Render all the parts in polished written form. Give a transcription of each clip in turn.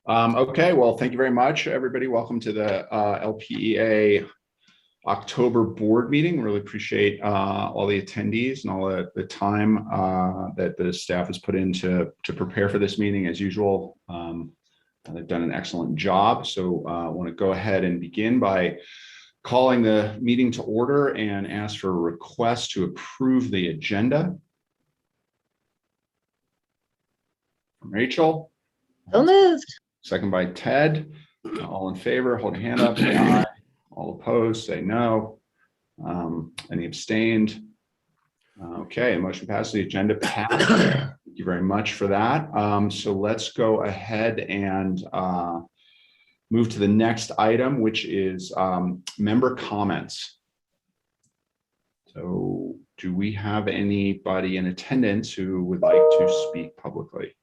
Okay, well, thank you very much, everybody. Welcome to the LPEA October board meeting. Really appreciate all the attendees and all the time that the staff has put in to prepare for this meeting. As usual, they've done an excellent job. So I want to go ahead and begin by calling the meeting to order and ask for a request to approve the agenda. From Rachel. So moved. Second by Ted. All in favor, hold your hand up, say aye. All opposed, say no. Any abstained? Okay, motion passes. The agenda passed. Thank you very much for that. So let's go ahead and move to the next item, which is member comments. So do we have anybody in attendance who would like to speak publicly?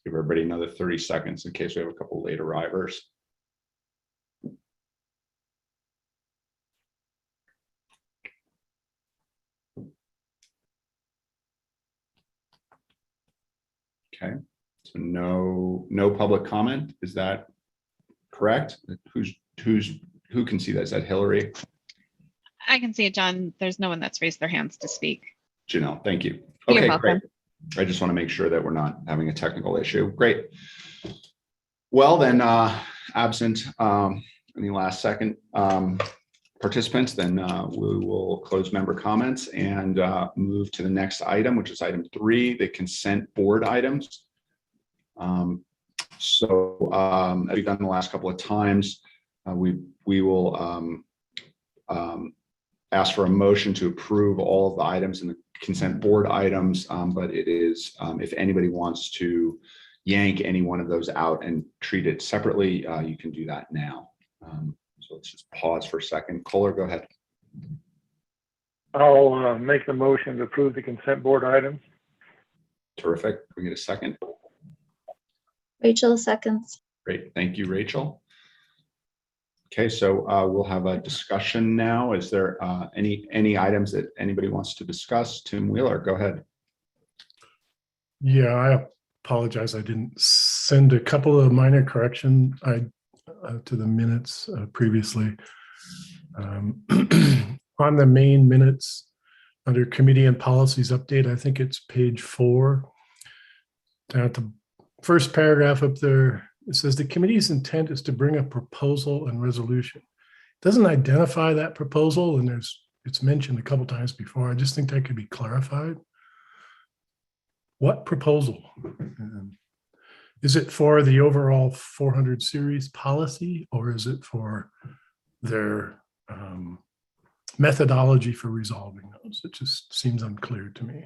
Give everybody another 30 seconds in case we have a couple late arrivers. Okay, so no public comment. Is that correct? Who can see that? Is that Hillary? I can see it, John. There's no one that's raised their hands to speak. Janelle, thank you. You're Okay, welcome. great. I just want to make sure that we're not having a technical issue. Great. Well, then, absent any last second participants, then we will close member comments and move to the next item, which is item 3, the consent board items. As we've done the last couple of times, we will ask for a motion to approve all of the items in the consent board items, but it is if anybody wants to yank any one of those out and treat it separately, you can do that now. So let's just pause for a second. Kohler, go ahead. I'll make the motion to approve the consent board items. Terrific. Can we get a second? Rachel seconds. Great. Thank you, Rachel. Okay, so we'll have a discussion now. Is there any items that anybody wants to discuss? Tim Wheeler, go ahead. Yeah, I apologize. I didn't send a couple of minor correction to the minutes previously. On the main minutes, under committee and policies update, I think it's page 4. Down at the first paragraph up there, it says the committee's intent is to bring a proposal and resolution. It doesn't identify that proposal, and it's mentioned a couple times before. I just think that could be clarified. What proposal? Is it for the overall 400 series policy, or is it for their methodology for resolving those? It just seems unclear to me.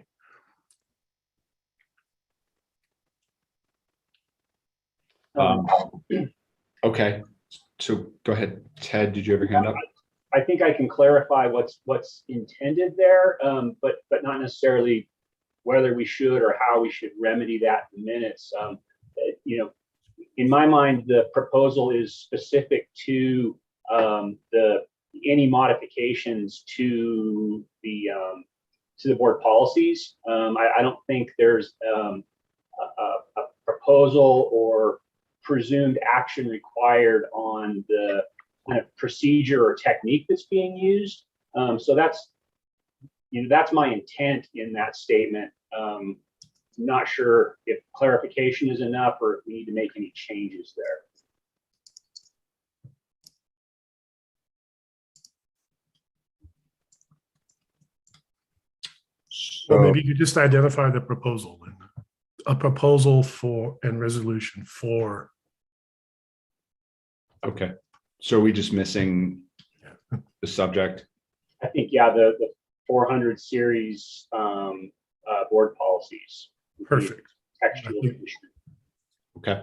Okay, so go ahead, Ted. Did you have your hand up? I think I can clarify what's intended there, but not necessarily whether we should or how we should remedy that in minutes. You know, in my mind, the proposal is specific to any modifications to the board policies. I don't think there's a proposal or presumed action required on the kind of procedure or technique that's being used. So that's my intent in that statement. Not sure if clarification is enough or if we need to make any changes there. So maybe you could just identify the proposal and a proposal for and resolution for. Okay, so are we just missing the subject? I think, yeah, the 400 series board policies. Perfect. Textual. Okay,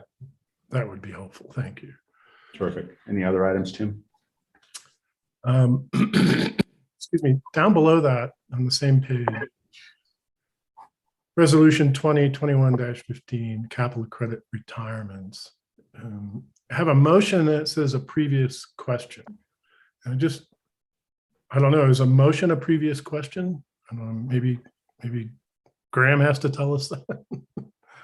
That would be helpful. Thank you. terrific. Any other items, Tim? Excuse excuse me, down below that on the same page, Resolution 2021-15, capital credit retirements. I have a motion that says a previous question. And I don't know, is a motion a previous question? I don't know, maybe Graham has to tell us that.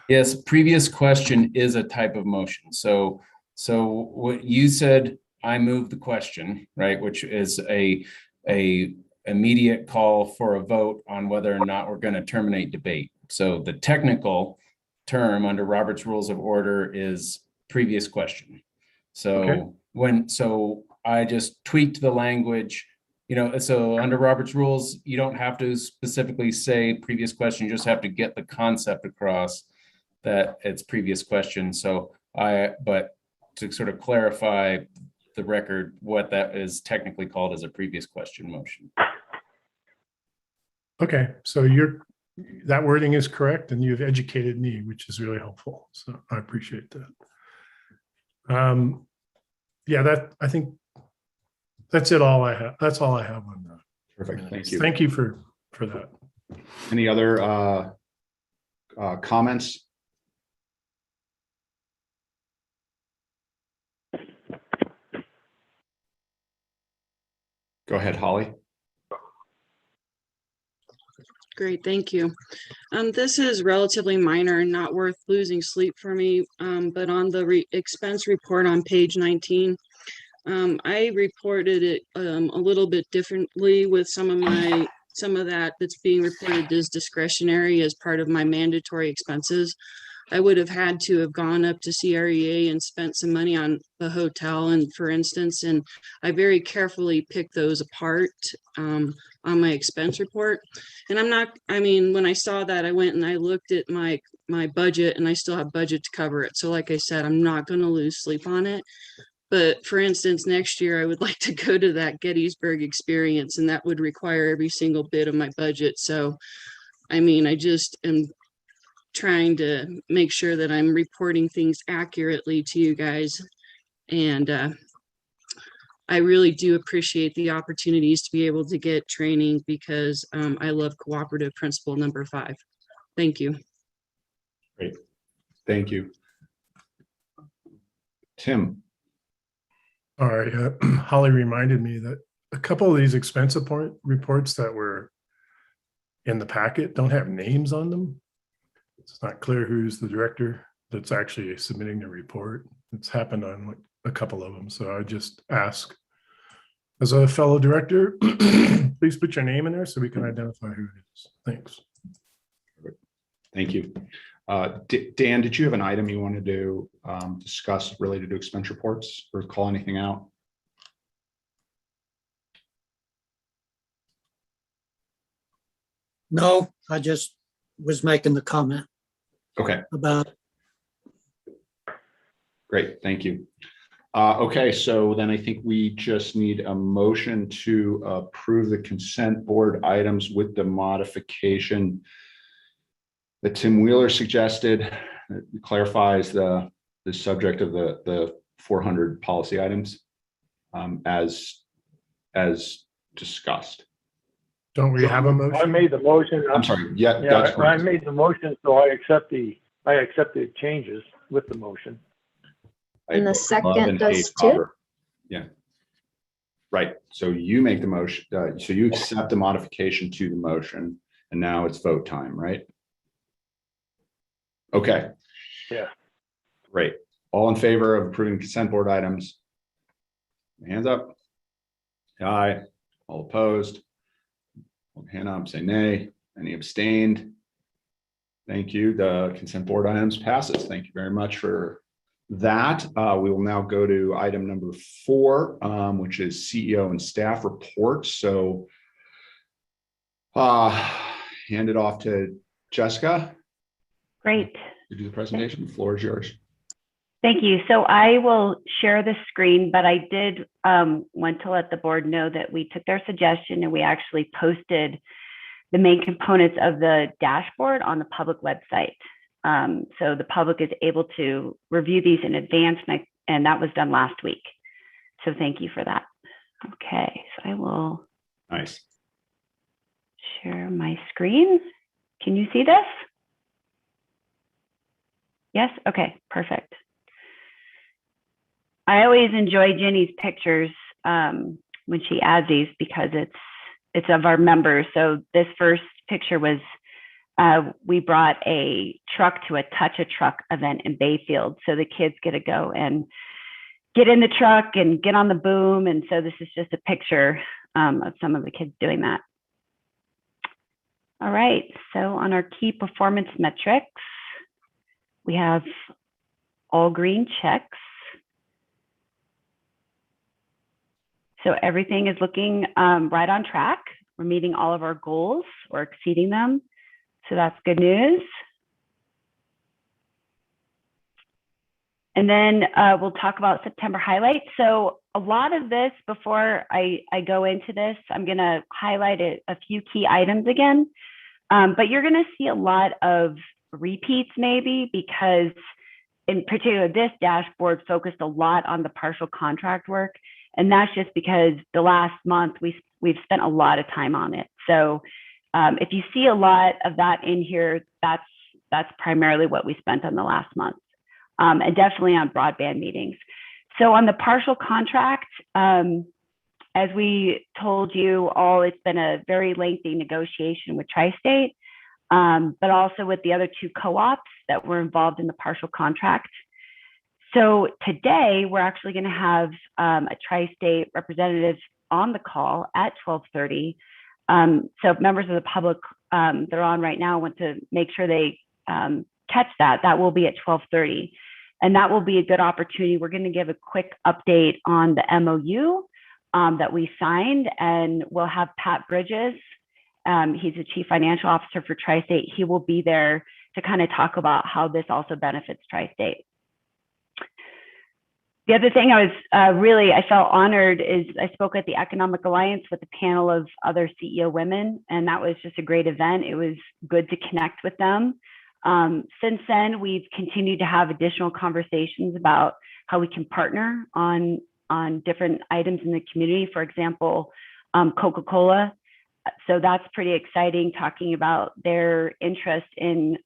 Yes, previous question is a type of motion. So what you said, I move the question, right, which is a immediate call for a vote on whether or not we're going to terminate debate. So the technical term under Robert's Rules of Order is previous question. So Okay. I just tweaked the language, so under Robert's rules, you don't have to specifically say previous question, you just have to get the concept across that it's previous question. But to sort of clarify the record, what that is technically called as a previous question motion. Okay, so that wording is correct, and you've educated me, which is really helpful. So I appreciate that. Yeah, I think that's it. All I have. That's all I have on that. Perfect. Thank you. Thank you for that. Any other comments? Go ahead, Holly. Great, thank you. This is relatively minor and not worth losing sleep for me, but on the expense report on page 19, I reported it a little bit differently with some of that that's being reported as discretionary as part of my mandatory expenses. I would have had to have gone up to CREA and spent some money on the hotel, and for instance, and I very carefully picked those apart on my expense report. And when I saw that, I went and I looked at my budget, and I still have budget to cover it. So like I said, I'm not going to lose sleep on it. But for instance, next year, I would like to go to that Gettysburg experience, and that would require every single bit of my budget. So, I just am trying to make sure that I'm reporting things accurately to you guys. And I really do appreciate the opportunities to be able to get training, because I love cooperative principle number 5. Thank you. Great. Thank you. Tim. All right. Holly reminded me that a couple of these expense reports that were in the packet don't have names on them. It's not clear who's the director that's actually submitting the report. It's happened on a couple of them. So I just ask, as a fellow director, please put your name in there so we can identify who it is. Thanks. Thank you. Dan, did you have an item you wanted to discuss related to expense reports or call anything out? No, I just was making the comment Okay, about. great. Thank you. Okay, so then I think we just need a motion to approve the consent board items with the modification that Tim Wheeler suggested. It clarifies the subject of the 400 policy items as discussed. Don't we have a motion? I made the motion. I'm sorry. Yeah, Yeah, that's I correct. made the motion, so I accept the changes with the motion. And the Love second and does hate too? Robert. Yeah. Right. So you make the motion. So you accept the modification to the motion, and now it's vote time, right? Okay. Yeah. Great. All in favor of approving consent board items? Hands up. Aye. All opposed? Hand up, say nay. Any abstained? Thank you. The consent board items passes. Thank you very much for that. We will now go to item number 4, which is CEO and staff reports. So hand it off to Jessica. Great. To do the presentation. The floor is yours. Thank you. So I will share the screen, but I did want to let the board know that we took their suggestion and we actually posted the main components of the dashboard on the public website. So the public is able to review these in advance, and that was done last week. So thank you for that. Okay, so I will. Nice. share my screen. Can you see this? Yes? Okay, perfect. I always enjoy Ginny's pictures when she adds these because it's of our members. So this first picture was we brought a truck to a Touch a Truck event in Bayfield. So the kids get to go and get in the truck and get on the boom. And so this is just a picture of some of the kids doing that. All right, so on our key performance metrics, we have all green checks. So everything is looking right on track. We're meeting all of our goals or exceeding them. So that's good news. And then we'll talk about September highlights. So a lot of this, before I go into this, I'm gonna highlight a few key items again, but you're gonna see a lot of repeats maybe because in particular, this dashboard focused a lot on the partial contract work. And that's just because the last month we've spent a lot of time on it. So if you see a lot of that in here, that's primarily what we spent on the last month. And definitely on broadband meetings. So on the partial contract, as we told you all, it's been a very lengthy negotiation with Tri-State, but also with the other two co-ops that were involved in the partial contract. So today we're actually going to have a Tri-State representative on the call at 12:30. So if members of the public they're on right now want to make sure they catch that, that will be at 12:30. And that will be a good opportunity. We're going to give a quick update on the MOU that we signed, and we'll have Pat Bridges. He's the Chief Financial Officer for Tri-State. He will be there to kind of talk about how this also benefits Tri-State. The other thing I felt honored is I spoke at the Economic Alliance with a panel of other CEO women, and that was just a great event. It was good to connect with them. Since then, we've continued to have additional conversations about how we can partner on different items in the community. For example, Coca-Cola. So that's pretty exciting, talking about their interest in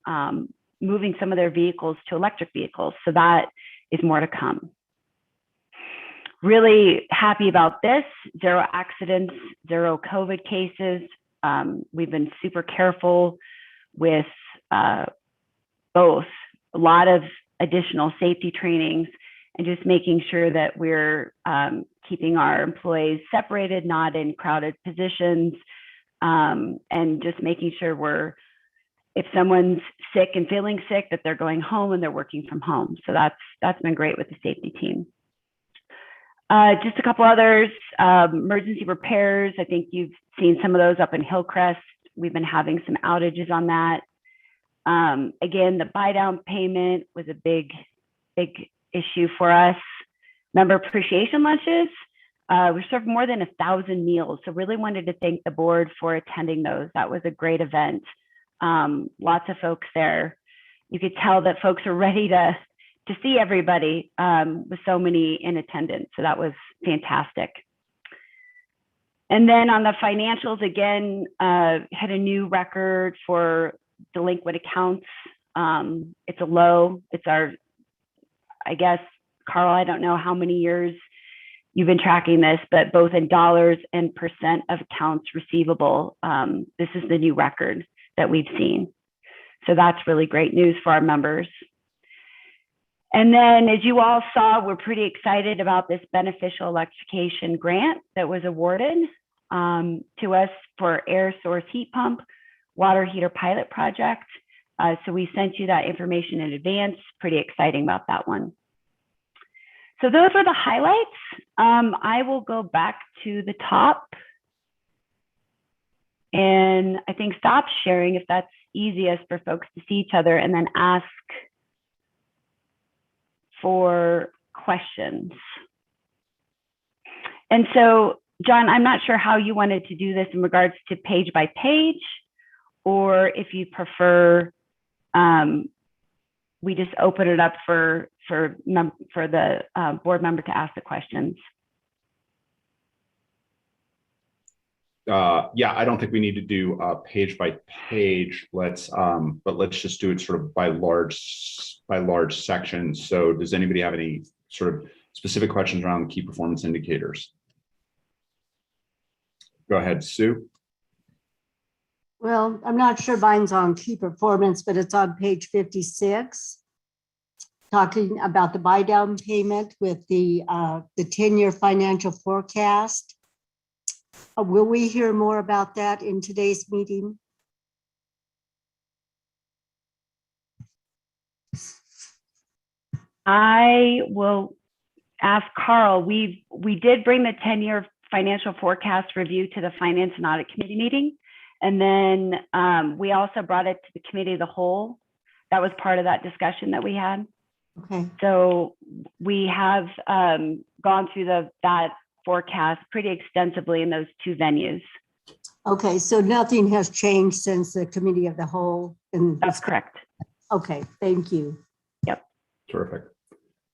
moving some of their vehicles to electric vehicles. So that is more to come. Really happy about this. 0 accidents, 0 COVID cases. We've been super careful with both a lot of additional safety trainings and just making sure that we're keeping our employees separated, not in crowded positions, and just making sure if someone's sick and feeling sick, that they're going home and they're working from home. So that's been great with the safety team. Just a couple others, emergency repairs. I think you've seen some of those up in Hillcrest. We've been having some outages on that. Again, the buy down payment was a big issue for us. Member appreciation lunches. We served more than 1,000 meals. So really wanted to thank the board for attending those. That was a great event. Lots of folks there. You could tell that folks are ready to see everybody with so many in attendance. So that was fantastic. And then on the financials, again, had a new record for delinquent accounts. It's a low. It's our, I guess, Carl, I don't know how many years you've been tracking this, but both in dollars and % of accounts receivable, this is the new record that we've seen. So that's really great news for our members. And then, as you all saw, we're pretty excited about this beneficial electrification grant that was awarded to us for air source heat pump, water heater pilot project. So we sent you that information in advance. Pretty exciting about that one. So those are the highlights. I will go back to the top. And I think stop sharing if that's easiest for folks to see each other, and then ask for questions. And so, John, I'm not sure how you wanted to do this in regards to page by page, or if you prefer we just open it up for the board member to ask the questions. yeah, I don't think we need to do page by page. But let's just do it sort of by large sections. So does anybody have any sort of specific questions around key performance indicators? Go ahead, Sue. Well, I'm not sure mine's on key performance, but it's on page 56, talking about the buy down payment with the 10-year financial forecast. Will we hear more about that in today's meeting? I will ask Carl. We did bring the 10-year financial forecast review to the Finance and Audit Committee meeting. And then we also brought it to the Committee of the Whole. That was part of that discussion that we had. Okay. So we have gone through that forecast pretty extensively in those two venues. Okay, so nothing has changed since the Committee of the Whole? That's correct. Okay, thank you. Yep. Terrific.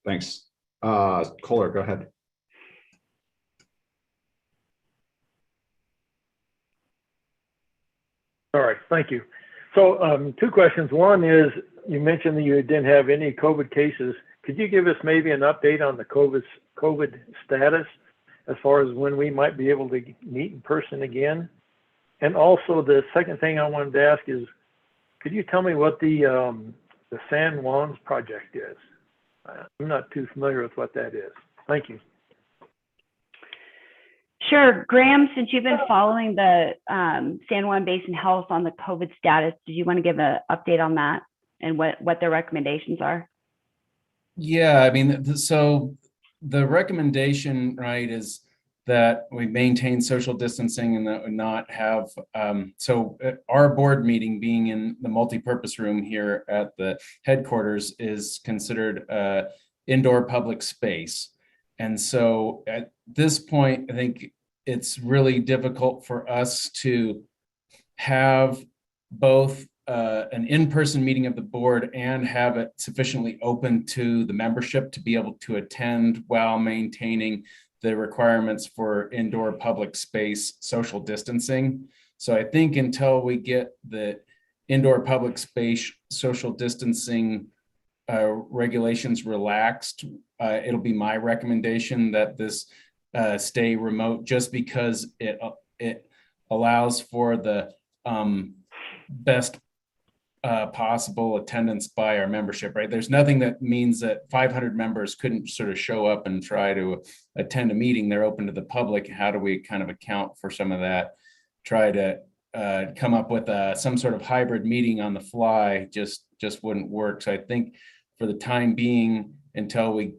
Thanks. Kohler, go ahead. All right, thank you. So 2 questions. One is, you mentioned that you didn't have any COVID cases. Could you give us maybe an update on the COVID status as far as when we might be able to meet in person again? And also the second thing I wanted to ask is, could you tell me what the San Juan's project is? I'm not too familiar with what that is. Thank you. Sure. Graham, since you've been following the San Juan Basin Health on the COVID status, did you want to give an update on that and what their recommendations are? Yeah, I mean, so the recommendation, right, is that we maintain social distancing and that we not have, so our board meeting being in the multipurpose room here at the headquarters is considered indoor public space. And so at this point, I think it's really difficult for us to have both an in-person meeting of the board and have it sufficiently open to the membership to be able to attend while maintaining the requirements for indoor public space social distancing. So I think until we get the indoor public space social distancing regulations relaxed, it'll be my recommendation that this stay remote, just because it allows for the best possible attendance by our membership, right? There's nothing that means that 500 members couldn't sort of show up and try to attend a meeting. They're open to the public. How do we kind of account for some of that? Try to come up with some sort of hybrid meeting on the fly just wouldn't work. So I think for the time being, until we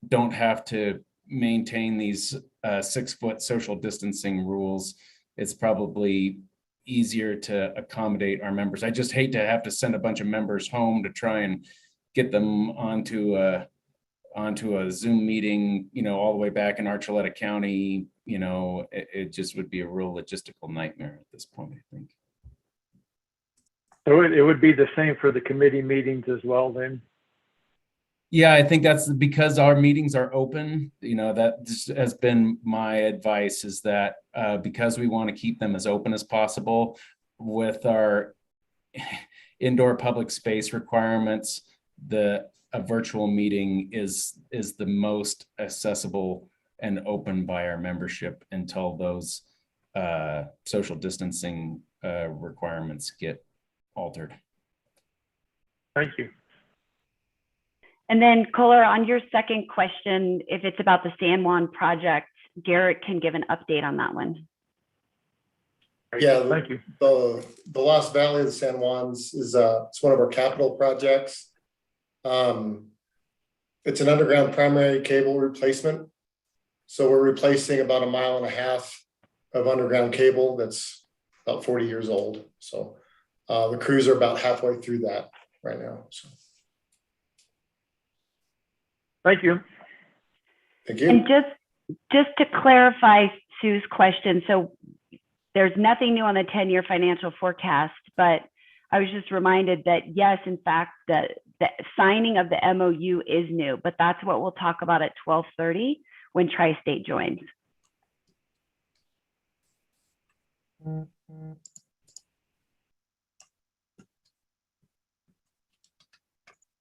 don't have to maintain these 6-foot social distancing rules, it's probably easier to accommodate our members. I just hate to have to send a bunch of members home to try and get them onto a Zoom meeting, all the way back in Archuleta County. It just would be a real logistical nightmare at this point, I think. So it would be the same for the committee meetings as well then? Yeah, I think that's because our meetings are open. That just has been my advice, is that because we want to keep them as open as possible with our indoor public space requirements, a virtual meeting is the most accessible and open by our membership until those social distancing requirements get altered. Thank you. And then Kohler, on your second question, if it's about the San Juan project, Garrett can give an update on that one. Yeah, thank you. The Lost Valley of the San Juans is it's one of our capital projects. It's an underground primary cable replacement. So we're replacing about 1.5 miles of underground cable that's about 40 years old. So the crews are about halfway through that right now. So. Thank you. Thank you. And just to clarify Sue's question, so there's nothing new on the 10-year financial forecast, but I was just reminded that yes, in fact, the signing of the MOU is new, but that's what we'll talk about at 12:30 when Tri-State joins.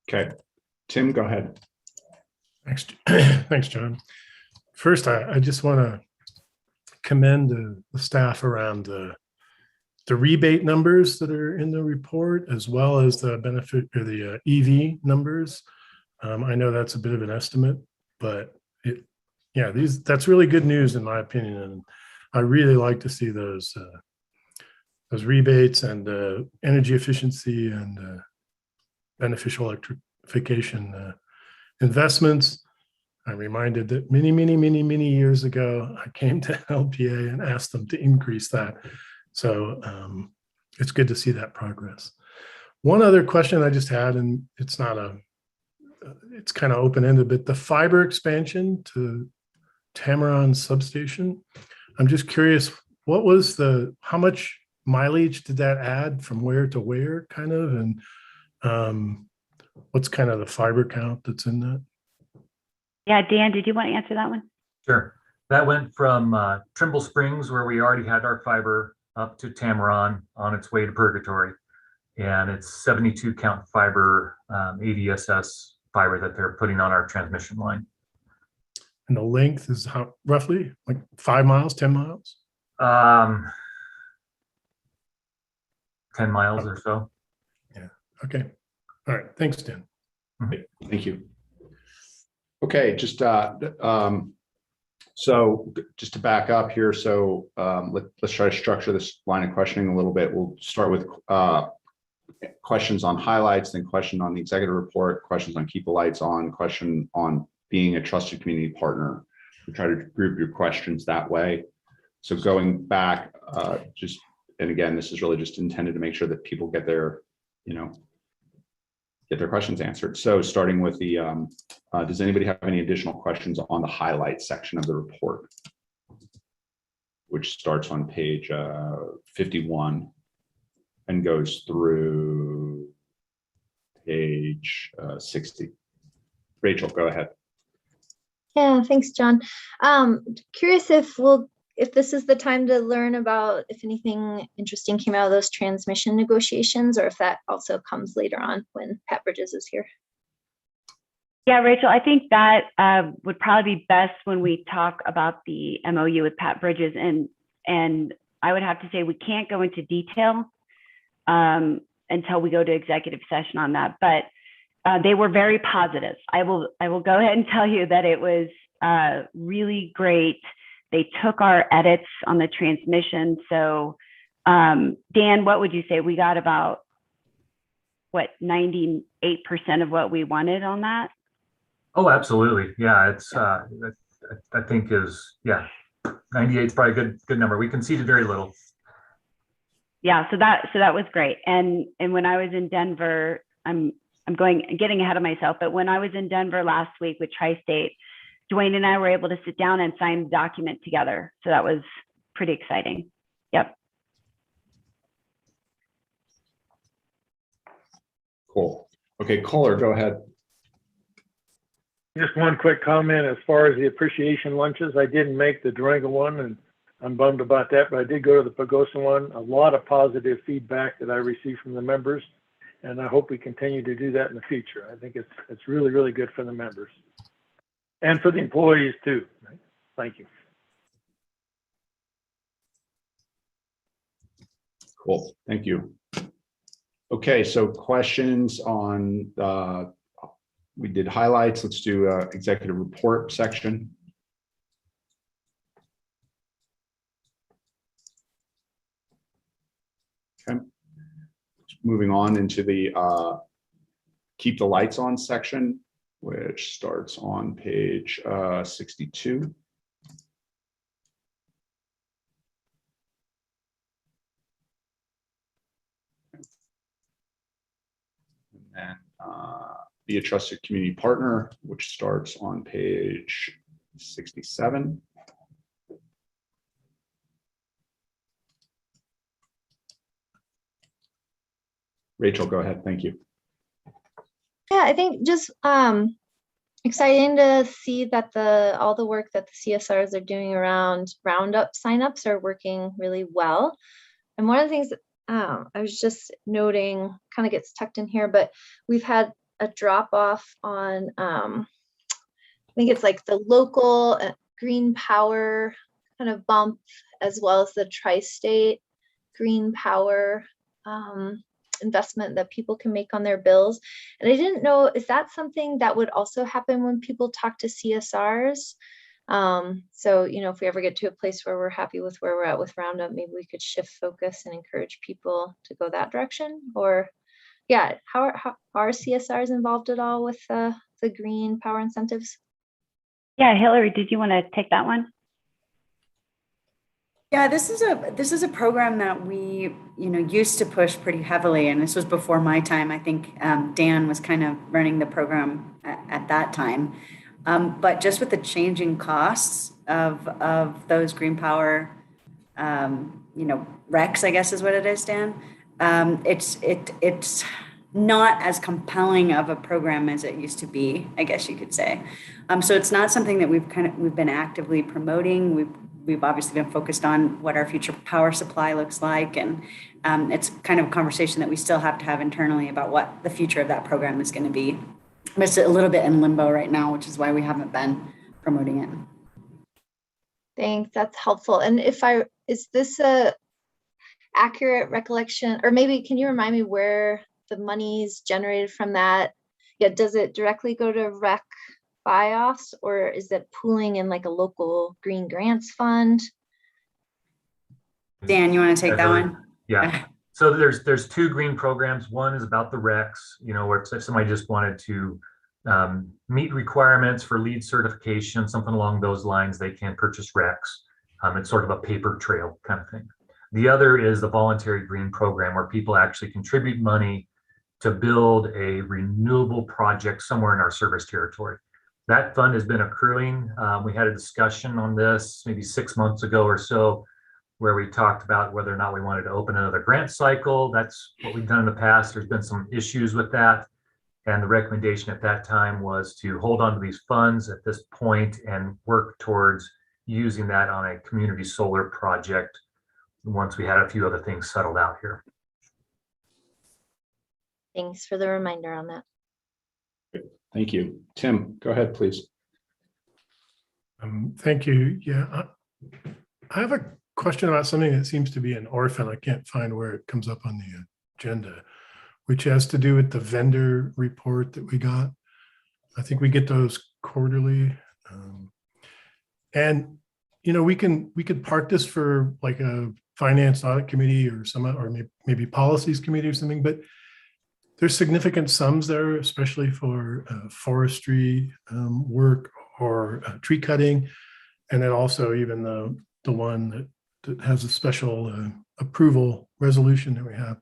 Okay, Tim, go ahead. Thanks, thanks, John. First, I just want to commend the staff around the rebate numbers that are in the report, as well as the benefit or the EV numbers. I know that's a bit of an estimate, but that's really good news in my opinion, and I really like to see those rebates and energy efficiency and beneficial electrification investments. I'm reminded that many years ago, I came to LPEA and asked them to increase that. So it's good to see that progress. One other question I just had, and it's kind of open-ended, but the fiber expansion to Tamron Substation, I'm just curious, how much mileage did that add from where to where kind of, and what's kind of the fiber count that's in that? Yeah, Dan, did you want to answer that one? Sure. That went from Trimble Springs, where we already had our fiber, up to Tamron on its way to Purgatory. And it's 72 count fiber, ADSS fiber that they're putting on our transmission line. And the length is how, roughly, like 5 miles, 10 miles? 10 miles or so. Yeah, okay. All right, thanks, Dan. Thank you. Okay, just so just to back up here, so let's try to structure this line of questioning a little bit. We'll start with questions on highlights, then question on the executive report, questions on keep the lights on, question on being a trusted community partner. We try to group your questions that way. So going back, and again, this is really just intended to make sure that people get their, get their questions answered. So starting with the, does anybody have any additional questions on the highlights section of the report, which starts on page 51 and goes through page 60. Rachel, go ahead. Yeah, thanks, John. Curious if this is the time to learn about if anything interesting came out of those transmission negotiations, or if that also comes later on when Pat Bridges is here. Yeah, Rachel, I think that would probably be best when we talk about the MOU with Pat Bridges, and I would have to say we can't go into detail until we go to executive session on that, but they were very positive. I will go ahead and tell you that it was really great. They took our edits on the transmission. So Dan, what would you say? We got about, what, 98% of what we wanted on that? Oh, absolutely. Yeah, it's I think 98 is probably a good number. We conceded very little. Yeah, so that was great. And when I was in Denver, I'm getting ahead of myself, but when I was in Denver last week with Tri-State, Dwayne and I were able to sit down and sign the document together. So that was pretty exciting. Yep. Cool. Okay, Kohler, go ahead. Just one quick comment as far as the appreciation lunches. I didn't make the Durango one, and I'm bummed about that, but I did go to the Pagosa one. A lot of positive feedback that I received from the members, and I hope we continue to do that in the future. I think it's really, really good for the members and for the employees too. Thank you. Cool, thank you. Okay, so questions on we did highlights. Let's do executive report section. Okay, moving on into the keep the lights on section, which starts on page 62. And be a trusted community partner, which starts on page 67. Rachel, go ahead. Thank you. Yeah, I think just exciting to see that all the work that the CSRs are doing around Roundup signups are working really well. And one of the things I was just noting, kind of gets tucked in here, but we've had a drop off on, I think it's like the local green power kind of bump, as well as the tri-state green power investment that people can make on their bills. And I didn't know, is that something that would also happen when people talk to CSRs? So, you know, if we ever get to a place where we're happy with where we're at with Roundup, maybe we could shift focus and encourage people to go that direction. Or yeah, how are CSRs involved at all with the green power incentives? Yeah, Hillary, did you want to take that one? Yeah, this is a program that we, used to push pretty heavily, and this was before my time. I think Dan was kind of running the program at that time. But just with the changing costs of those green power, RECs, I guess is what it is, Dan. It's not as compelling of a program as it used to be, I guess you could say. So it's not something that we've been actively promoting. We've obviously been focused on what our future power supply looks like, and it's kind of a conversation that we still have to have internally about what the future of that program is going to be. But it's a little bit in limbo right now, which is why we haven't been promoting it. Thanks, that's helpful. And is this a accurate recollection, or maybe can you remind me where the money's generated from that? Yeah, does it directly go to REC buy-offs, or is it pooling in like a local green grants fund? Dan, you want to take that one? Yeah. So there's two green programs. One is about the RECs, where if somebody just wanted to meet requirements for LEED certification, something along those lines, they can purchase RECs. It's sort of a paper trail kind of thing. The other is the voluntary green program, where people actually contribute money to build a renewable project somewhere in our service territory. That fund has been accruing. We had a discussion on this maybe 6 months ago or so, where we talked about whether or not we wanted to open another grant cycle. That's what we've done in the past. There's been some issues with that. And the recommendation at that time was to hold on to these funds at this point and work towards using that on a community solar project once we had a few other things settled out here. Thanks for the reminder on that. Thank you. Tim, go ahead, please. Thank you. Yeah, I have a question about something that seems to be an orphan. I can't find where it comes up on the agenda, which has to do with the vendor report that we got. I think we get those quarterly. And, we could park this for like a finance audit committee or maybe policies committee or something, but there's significant sums there, especially for forestry work or tree cutting. And then also even the one that has a special approval resolution that we have.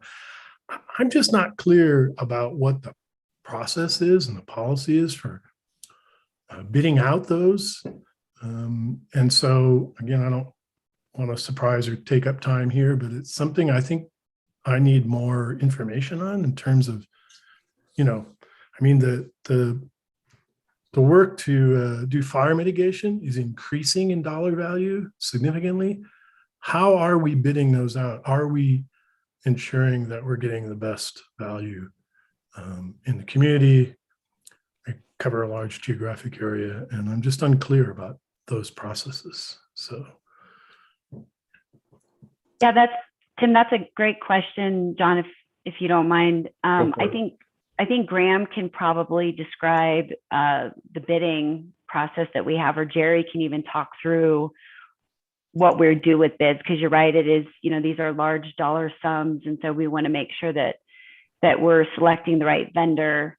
I'm just not clear about what the process is and the policy is for bidding out those. And so, again, I don't want to surprise or take up time here, but it's something I think I need more information on in terms of, the work to do fire mitigation is increasing in dollar value significantly. How are we bidding those out? Are we ensuring that we're getting the best value in the community? I cover a large geographic area, and I'm just unclear about those processes. So, yeah, Tim, that's a great question, John, if you don't mind. I think Graham can probably describe the bidding process that we have, or Jerry can even talk through what we're due with bids, because you're right, it is, these are large dollar sums, and so we want to make sure that we're selecting the right vendor.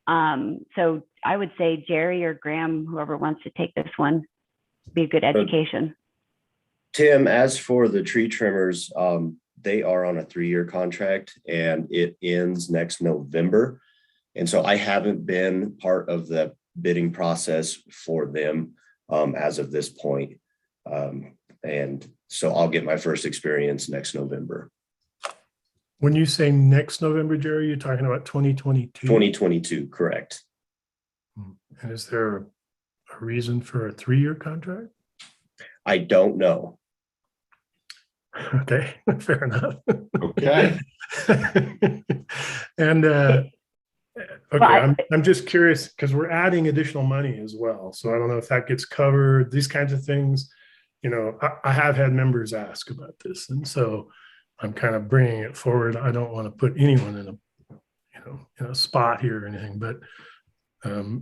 So I would say Jerry or Graham, whoever wants to take this one, be a good education. Tim, as for the tree trimmers, they are on a 3-year contract and it ends next November. And so I haven't been part of the bidding process for them as of this point. And so I'll get my first experience next November. When you say next November, Jerry, you're talking about 2022? 2022, correct. And is there a reason for a 3-year contract? I don't know. Okay, fair enough. Okay. And okay, Well, I'm just curious because we're adding additional money as well. So I don't know if that gets covered, these kinds of things. You know, I have had members ask about this, and so I'm kind of bringing it forward. I don't want to put anyone in a spot here or anything, but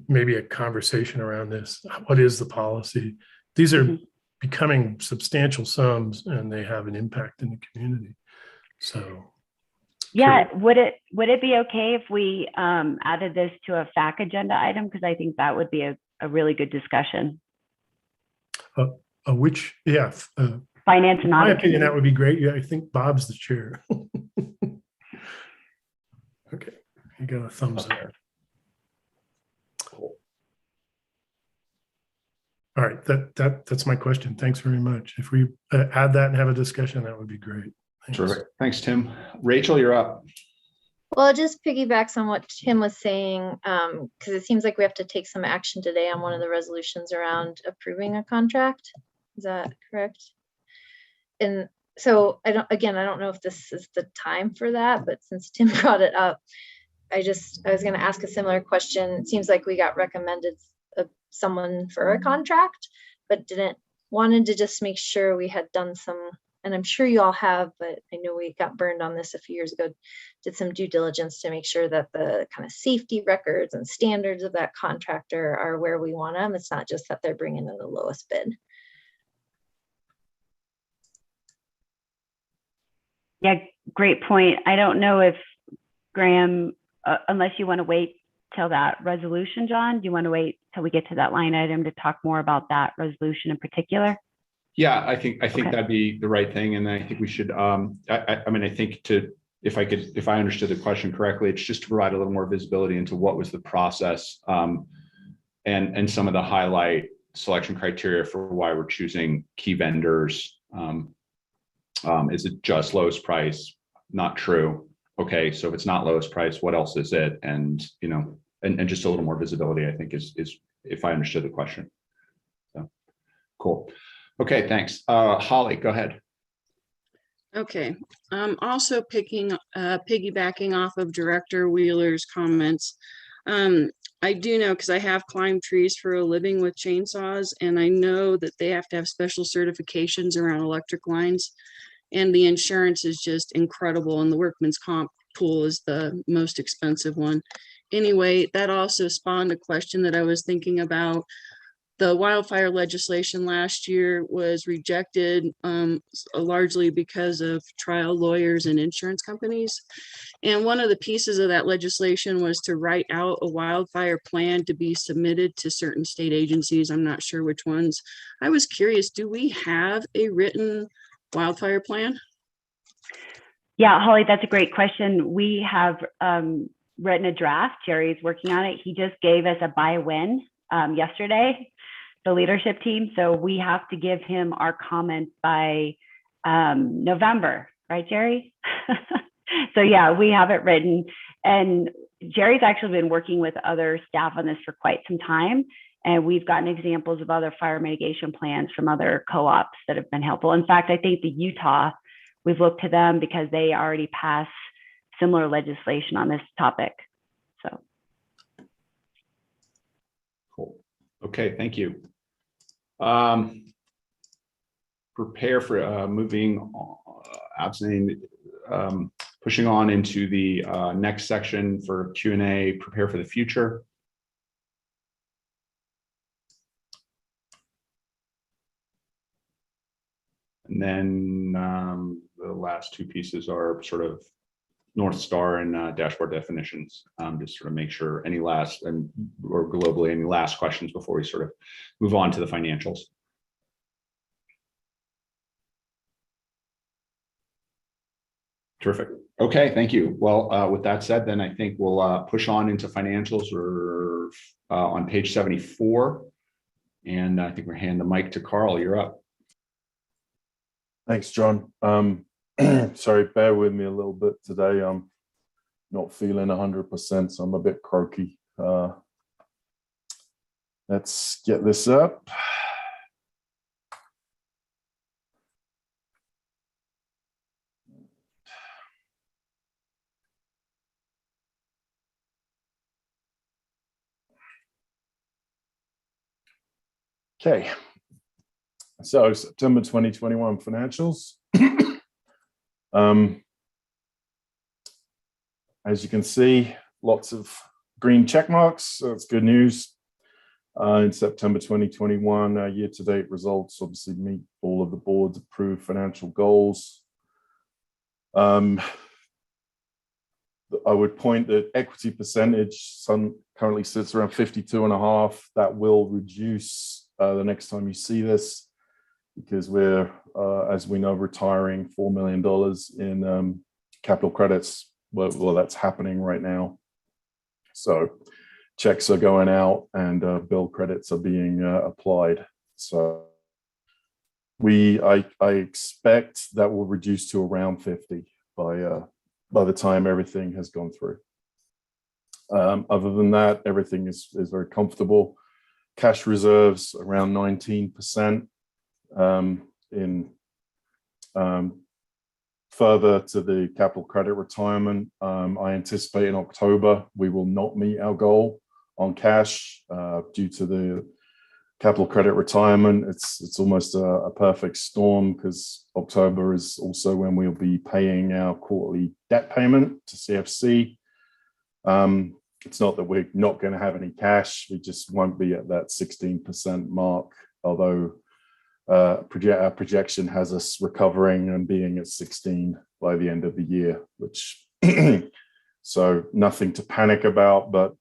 maybe a conversation around this. What is the policy? These are becoming substantial sums, and they have an impact in the community. So, yeah, would it be okay if we added this to a FAC agenda item? Because I think that would be a really good discussion. Finance and audit. In my opinion, that would be great. Yeah, I think Bob's the chair. Okay, you got a thumbs up. Cool. All right, that's my question. Thanks very much. If we add that and have a discussion, that would be great. Thanks. Terrific. Thanks, Tim. Rachel, you're up. Well, it just piggybacks on what Tim was saying, because it seems like we have to take some action today on one of the resolutions around approving a contract. Is that correct? And so I don't know if this is the time for that, but since Tim brought it up, I was going to ask a similar question. It seems like we got recommended someone for a contract, but wanted to just make sure we had done some, and I'm sure you all have, but I know we got burned on this a few years ago, did some due diligence to make sure that the kind of safety records and standards of that contractor are where we want them. It's not just that they're bringing in the lowest bid. Yeah, great point. I don't know if Graham, unless you want to wait till that resolution, John, do you want to wait till we get to that line item to talk more about that resolution in particular? Yeah, I think Okay. that'd be the right thing. And I think we should, I mean, I think if I understood the question correctly, it's just to provide a little more visibility into what was the process and some of the highlight selection criteria for why we're choosing key vendors. Is it just lowest price? Not true. Okay, so if it's not lowest price, what else is it? And and just a little more visibility, I think is if I understood the question. So cool. Okay, thanks. Holly, go ahead. Okay, also piggybacking off of Director Wheeler's comments. I do know, because I have climbed trees for a living with chainsaws, and I know that they have to have special certifications around electric lines, and the insurance is just incredible, and the workman's comp pool is the most expensive one. Anyway, that also spawned a question that I was thinking about. The wildfire legislation last year was rejected largely because of trial lawyers and insurance companies. And one of the pieces of that legislation was to write out a wildfire plan to be submitted to certain state agencies. I'm not sure which ones. I was curious, do we have a written wildfire plan? Yeah, Holly, that's a great question. We have written a draft. Jerry's working on it. He just gave us a buy-win yesterday, the leadership team. So we have to give him our comments by November, right, Jerry? So yeah, we have it written. And Jerry's actually been working with other staff on this for quite some time. And we've gotten examples of other fire mitigation plans from other co-ops that have been helpful. In fact, I think the Utah, we've looked to them because they already passed similar legislation on this topic. So. Cool. Okay, thank you. Prepare for moving, pushing on into the next section for Q&A, prepare for the future. And then the last two pieces are sort of North Star and dashboard definitions, just sort of make sure any last or globally any last questions before we sort of move on to the financials. Terrific. Okay, thank you. Well, with that said, then I think we'll push on into financials. We're on page 74. And I think we're handing the mic to Carl. You're up. Thanks, John. Sorry, bear with me a little bit today. I'm not feeling 100%, so I'm a bit croaky. Let's get this up. Okay, so September 2021 financials. As you can see, lots of green check marks, so it's good news. In September 2021, year-to-date results obviously meet all of the board's approved financial goals. I would point that equity percentage currently sits around 52.5%. That will reduce the next time you see this, because we're, as we know, retiring $4 million in capital credits. Well, that's happening right now. So checks are going out and bill credits are being applied. So I expect that will reduce to around 50 by the time everything has gone through. Other than that, everything is very comfortable. Cash reserves around 19%. Further to the capital credit retirement, I anticipate in October we will not meet our goal on cash due to the capital credit retirement. It's almost a perfect storm, because October is also when we'll be paying our quarterly debt payment to CFC. It's not that we're not going to have any cash, we just won't be at that 16% mark, although our projection has us recovering and being at 16 by the end of the year, which so nothing to panic about, but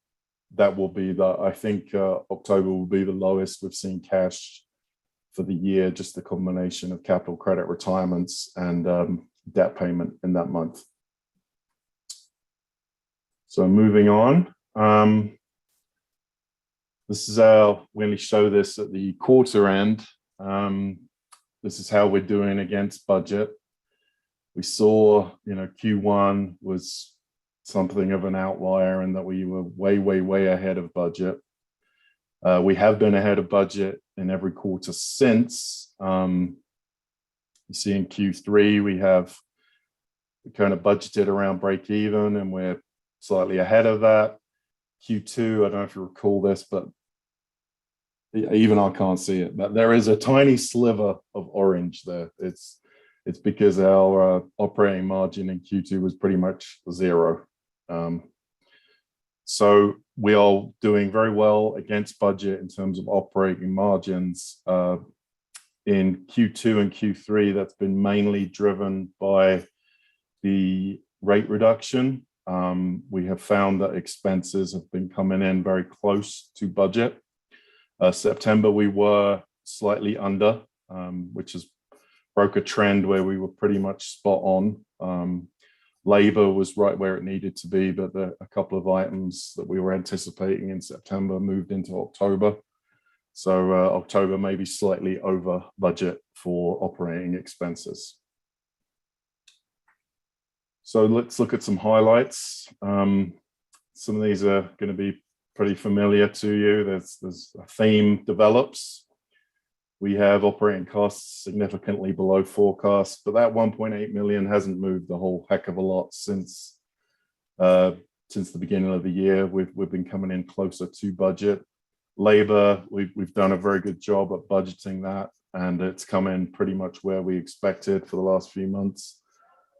that will be I think October will be the lowest we've seen cash for the year, just the combination of capital credit retirements and debt payment in that month. So moving on, this is we only show this at the quarter end. This is how we're doing against budget. We saw, Q1 was something of an outlier in that we were way ahead of budget. We have been ahead of budget in every quarter since. You see in Q3, we kind of budgeted around break even, and we're slightly ahead of that. Q2, I don't know if you recall this, but even I can't see it, but there is a tiny sliver of orange there. It's because our operating margin in Q2 was pretty much 0. So we are doing very well against budget in terms of operating margins. In Q2 and Q3, that's been mainly driven by the rate reduction. We have found that expenses have been coming in very close to budget. September, we were slightly under, which broke a trend where we were pretty much spot on. Labor was right where it needed to be, but a couple of items that we were anticipating in September moved into October. So October may be slightly over budget for operating expenses. So let's look at some highlights. Some of these are going to be pretty familiar to you. There's a theme develops. We have operating costs significantly below forecast, but that 1.8 million hasn't moved a whole heck of a lot since the beginning of the year. We've been coming in closer to budget. Labor, we've done a very good job at budgeting that, and it's come in pretty much where we expected for the last few months.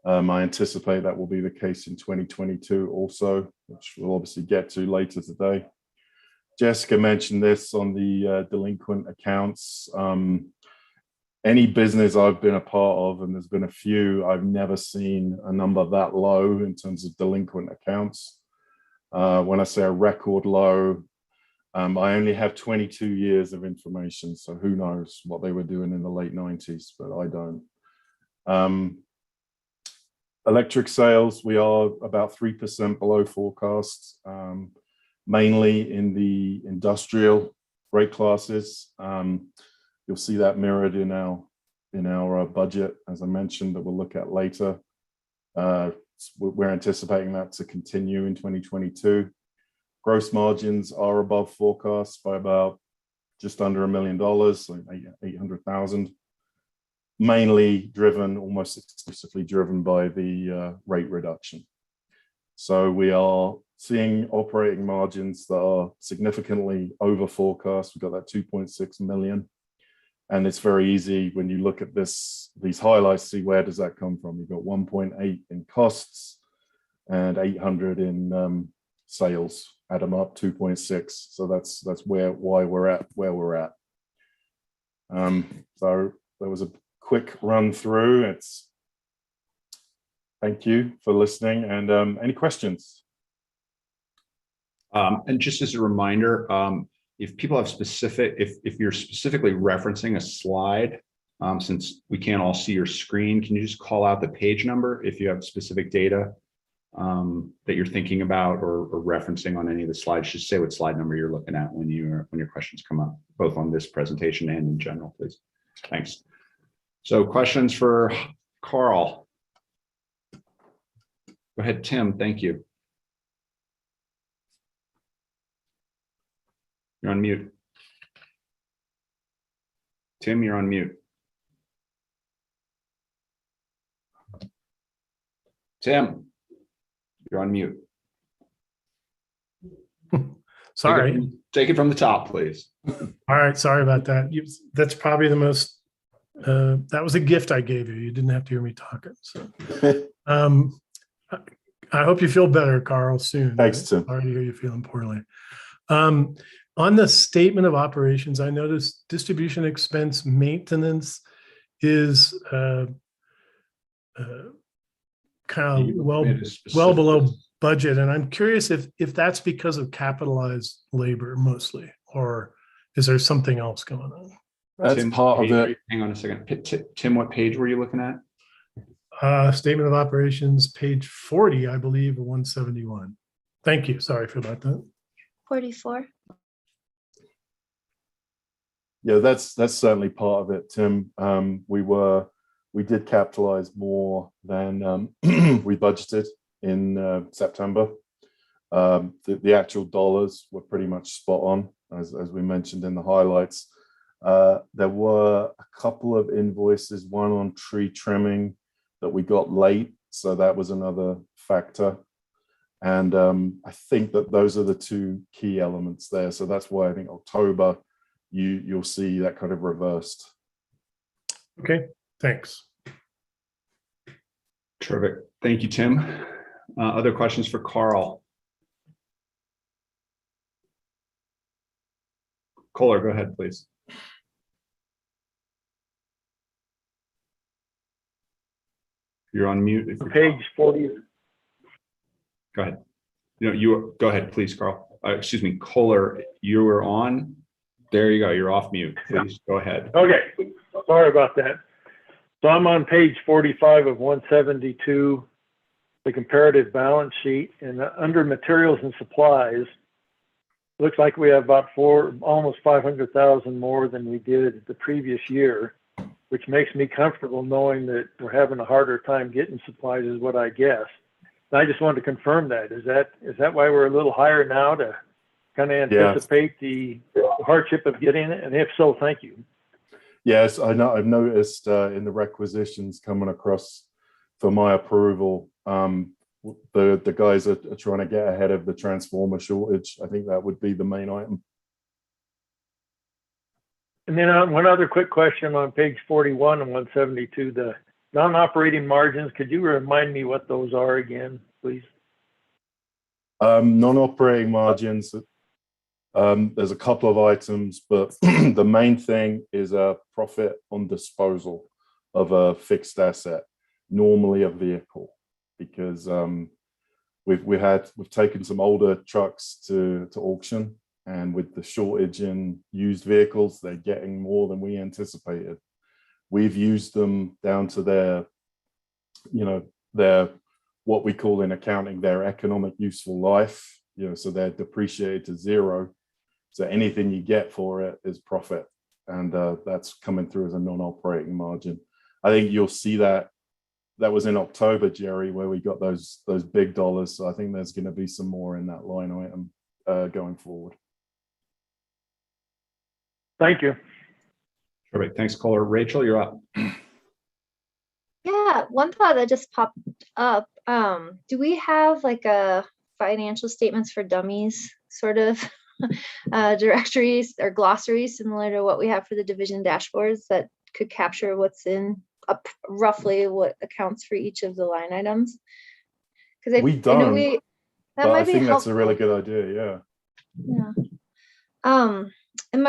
I anticipate that will be the case in 2022 also, which we'll obviously get to later today. Jessica mentioned this on the delinquent accounts. Any business I've been a part of, and there's been a few, I've never seen a number that low in terms of delinquent accounts. When I say a record low, I only have 22 years of information, so who knows what they were doing in the late 90s, but I don't. Electric sales, we are about 3% below forecast, mainly in the industrial rate classes. You'll see that mirrored in our budget, as I mentioned, that we'll look at later. We're anticipating that to continue in 2022. Gross margins are above forecast by about just under $1 million, like 800,000, mainly driven, almost exclusively driven by the rate reduction. So we are seeing operating margins that are significantly over forecast. We've got that 2.6 million. And it's very easy when you look at these highlights, see where does that come from? You've got 1.8 in costs and 800 in sales. Add them up, 2.6. So that's why we're at where we're at. So there was a quick run through. Thank you for listening. And any questions? And just as a reminder, if people have if you're specifically referencing a slide, since we can't all see your screen, can you just call out the page number if you have specific data that you're thinking about or referencing on any of the slides? Just say what slide number you're looking at when your questions come up, both on this presentation and in general, please. Thanks. So questions for Carl? Go ahead, Tim. Thank you. You're on mute. Tim, you're on mute. Tim, you're on mute. Sorry. Take it from the top, please. All right. Sorry about that. That's probably the most, that was a gift I gave you. You didn't have to hear me talking. So, I hope you feel better, Carl, soon. Thanks, Tim. Sorry to hear you feeling poorly. On the statement of operations, I noticed distribution expense maintenance is kind of well below budget. And I'm curious if that's because of capitalized labor mostly, or is there something else going on? That's Tim, part of it. Hang on a second. Tim, what page were you looking at? Statement of operations, page 40, I believe, 171. Thank you. Sorry for about that. 44. Yeah, that's certainly part of it, Tim. We did capitalize more than we budgeted in September. The actual dollars were pretty much spot on, as we mentioned in the highlights. There were a couple of invoices, one on tree trimming that we got late, so that was another factor. And I think that those are the two key elements there. So that's why I think October, you'll see that kind of reversed. Okay, thanks. Terrific. Thank you, Tim. Other questions for Carl? Kohler, go ahead, please. You're on mute. If you're page 40. Go ahead. You go ahead, please, Carl. Excuse me, Kohler, you were on. There you go. You're off mute. Please go ahead. Okay. Sorry about that. So I'm on page 45 of 172, the comparative balance sheet, and under materials and supplies, looks like we have about almost 500,000 more than we did the previous year, which makes me comfortable knowing that we're having a harder time getting supplies, is what I guess. And I just wanted to confirm that. Is that why we're a little higher now, to kind of anticipate the hardship of getting it? And if so, thank you. Yes, I know. I've noticed in the requisitions coming across for my approval, the guys are trying to get ahead of the transformer shortage. I think that would be the main item. And then one other quick question on page 41 and 172, the non-operating margins. Could you remind me what those are again, please? Non-operating margins, there's a couple of items, but the main thing is a profit on disposal of a fixed asset, normally a vehicle, because we've taken some older trucks to auction, and with the shortage in used vehicles, they're getting more than we anticipated. We've used them down to their what we call in accounting their economic useful life. So they're depreciated to zero. So anything you get for it is profit, and that's coming through as a non-operating margin. I think you'll see that was in October, Jerry, where we got those big dollars. So I think there's going to be some more in that line item going forward. Thank you. Perfect. Thanks, caller. Rachel, you're up. Yeah, one thought that just popped up. Do we have like a financial statements for dummies sort of directories or glossaries similar to what we have for the division dashboards that could capture what's in roughly what accounts for each of the line items? Because We I know don't, that but might I be think that's helpful. a really good idea. Yeah. Yeah. And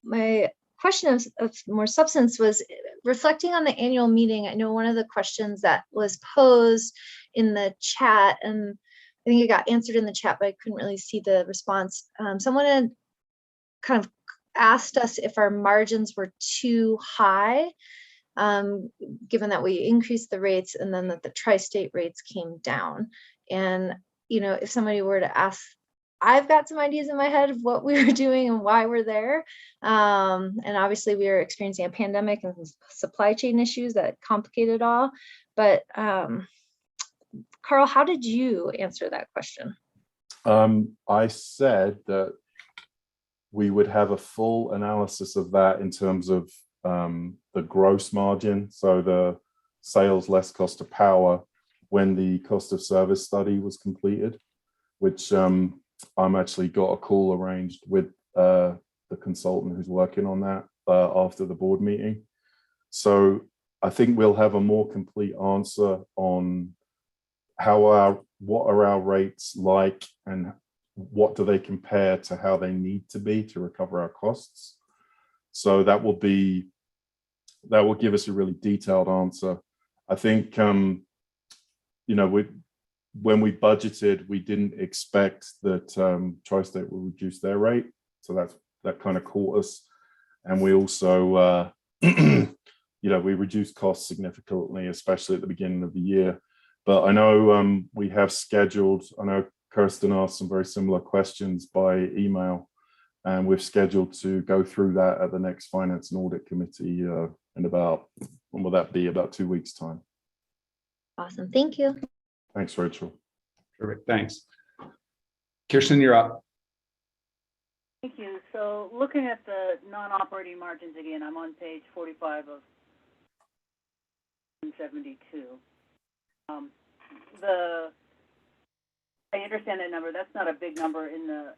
my question of more substance was reflecting on the annual meeting. I know one of the questions that was posed in the chat, and I think it got answered in the chat, but I couldn't really see the response. Someone had kind of asked us if our margins were too high, given that we increased the rates and then that the tri-state rates came down. And, you know, if somebody were to ask, I've got some ideas in my head of what we were doing and why we're there. And obviously we are experiencing a pandemic and supply chain issues that complicate it all. But Carl, how did you answer that question? I said that we would have a full analysis of that in terms of the gross margin, so the sales less cost of power, when the cost of service study was completed, which I'm actually got a call arranged with the consultant who's working on that after the board meeting. So I think we'll have a more complete answer on what are our rates like and what do they compare to how they need to be to recover our costs. So that will give us a really detailed answer. I think, you know, when we budgeted, we didn't expect that Tri-State will reduce their rate. So that kind of caught us. And we also, you know, we reduced costs significantly, especially at the beginning of the year. But I know we have scheduled, I know Kirsten asked some very similar questions by email, and we've scheduled to go through that at the next Finance and Audit Committee in about, when will that be? About 2 weeks' time. Awesome, thank you. Thanks, Rachel. Perfect, thanks. Kirsten, you're up. Thank you. So looking at the non-operating margins again, I'm on page 45 of 72. I understand that number. That's not a big number in the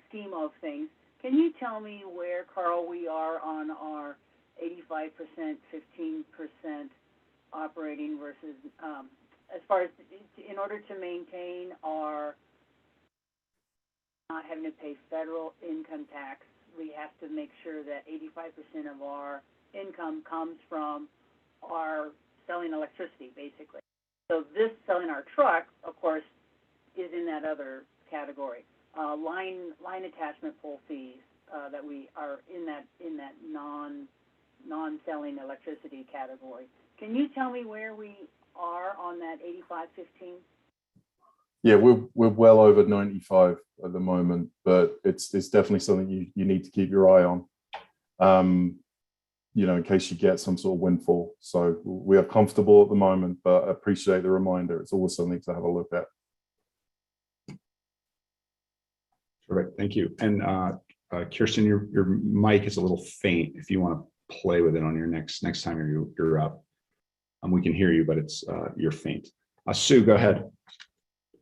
scheme of things. Can you tell me where, Carl, we are on our 85%, 15% operating versus, as far as in order to maintain our not having to pay federal income tax, we have to make sure that 85% of our income comes from our selling electricity, basically. So this selling our truck, of course, is in that other category. Line attachment pole fees that we are in that non-selling electricity category. Can you tell me where we are on that 85-15? Yeah, we're well over 95 at the moment, but it's definitely something you need to keep your eye on, you know, in case you get some sort of windfall. So we are comfortable at the moment, but I appreciate the reminder. It's always something to have a look at. Perfect, thank you. And Kirsten, your mic is a little faint. If you want to play with it on your next time you're up, we can hear you, but it's you're faint. Sue, go ahead.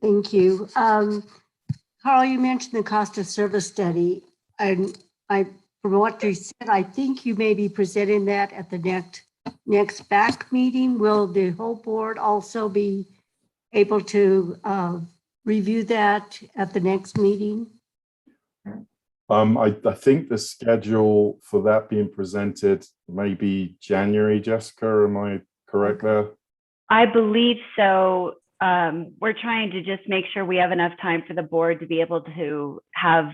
Thank you. Carl, you mentioned the cost of service study, and from what you said, I think you may be presenting that at the next back meeting. Will the whole board also be able to review that at the next meeting? I think the schedule for that being presented may be January, Jessica, am I correct there? I believe so. We're trying to just make sure we have enough time for the board to be able to have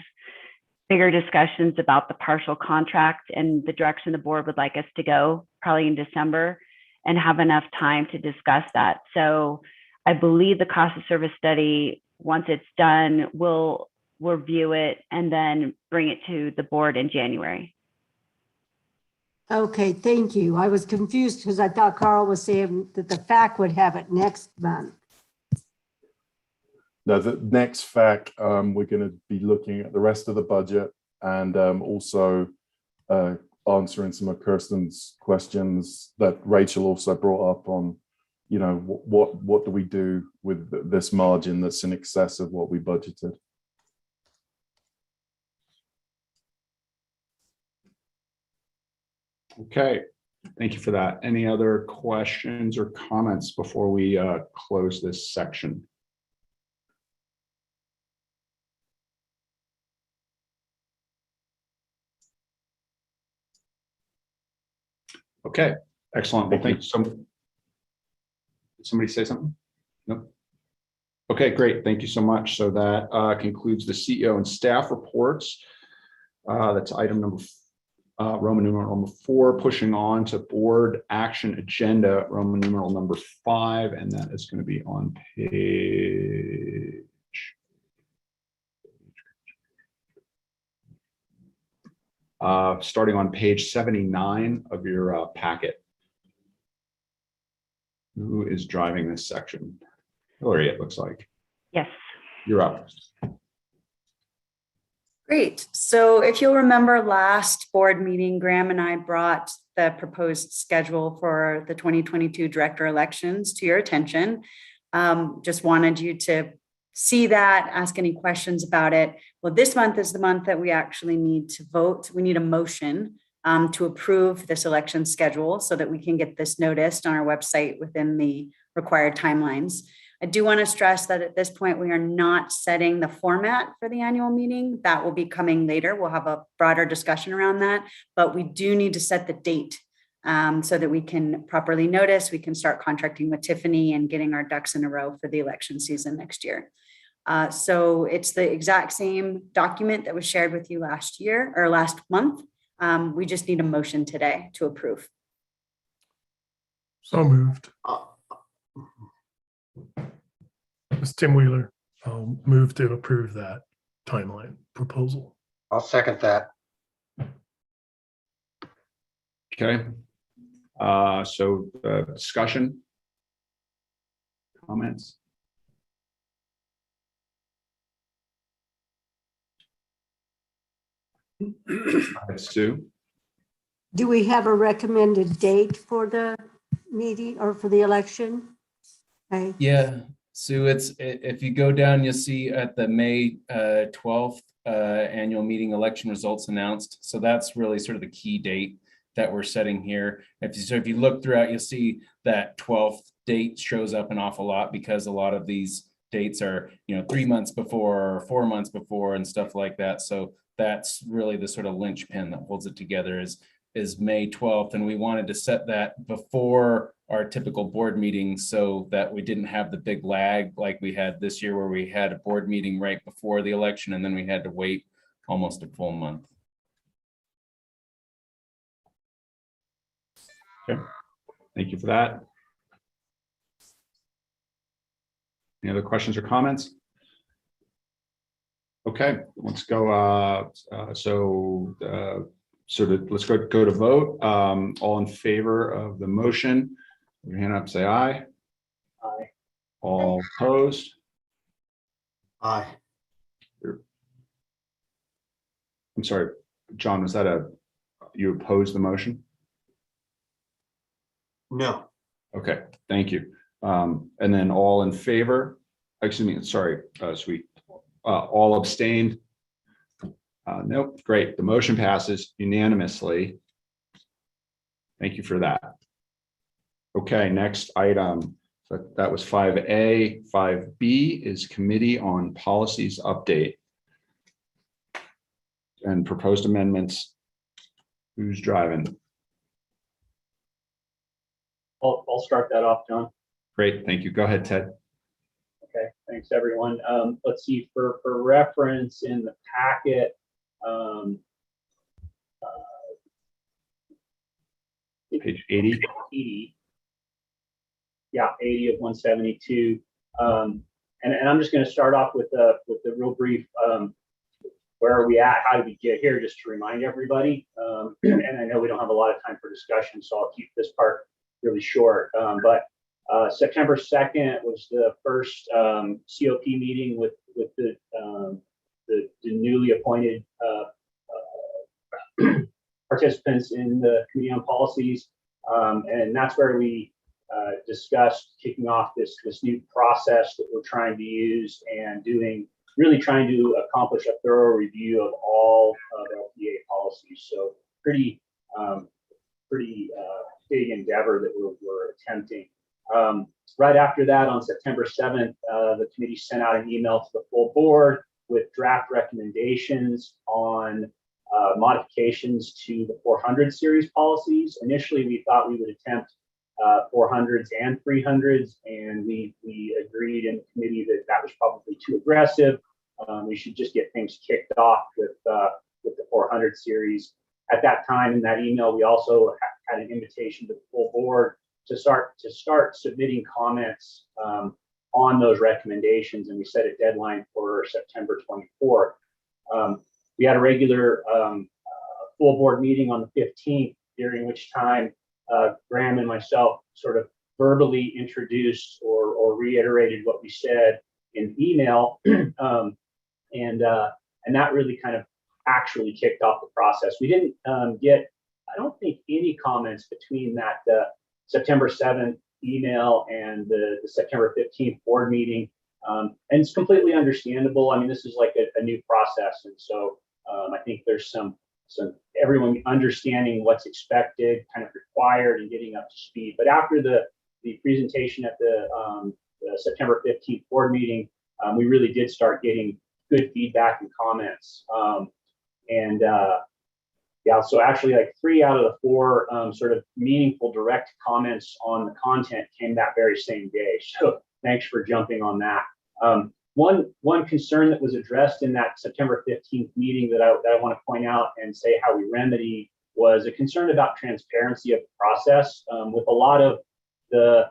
bigger discussions about the partial contract and the direction the board would like us to go, probably in December, and have enough time to discuss that. So I believe the cost of service study, once it's done, we'll review it and then bring it to the board in January. Okay, thank you. I was confused because I thought Carl was saying that the FAC would have it next month. No, the next FAC, we're going to be looking at the rest of the budget and also answering some of Kirsten's questions that Rachel also brought up on, you know, what do we do with this margin that's in excess of what we budgeted. Okay, thank you for that. Any other questions or comments before we close this section? Okay, excellent. Well, thank you. Did somebody say something? No. Okay, great. Thank you so much. So that concludes the CEO and staff reports. That's item number Roman numeral number 4, pushing on to board action agenda, Roman numeral number 5, and that is going to be on page. Starting on page 79 of your packet. Who is driving this section? Hillary, it looks like. Yes. You're up. Great. So if you'll remember last board meeting, Graham and I brought the proposed schedule for the 2022 director elections to your attention. Just wanted you to see that, ask any questions about it. Well, this month is the month that we actually need to vote. We need a motion to approve this election schedule so that we can get this noticed on our website within the required timelines. I do want to stress that at this point, we are not setting the format for the annual meeting. That will be coming later. We'll have a broader discussion around that, but we do need to set the date so that we can properly notice, we can start contracting with Tiffany and getting our ducks in a row for the election season next year. So it's the exact same document that was shared with you last year or last month. We just need a motion today to approve. So moved. It's Tim Wheeler. I'll move to approve that timeline proposal. I'll second that. Okay. So discussion, comments. Sue. Do we have a recommended date for the meeting or for the election? Okay. Yeah, Sue, it's if you go down, you'll see at the May 12th annual meeting election results announced. So that's really sort of the key date that we're setting here. If you look throughout, you'll see that 12th date shows up an awful lot because a lot of these dates are, 3 months before or 4 months before and stuff like that. So that's really the sort of linchpin that holds it together is May 12th. And we wanted to set that before our typical board meeting so that we didn't have the big lag like we had this year where we had a board meeting right before the election and then we had to wait almost a full month. Okay, thank you for that. Any other questions or comments? Okay, let's go. Let's go to vote. All in favor of the motion, put your hand up, say aye. Aye. All opposed? Aye. I'm sorry, John, was that you opposed the motion? No. Okay, thank you. And then all in favor, excuse me, sorry, sweet. All abstained? Nope, great. The motion passes unanimously. Thank you for that. Okay, next item. So that was 5A. 5B is Committee on Policies Update and proposed amendments. Who's driving? I'll start that off, John. Great, thank you. Go ahead, Ted. Okay, thanks everyone. Let's see, for reference in the packet, page 80. 80. Yeah, 80 of 172. And I'm just going to start off with the real brief. Where are we at? How did we get here? Just to remind everybody. And I know we don't have a lot of time for discussion, so I'll keep this part really short. But September 2nd was the first COP meeting with the newly appointed participants in the Committee on Policies, and that's where we discussed kicking off this new process that we're trying to use and really trying to accomplish a thorough review of all of LPEA policies. So pretty big endeavor that we're attempting. Right after that, on September 7th, the committee sent out an email to the full board with draft recommendations on modifications to the 400 series policies. Initially, we thought we would attempt 400s and 300s, and we agreed in the committee that that was probably too aggressive. We should just get things kicked off with the 400 series. At that time, in that email, we also had an invitation to the full board to start submitting comments on those recommendations, and we set a deadline for September 24th. We had a regular full board meeting on the 15th, during which time Graham and myself sort of verbally introduced or reiterated what we said in email, and that really kind of actually kicked off the process. We didn't get, I don't think, any comments between that September 7th email and the September 15th board meeting, and it's completely understandable. I mean, this is like a new process, and so I think there's some everyone understanding what's expected, kind of required, and getting up to speed. But after the presentation at the September 15th board meeting, we really did start getting good feedback and comments. Yeah, so actually like 3 out of the 4 sort of meaningful direct comments on the content came that very same day. So thanks for jumping on that. One concern that was addressed in that September 15th meeting that I want to point out and say how we remedy was a concern about transparency of the process. With a lot of the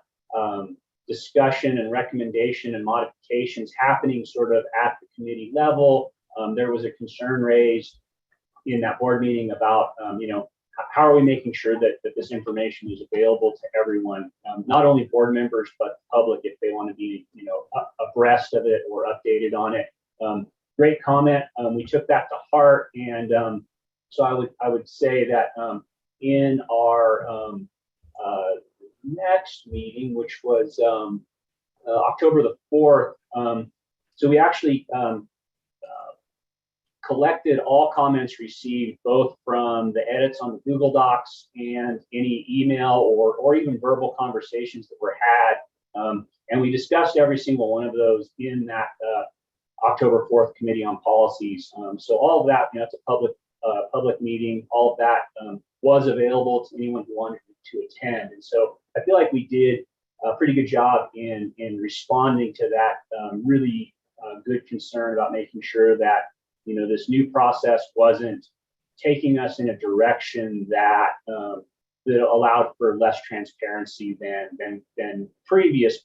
discussion and recommendation and modifications happening sort of at the committee level, there was a concern raised in that board meeting about, how are we making sure that this information is available to everyone, not only board members, but the public if they want to be, abreast of it or updated on it. Great comment. We took that to heart. And so I would say that in our next meeting, which was October the 4th, so we actually collected all comments received, both from the edits on the Google Docs and any email or even verbal conversations that were had. And we discussed every single one of those in that October 4th Committee on Policies. So all of that, it's a public meeting, all of that was available to anyone who wanted to attend. And so I feel like we did a pretty good job in responding to that really good concern about making sure that this new process wasn't taking us in a direction that that allowed for less transparency than previous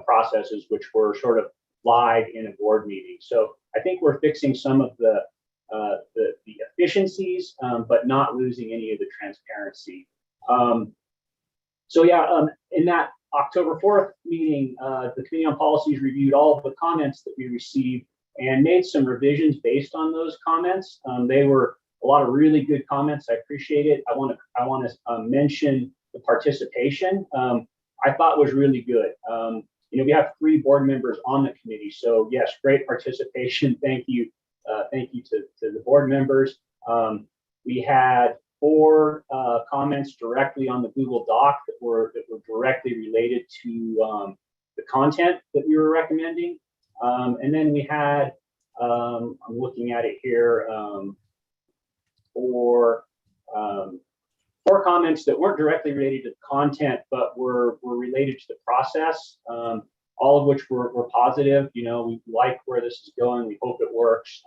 processes, which were sort of live in a board meeting. So I think we're fixing some of the efficiencies, but not losing any of the transparency. So yeah, in that October 4th meeting, the Committee on Policies reviewed all of the comments that we received and made some revisions based on those comments. They were a lot of really good comments. I appreciate it. I want to mention the participation. I thought was really good. We have 3 board members on the committee, so yes, great participation. Thank you to the board members. We had 4 comments directly on the Google Doc that were directly related to the content that we were recommending. And then we had, I'm looking at it here, 4 comments that weren't directly related to the content, but were related to the process, all of which were positive. We like where this is going. We hope it works.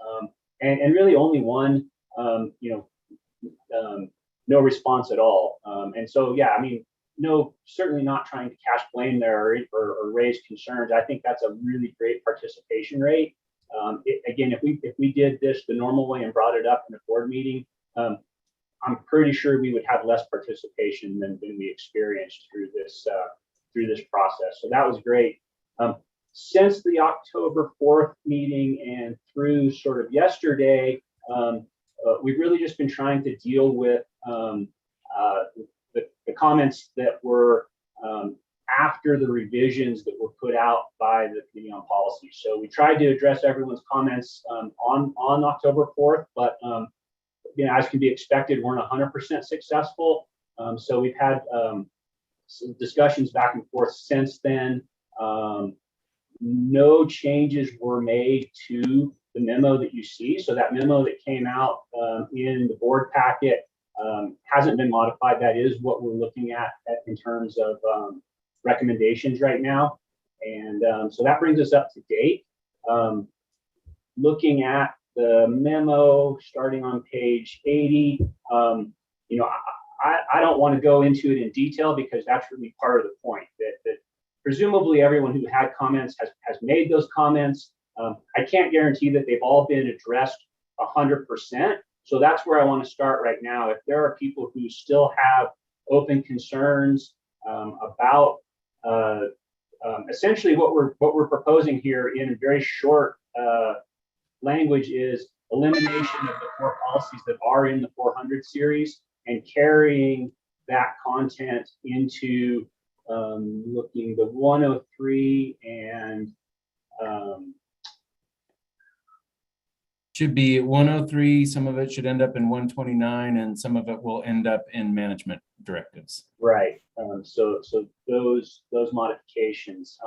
And really only one, no response at all. And so, yeah, I mean, no, certainly not trying to cast blame there or raise concerns. I think that's a really great participation rate. Again, if we did this the normal way and brought it up in a board meeting, I'm pretty sure we would have less participation than we experienced through this process. So that was great. Since the October 4th meeting and through sort of yesterday, we've really just been trying to deal with the comments that were after the revisions that were put out by the Committee on Policy. So we tried to address everyone's comments on October 4th, but as can be expected, weren't 100% successful. So we've had some discussions back and forth since then. No changes were made to the memo that you see. So that memo that came out in the board packet hasn't been modified. That is what we're looking at in terms of recommendations right now. And so that brings us up to date. Looking at the memo starting on page 80, I don't want to go into it in detail because that's really part of the point that presumably everyone who had comments has made those comments. I can't guarantee that they've all been addressed 100%. So that's where I want to start right now. If there are people who still have open concerns about essentially what we're proposing here in very short language is elimination of the 4 policies that are in the 400 series and carrying that content into looking the 103 and should be 103. Some of it should end up in 129, and some of it will end up in management directives. Right. So those modifications.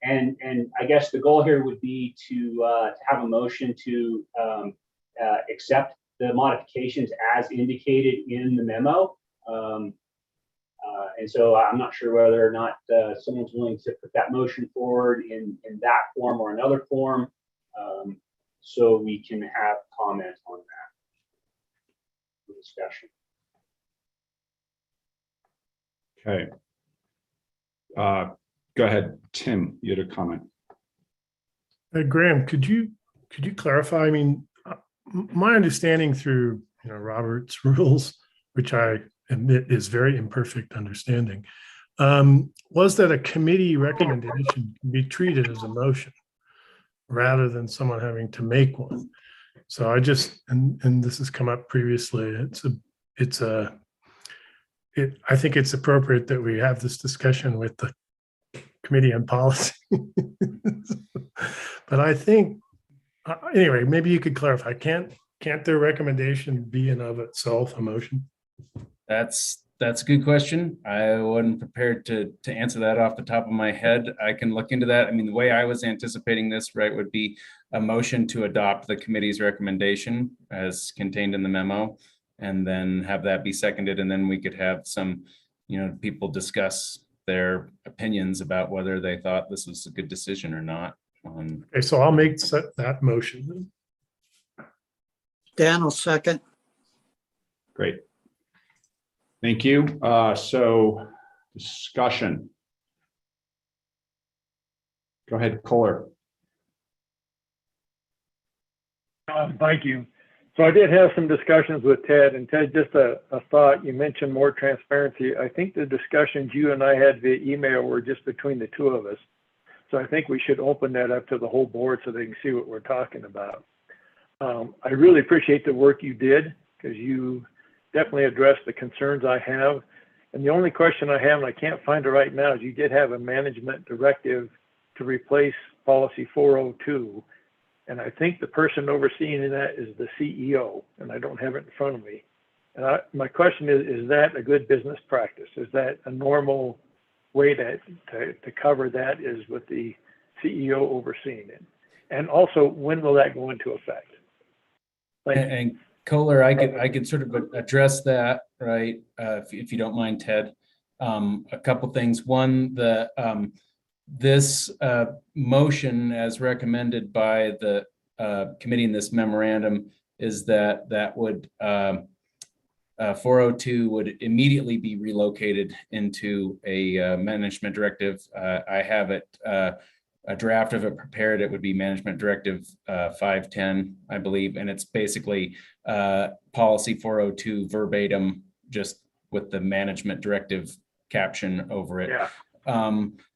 And I guess the goal here would be to have a motion to accept the modifications as indicated in the memo. And so I'm not sure whether or not someone's willing to put that motion forward in that form or another form, so we can have comment on that for discussion. Okay. Go ahead, Tim, you had a comment. Graham, could you clarify? I mean, my understanding through Robert's rules, which I admit is very imperfect understanding, was that a committee recommendation can be treated as a motion rather than someone having to make one. So I just, and this has come up previously, I think it's appropriate that we have this discussion with the Committee on Policy. But I think, anyway, maybe you could clarify, can't their recommendation be in of itself a motion? That's a good question. I wasn't prepared to answer that off the top of my head. I can look into that. I mean, the way I was anticipating this, right, would be a motion to adopt the committee's recommendation as contained in the memo, and then have that be seconded, and then we could have some, people discuss their opinions about whether they thought this was a good decision or not. Okay, so I'll make that motion. Dan will second. Great. Thank you. So discussion. Go ahead, Kohler. Thank you. So I did have some discussions with Ted, and Ted, just a thought, you mentioned more transparency. I think the discussions you and I had via email were just between the two of us. So I think we should open that up to the whole board so they can see what we're talking about. I really appreciate the work you did, because you definitely addressed the concerns I have. And the only question I have, and I can't find it right now, is you did have a management directive to replace policy 402. And I think the person overseeing that is the CEO, and I don't have it in front of me. And my question is that a good business practice? Is that a normal way to cover that, is with the CEO overseeing it? And also, when will that go into effect? And Kohler, I could sort of address that, right? If you don't mind, Ted. A couple things. One, this motion, as recommended by the committee in this memorandum, is that would 402 would immediately be relocated into a management directive. I have it, a draft of it prepared. It would be management directive 510, I believe, and it's basically policy 402 verbatim, just with the management directive caption over it. Yeah.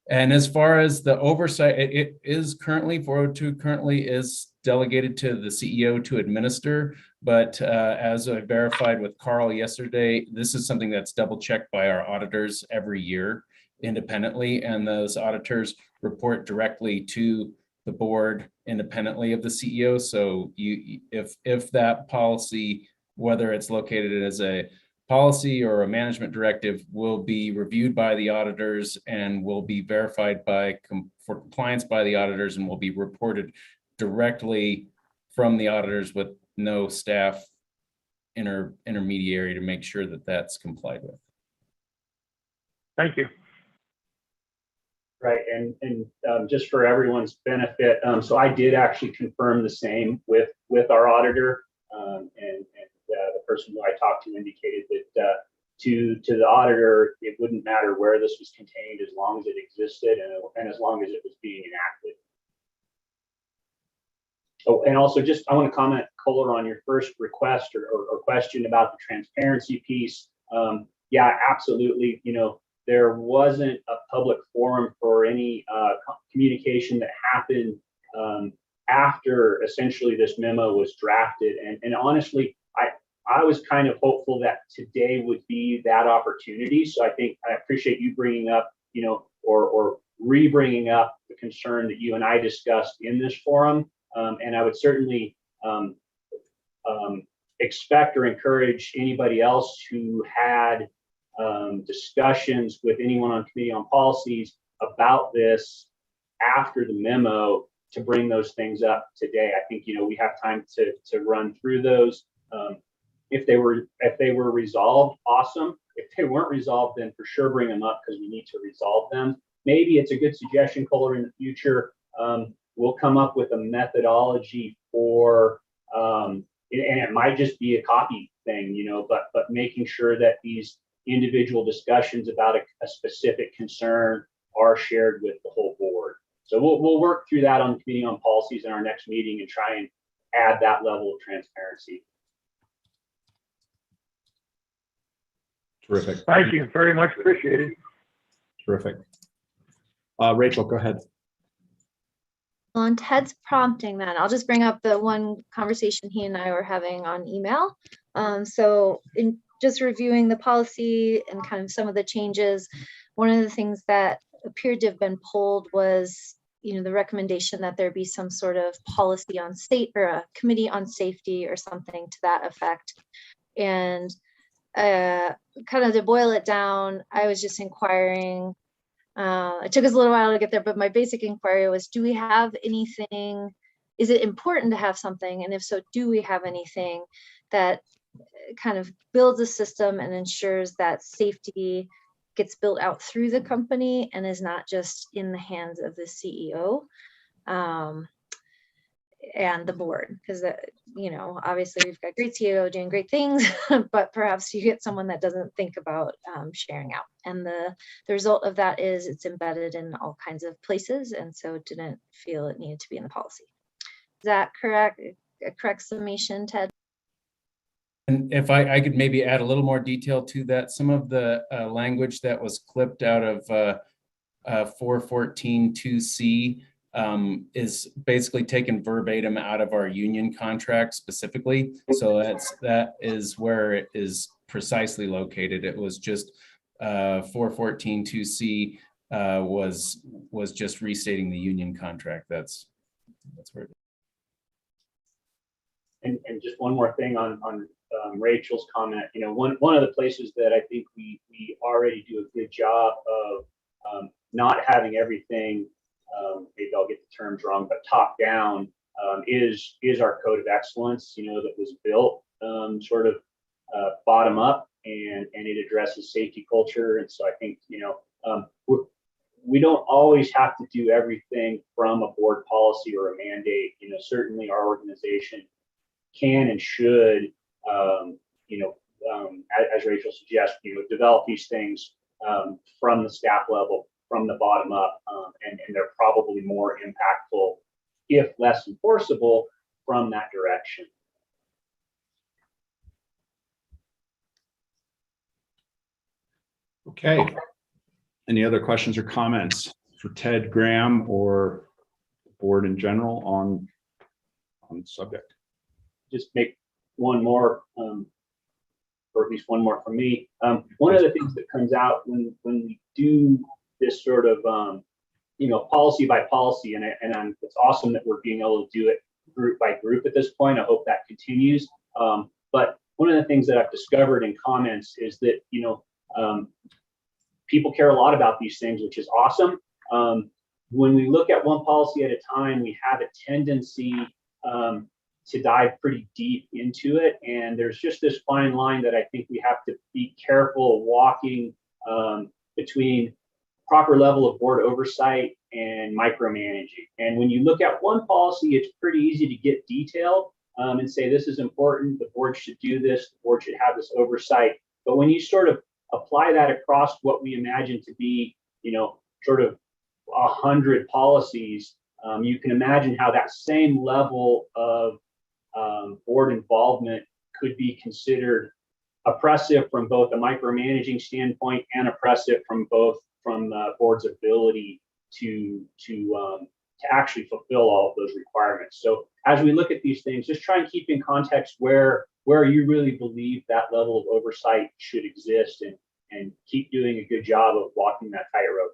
And as far as the oversight, it is currently, 402 currently is delegated to the CEO to administer. But as I verified with Carl yesterday, this is something that's double checked by our auditors every year independently. And those auditors report directly to the board independently of the CEO. So if that policy, whether it's located as a policy or a management directive, will be reviewed by the auditors and will be verified for compliance by the auditors, and will be reported directly from the auditors with no staff intermediary to make sure that that's complied with. Thank you. Right, and just for everyone's benefit, so I did actually confirm the same with our auditor, and the person who I talked to indicated that to the auditor, it wouldn't matter where this was contained as long as it existed and as long as it was being enacted. Oh, and also just, I want to comment, Kohler, on your first request or question about the transparency piece. Yeah, absolutely. You know, there wasn't a public forum for any communication that happened after essentially this memo was drafted. And honestly, I was kind of hopeful that today would be that opportunity. So I think I appreciate you bringing up, you know, or re-bringing up the concern that you and I discussed in this forum. And I would certainly expect or encourage anybody else who had discussions with anyone on Committee on Policies about this after the memo to bring those things up today. I think, you know, we have time to run through those. If they were resolved, awesome. If they weren't resolved, then for sure bring them up because we need to resolve them. Maybe it's a good suggestion, Kohler, in the future. We'll come up with a methodology for, and it might just be a copy thing, you know, but making sure that these individual discussions about a specific concern are shared with the whole board. So we'll work through that on Committee on Policies in our next meeting and try and add that level of transparency. Terrific. Thank you very much. Appreciated. Terrific. Rachel, go ahead. On Ted's prompting, then I'll just bring up the one conversation he and I were having on email. So in just reviewing the policy and kind of some of the changes, one of the things that appeared to have been pulled was, you know, the recommendation that there be some sort of policy on state or a committee on safety or something to that effect. And kind of to boil it down, I was just inquiring. It took us a little while to get there, but my basic inquiry was, do we have anything? Is it important to have something? And if so, do we have anything that kind of builds a system and ensures that safety gets built out through the company and is not just in the hands of the CEO and the board? Because, you know, obviously we've got great CEO doing great things, but perhaps you get someone that doesn't think about sharing out. And the result of that is it's embedded in all kinds of places, and so didn't feel it needed to be in the policy. Is that correct? A correct summation, Ted? And if I could maybe add a little more detail to that, some of the language that was clipped out of 414.2C is basically taken verbatim out of our union contract specifically. So that is where it is precisely located. It was just 414.2C was just restating the union contract. That's where it is. And just one more thing on Rachel's comment. You know, one of the places that I think we already do a good job of not having everything, maybe I'll get the terms wrong, but top down is our code of excellence, you know, that was built sort of bottom up, and it addresses safety culture. And so I think, you know, we don't always have to do everything from a board policy or a mandate. You know, certainly our organization can and should, you know, as Rachel suggests, you know, develop these things from the staff level, from the bottom up, and they're probably more impactful, if less enforceable, from that direction. Okay. Any other questions or comments for Ted Graham or the board in general on the subject? Just make one more, or at least one more from me. One of the things that comes out when we do this sort of, policy by policy, and it's awesome that we're being able to do it group by group at this point. I hope that continues. But one of the things that I've discovered in comments is that, people care a lot about these things, which is awesome. When we look at one policy at a time, we have a tendency to dive pretty deep into it. And there's just this fine line that I think we have to be careful walking between proper level of board oversight and micromanaging. And when you look at one policy, it's pretty easy to get detailed and say, this is important, the board should do this, the board should have this oversight. But when you sort of apply that across what we imagine to be, sort of 100 policies, you can imagine how that same level of board involvement could be considered oppressive from both a micromanaging standpoint and oppressive from the board's ability to actually fulfill all of those requirements. So as we look at these things, just try and keep in context where you really believe that level of oversight should exist, and keep doing a good job of walking that tightrope.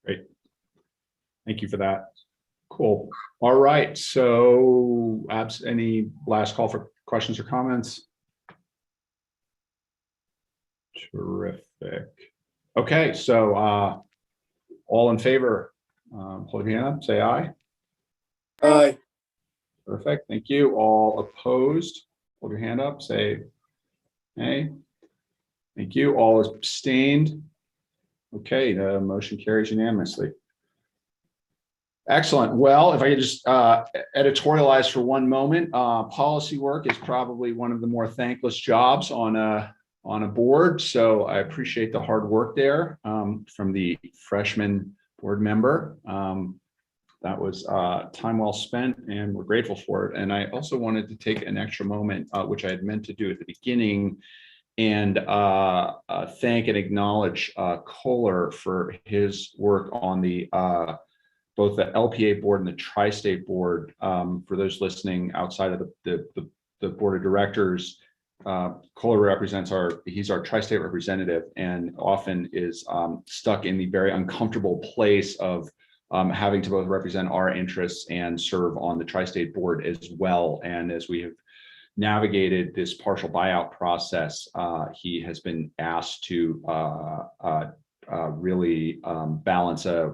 Great. Thank you for that. Cool. All right. So any last call for questions or comments? Terrific. Okay. So all in favor, hold your hand up, say aye. Aye. Perfect. Thank you. All opposed, hold your hand up, say nay. Thank you. All abstained. Okay, the motion carries unanimously. Excellent. Well, if I could just editorialize for one moment, policy work is probably one of the more thankless jobs on a board. So I appreciate the hard work there from the freshman board member. That was time well spent, and we're grateful for it. And I also wanted to take an extra moment, which I had meant to do at the beginning, and thank and acknowledge Kohler for his work on the both the LPEA board and the tri-state board. For those listening outside of the board of directors, Kohler represents he's our tri-state representative, and often is stuck in the very uncomfortable place of having to both represent our interests and serve on the tri-state board as well. And as we have navigated this partial buyout process, he has been asked to really balance a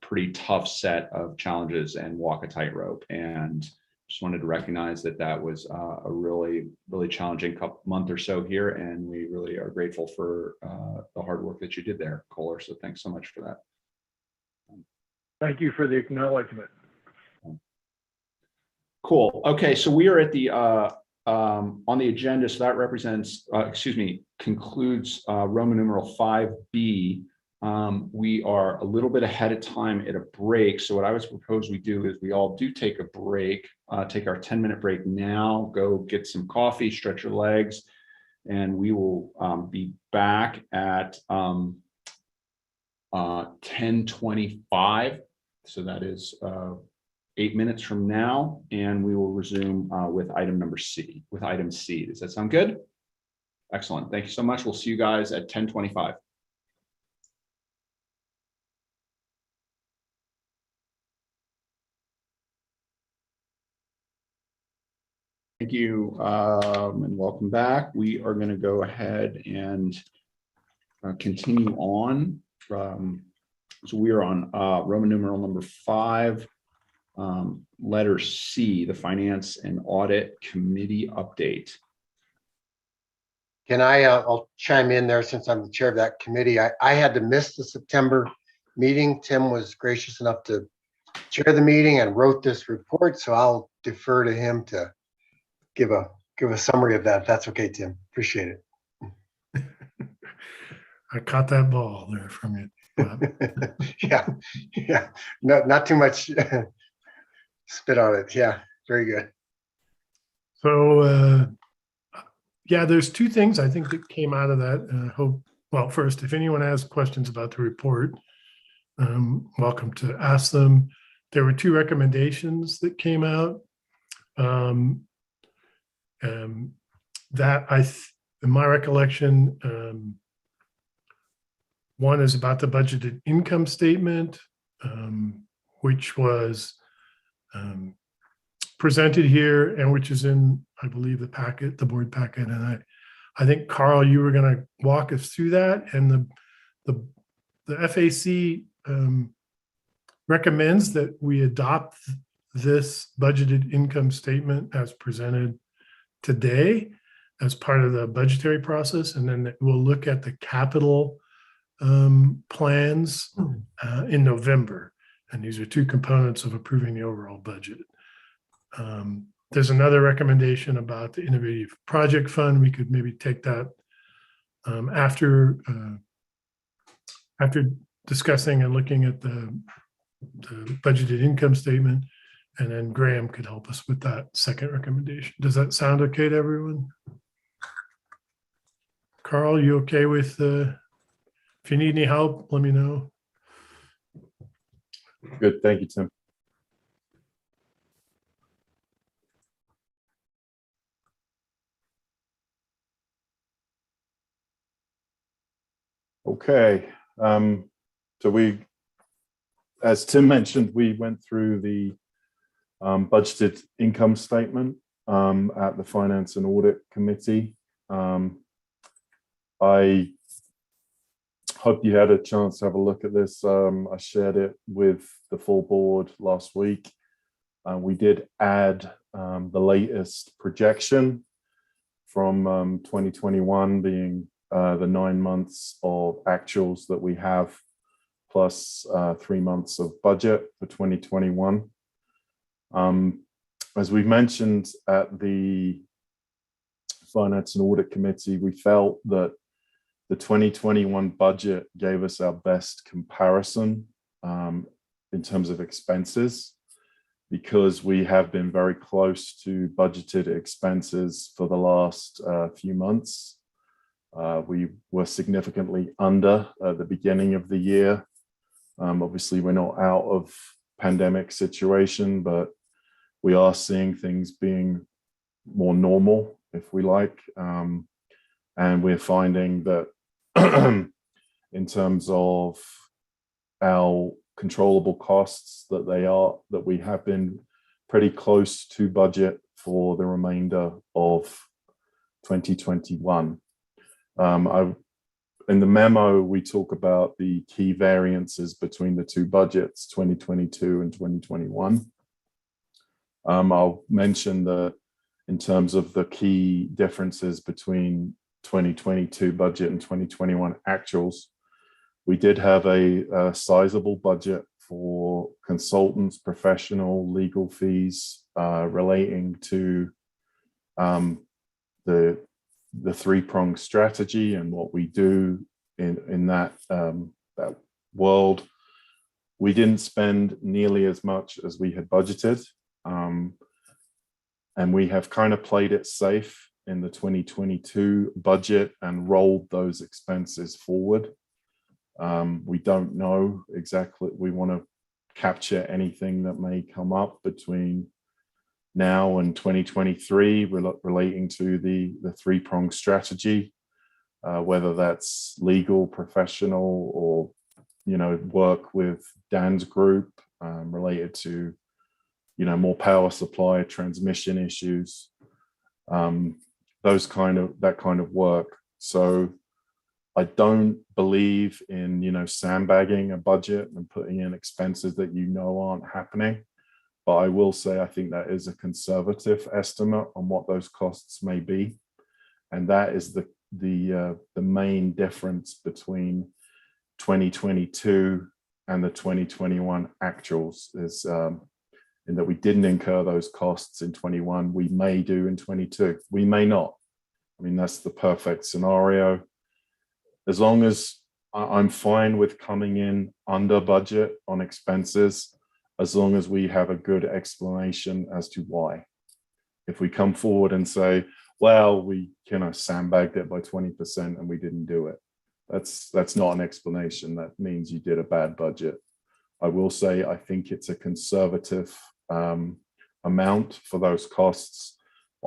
pretty tough set of challenges and walk a tightrope. And just wanted to recognize that was a really, really challenging month or so here. And we really are grateful for the hard work that you did there, Kohler. So thanks so much for that. Thank you for the acknowledgement. Cool. Okay, so we are at the on the agenda. So that represents, concludes Roman numeral 5B. We are a little bit ahead of time at a break. So what I would propose we do is we all do take a break, take our 10-minute break now, go get some coffee, stretch your legs, and we will be back at 10:25. So that is 8 minutes from now, and we will resume with item C. Does that sound good? Excellent. Thank you so much. We'll see you guys at 10:25. Thank you, and welcome back. We are going to go ahead and continue on. So we are on Roman numeral number 5, letter C, the Finance and Audit Committee update. Can I'll chime in there since I'm the chair of that committee. I had to miss the September meeting. Tim was gracious enough to chair the meeting and wrote this report, so I'll defer to him to give a summary of that. If that's okay, Tim. Appreciate it. I caught that ball there from you. Yeah. Not too much spit on it. Yeah, very good. So yeah, there's two things I think that came out of that, and I hope well, first, if anyone has questions about the report, welcome to ask them. There were 2 recommendations that came out. That in my recollection, one is about the budgeted income statement, which was presented here and which is in, I believe, the packet, the board packet. And I think, Carl, you were going to walk us through that. And the FAC recommends that we adopt this budgeted income statement as presented today as part of the budgetary process. And then we'll look at the capital plans in November. And these are 2 components of approving the overall budget. There's another recommendation about the Innovative Project Fund. We could maybe take that after discussing and looking at the budgeted income statement, and then Graham could help us with that second recommendation. Does that sound okay to everyone? Carl, you okay with if you need any help, let me know. Good, thank you, Tim. Okay, so as Tim mentioned, we went through the budgeted income statement at the Finance and Audit Committee. I hope you had a chance to have a look at this. I shared it with the full board last week. We did add the latest projection from 2021 being the 9 months of actuals that we have, plus 3 months of budget for 2021. As we mentioned at the Finance and Audit Committee, we felt that the 2021 budget gave us our best comparison in terms of expenses, because we have been very close to budgeted expenses for the last few months. We were significantly under at the beginning of the year. Obviously, we're not out of pandemic situation, but we are seeing things being more normal, if we like. And we're finding that in terms of our controllable costs, that we have been pretty close to budget for the remainder of 2021. In the memo, we talk about the key variances between the 2 budgets, 2022 and 2021. I'll mention that in terms of the key differences between 2022 budget and 2021 actuals, we did have a sizable budget for consultants, professional, legal fees relating to the 3-pronged strategy and what we do in that world. We didn't spend nearly as much as we had budgeted, and we have kind of played it safe in the 2022 budget and rolled those expenses forward. We don't know exactly. We want to capture anything that may come up between now and 2023 relating to the 3-pronged strategy, whether that's legal, professional, or work with Dan's group related to more power supply, transmission issues, that kind of work. So I don't believe in sandbagging a budget and putting in expenses that aren't happening. But I will say I think that is a conservative estimate on what those costs may be, and that is the main difference between 2022 and the 2021 actuals, is in that we didn't incur those costs in 21. We may do in 22. We may not. I mean, that's the perfect scenario. As long as I'm fine with coming in under budget on expenses, as long as we have a good explanation as to why. If we come forward and say, well, we sandbagged it by 20% and we didn't do it, That's not an explanation. That means you did a bad budget. I will say I think it's a conservative amount for those costs.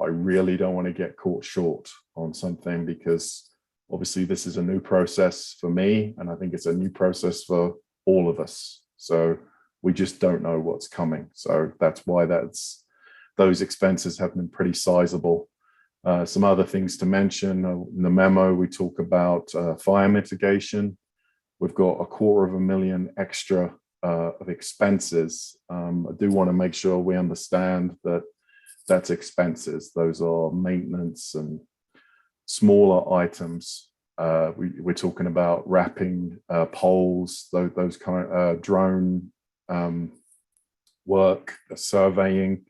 I really don't want to get caught short on something because obviously this is a new process for me, and I think it's a new process for all of us. So we just don't know what's coming. So that's why those expenses have been pretty sizable. Some other things to mention in the memo, we talk about fire mitigation. We've got $250,000 extra of expenses. I do want to make sure we understand that that's expenses. Those are maintenance and smaller items. We're talking about wrapping poles, those kind of drone work, surveying.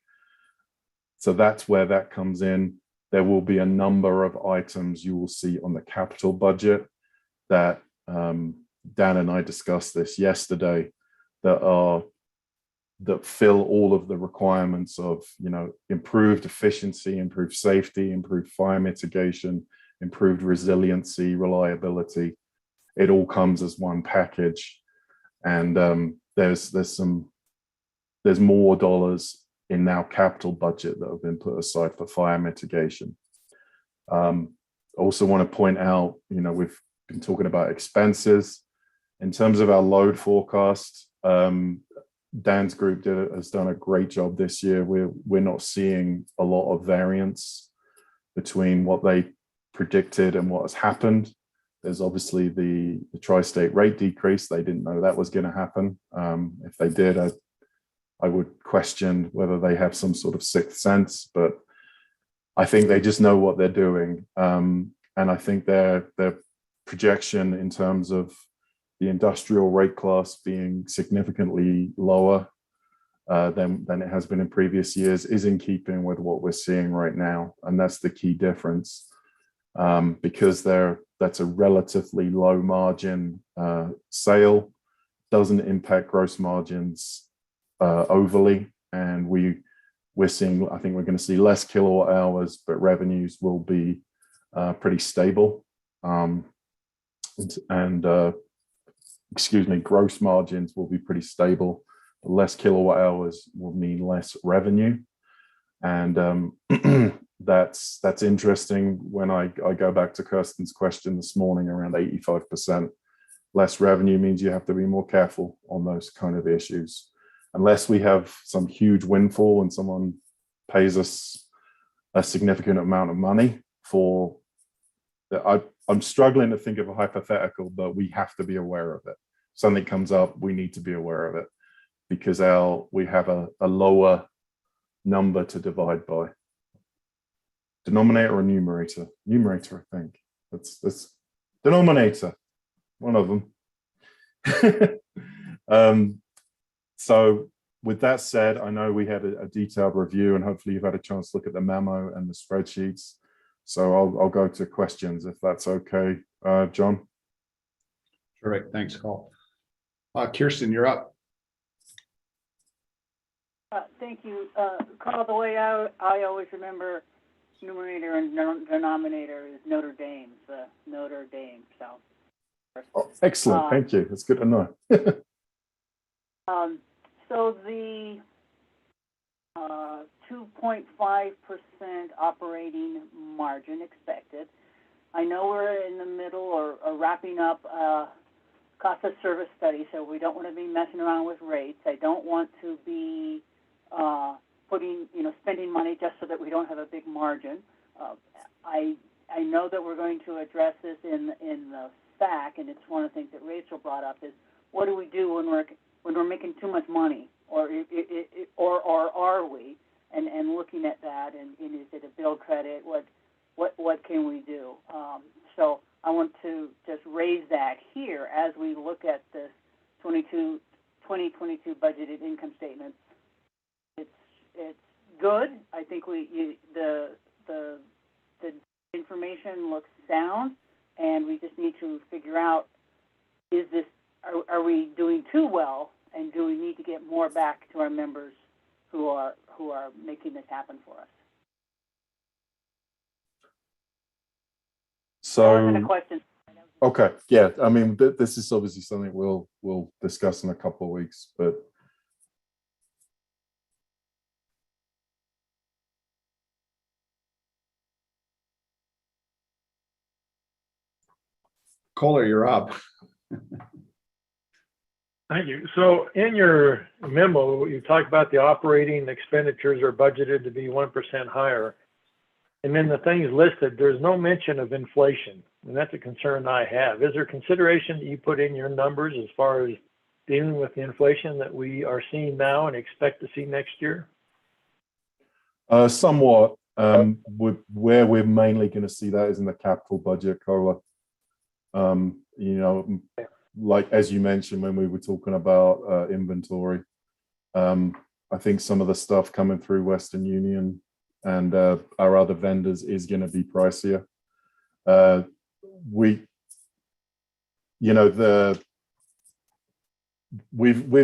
So that's where that comes in. There will be a number of items you will see on the capital budget that Dan and I discussed this yesterday that fill all of the requirements of, improved efficiency, improved safety, improved fire mitigation, improved resiliency, reliability. It all comes as one package, and there's more dollars in our capital budget that have been put aside for fire mitigation. Also want to point out, we've been talking about expenses. In terms of our load forecast, Dan's group has done a great job this year. We're not seeing a lot of variance between what they predicted and what has happened. There's obviously the tri-state rate decrease. They didn't know that was going to happen. If they did, I would question whether they have some sort of sixth sense, but I think they just know what they're doing. And I think their projection in terms of the industrial rate class being significantly lower than it has been in previous years is in keeping with what we're seeing right now. And that's the key difference, because that's a relatively low margin sale, doesn't impact gross margins overly, and we're seeing, I think we're going to see less kilowatt hours, but revenues will be pretty stable. Gross margins will be pretty stable. Less kilowatt hours will mean less revenue, and that's interesting. When I go back to Kirsten's question this morning, around 85% less revenue means you have to be more careful on those kind of issues. Unless we have some huge windfall and someone pays us a significant amount of money for that. I'm struggling to think of a hypothetical, but we have to be aware of it. Something comes up, we need to be aware of it, because we have a lower number to divide by. Denominator or numerator? Numerator, I think. That's denominator, one of them. So with that said, I know we had a detailed review, and hopefully you've had a chance to look at the memo and the spreadsheets. So I'll go to questions if that's okay, John. Terrific, thanks, Carl. Kirsten, you're up. Thank you, Carl. The way I always remember numerator and denominator is Notre Dame, Notre Dame. So. Oh, excellent, thank you. That's good to know. So the 2.5% operating margin expected. I know we're in the middle or wrapping up cost of service study, so we don't want to be messing around with rates. I don't want to be spending money just so that we don't have a big margin. I know that we're going to address this in the SAC, and it's one of the things that Rachel brought up is, what do we do when we're making too much money, or are we? And looking at that, and is it a bill credit? What can we do? So I want to just raise that here as we look at this 2022 budgeted income statement. It's good. I think the information looks sound, and we just need to figure out, are we doing too well, and do we need to get more back to our members who are making this happen for us? So that wasn't a question. Okay, yeah, I mean, this is obviously something we'll discuss in a couple of weeks, but Kohler, you're up. Thank you. So in your memo, you talked about the operating expenditures are budgeted to be 1% higher. And then the things listed, there's no mention of inflation. And that's a concern I have. Is there consideration that you put in your numbers as far as dealing with the inflation that we are seeing now and expect to see next year? somewhat. Where we're mainly going to see that is in the capital budget, Kohler. You know, like as you mentioned when we were talking about inventory, I think some of the stuff coming through Western Union and our other vendors is going to be pricier. We've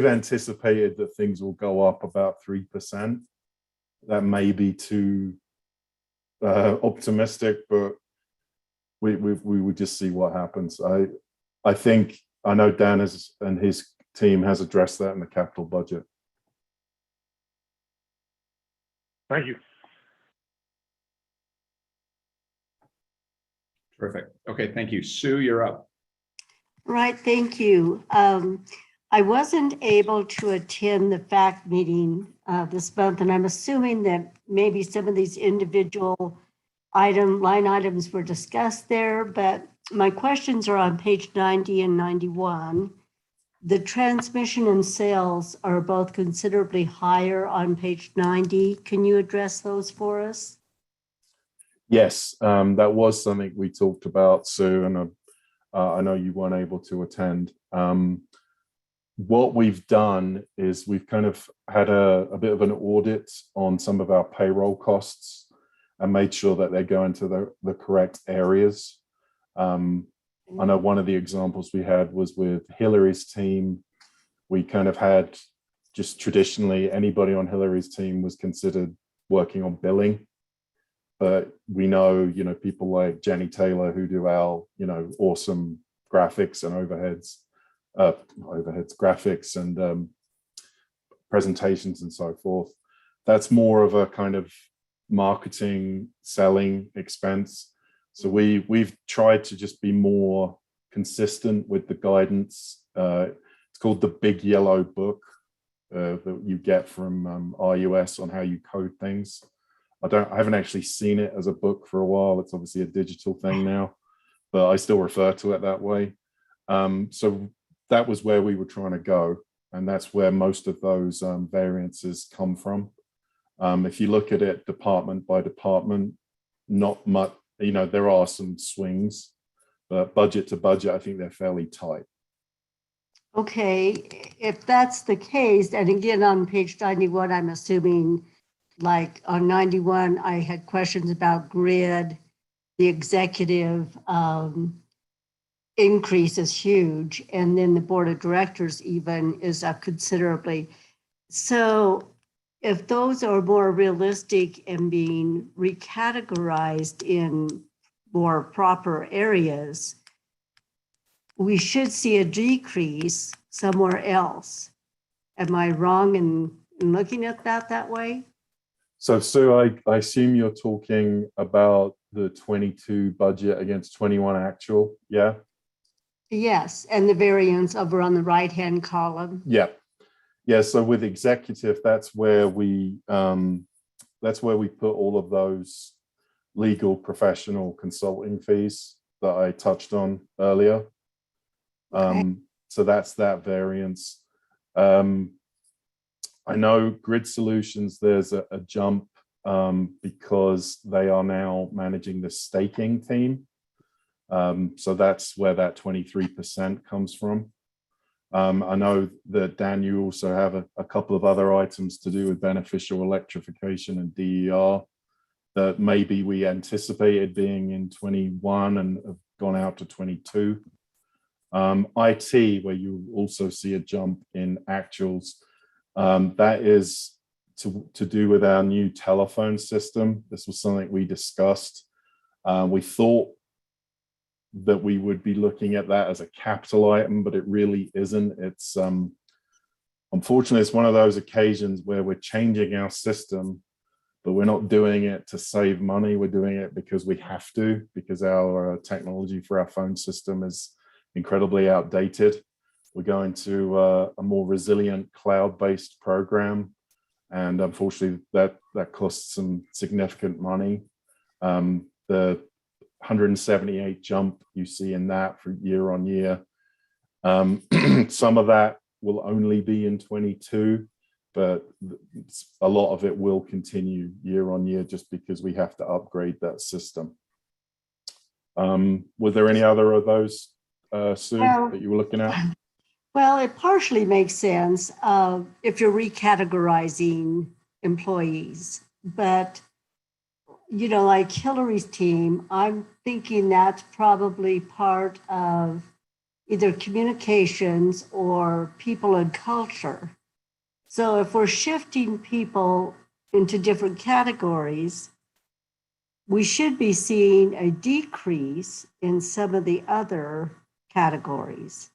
anticipated that things will go up about 3%. That may be too optimistic, but we would just see what happens. I know Dan and his team has addressed that in the capital budget. Thank you. Terrific. Okay, thank you. Sue, you're up. Right, thank you. I wasn't able to attend the FACT meeting this month, and I'm assuming that maybe some of these individual line items were discussed there, but my questions are on page 90 and 91. The transmission and sales are both considerably higher on page 90. Can you address those for us? Yes, that was something we talked about, Sue, and I know you weren't able to attend. What we've done is we've kind of had a bit of an audit on some of our payroll costs and made sure that they're going to the correct areas. I know one of the examples we had was with Hillary's team. We kind of had just traditionally anybody on Hillary's team was considered working on billing. But we know, people like Jenny Taylor who do our, awesome graphics and graphics and presentations and so forth. That's more of a kind of marketing, selling expense. So we've tried to just be more consistent with the guidance. It's called the Big Yellow Book that you get from RUS on how you code things. I haven't actually seen it as a book for a while. It's obviously a digital thing now, but I still refer to it that way. So that was where we were trying to go. And that's where most of those variances come from. If you look at it department by department, not much, there are some swings, but budget to budget, I think they're fairly tight. Okay, if that's the case, and again, on page 91, I'm assuming like on 91, I had questions about grid, the executive increase is huge, and then the board of directors even is up considerably. So if those are more realistic and being recategorized in more proper areas, we should see a decrease somewhere else. Am I wrong in looking at that way? So Sue, I assume you're talking about the 22 budget against 21 actual, yeah? Yes, and the variance over on the right-hand column. Yeah. Yeah, so with executive, that's where we put all of those legal professional consulting fees that I touched on earlier. Okay. So that's that variance. I know Grid Solutions, there's a jump because they are now managing the staking team. So that's where that 23% comes from. I know that Dan, you also have a couple of other items to do with beneficial electrification and DER that maybe we anticipated being in 21 and have gone out to 22. IT, where you also see a jump in actuals, that is to do with our new telephone system. This was something we discussed. We thought that we would be looking at that as a capital item, but it really isn't. It's unfortunately, it's one of those occasions where we're changing our system, but we're not doing it to save money. We're doing it because we have to, because our technology for our phone system is incredibly outdated. We're going to a more resilient cloud-based program. And unfortunately, that costs some significant money. The 178 jump you see in that for year on year. Some of that will only be in 22, but a lot of it will continue year on year just because we have to upgrade that system. Were there any other of those, Sue, that you were looking at? Well, it partially makes sense if you're recategorizing employees, but you know, like Hillary's team, I'm thinking that's probably part of either communications or people and culture. So if we're shifting people into different categories, we should be seeing a decrease in some of the other categories.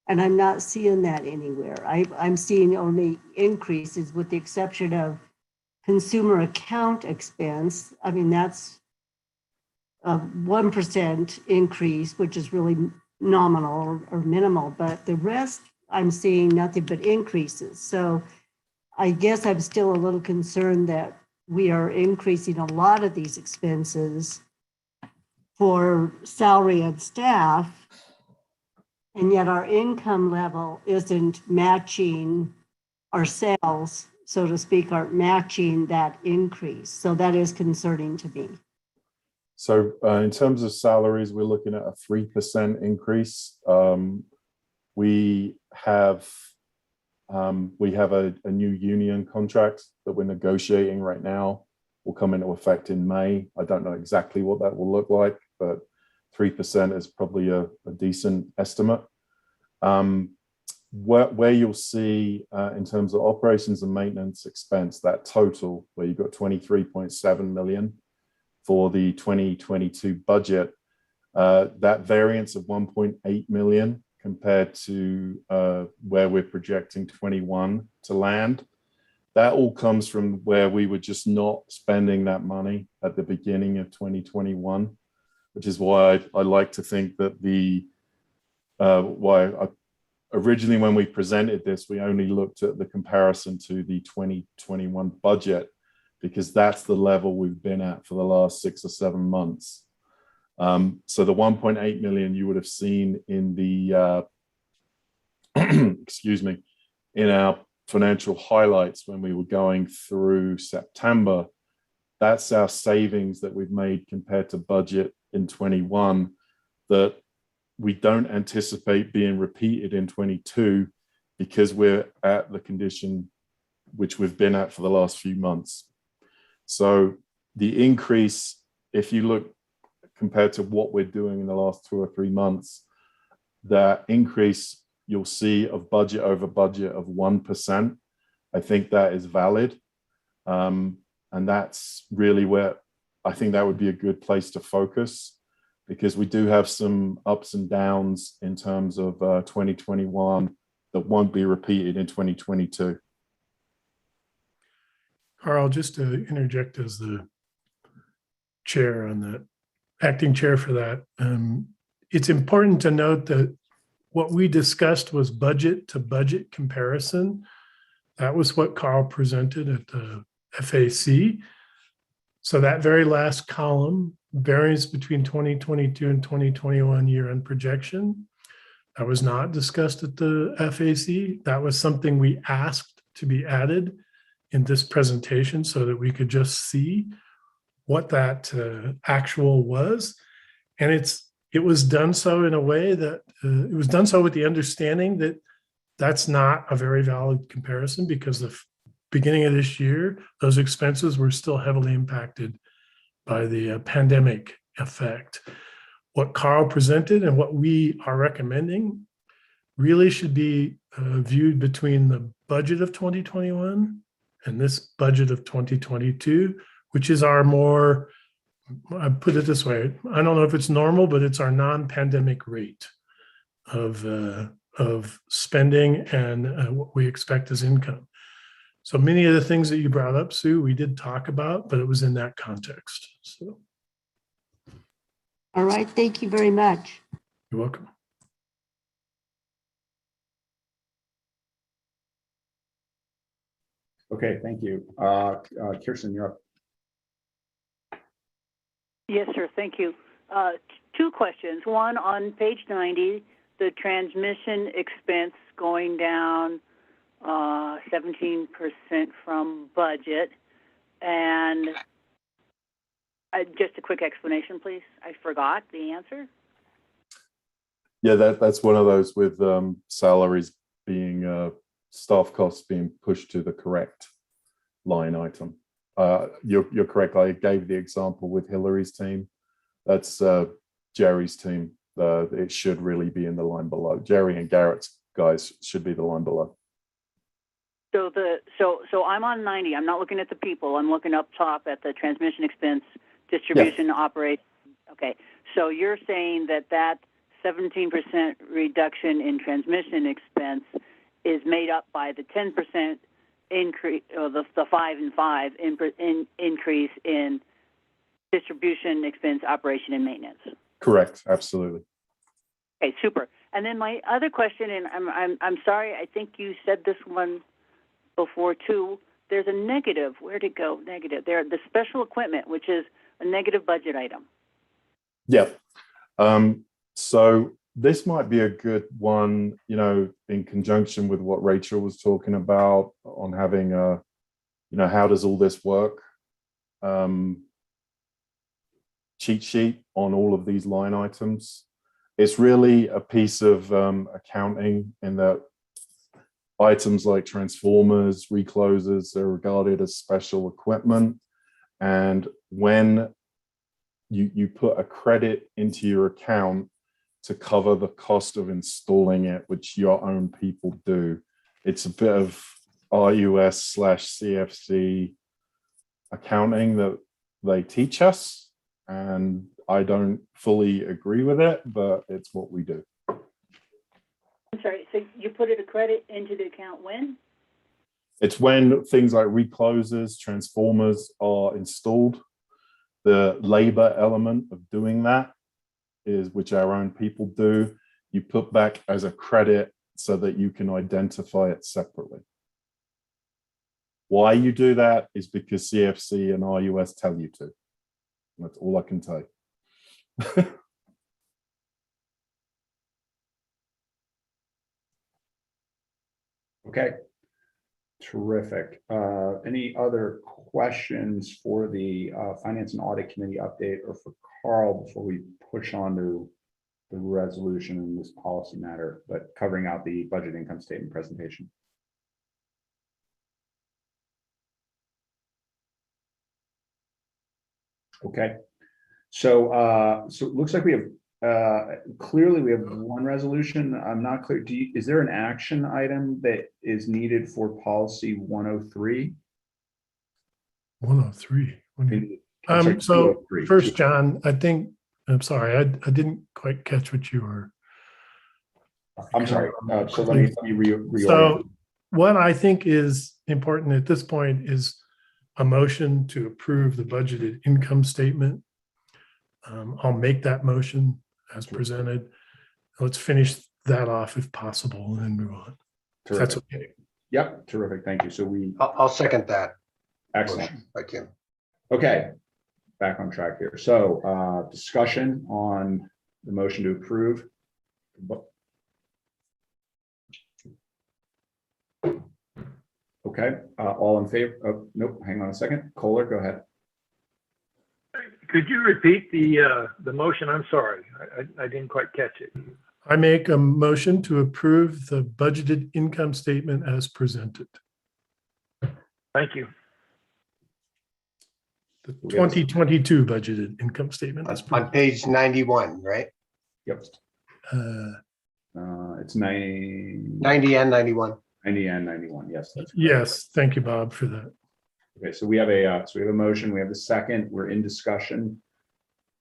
And I'm not seeing that anywhere. I'm seeing only increases with the exception of consumer account expense. I mean, that's a 1% increase, which is really nominal or minimal, but the rest I'm seeing nothing but increases. So I guess I'm still a little concerned that we are increasing a lot of these expenses for salary and staff, and yet our income level isn't matching our sales, so to speak, aren't matching that increase. So that is concerning to me. So in terms of salaries, we're looking at a 3% increase. We have a new union contract that we're negotiating right now. Will come into effect in May. I don't know exactly what that will look like, but 3% is probably a decent estimate. Where you'll see in terms of operations and maintenance expense, that total where you've got 23.7 million for the 2022 budget, that variance of 1.8 million compared to where we're projecting 21 to land, that all comes from where we were just not spending that money at the beginning of 2021, which is why I like to think that originally when we presented this, we only looked at the comparison to the 2021 budget, because that's the level we've been at for the last 6 or 7 months. So the 1.8 million you would have seen in the, excuse me, in our financial highlights when we were going through September, that's our savings that we've made compared to budget in 21 that we don't anticipate being repeated in 22 because we're at the condition which we've been at for the last few months. So the increase, if you look compared to what we're doing in the last 2 or 3 months, that increase you'll see of budget over budget of 1%, I think that is valid. And that's really where I think that would be a good place to focus, because we do have some ups and downs in terms of 2021 that won't be repeated in 2022. Carl, just to interject as the chair on that, acting chair for that, it's important to note that what we discussed was budget to budget comparison. That was what Carl presented at the FAC. So that very last column, variance between 2022 and 2021 year-end projection, that was not discussed at the FAC. That was something we asked to be added in this presentation so that we could just see what that actual was. And it was done so in a way that it was done so with the understanding that that's not a very valid comparison, because the beginning of this year, those expenses were still heavily impacted by the pandemic effect. What Carl presented and what we are recommending really should be viewed between the budget of 2021 and this budget of 2022, which is our more I put it this way, I don't know if it's normal, but it's our non-pandemic rate of spending and what we expect as income. So many of the things that you brought up, Sue, we did talk about, but it was in that context. So. All right, thank you very much. You're welcome. Okay, thank you. Kirsten, you're up. Yes, sir. Thank you. Two questions. One, on page 90, the transmission expense going down 17% from budget. And just a quick explanation, please. I forgot the answer. Yeah, that's one of those with salaries being staff costs being pushed to the correct line item. You're correct. I gave the example with Hillary's team. That's Jerry's team. It should really be in the line below. Jerry and Garrett's guys should be the line below. So I'm on 90. I'm not looking at the people. I'm looking up top at the transmission expense, distribution, operation. Okay. So you're saying that 17% reduction in transmission expense is made up by the 10% increase, or the 5 and 5 increase in distribution expense, operation, and maintenance. Correct. Absolutely. Okay, super. And then my other question, and I'm sorry, I think you said this one before too. There's a negative. Where'd it go? Negative. There, the special equipment, which is a negative budget item. Yeah. So this might be a good one, in conjunction with what Rachel was talking about on having how does all this work? Cheat sheet on all of these line items. It's really a piece of accounting in that items like transformers, reclosers are regarded as special equipment. And when you put a credit into your account to cover the cost of installing it, which your own people do, it's a bit of RUS/CFC accounting that they teach us. And I don't fully agree with it, but it's what we do. I'm sorry, so you put a credit into the account when? It's when things like reclosers, transformers are installed. The labor element of doing that is, which our own people do, you put back as a credit so that you can identify it separately. Why you do that is because CFC and RUS tell you to. That's all I can tell you. Okay, terrific. Any other questions for the Finance and Audit Committee update or for Carl before we push on to the resolution in this policy matter, but covering out the budget income statement presentation? Okay, so it looks like we have clearly we have one resolution. I'm not clear. Is there an action item that is needed for policy 103? 103. So 203. First, John, I'm sorry, I didn't quite catch what you were. I'm sorry. So let me reorient. So what I think is important at this point is a motion to approve the budgeted income statement. I'll make that motion as presented. Let's finish that off if possible and then move on. If that's okay. Yep, terrific. Thank you. So I'll second that. Excellent. I can. Okay, back on track here. So discussion on the motion to approve. Okay, all in favor? Oh, nope, hang on a second. Kohler, go ahead. Could you repeat the motion? I'm sorry, I didn't quite catch it. I make a motion to approve the budgeted income statement as presented. Thank you. The 2022 budgeted income statement. That's on page 91, right? Yep. It's 90 and 91. 90 and 91. Yes. That's correct. Yes. Thank you, Bob, for that. Okay, so we have a motion. We have a second. We're in discussion.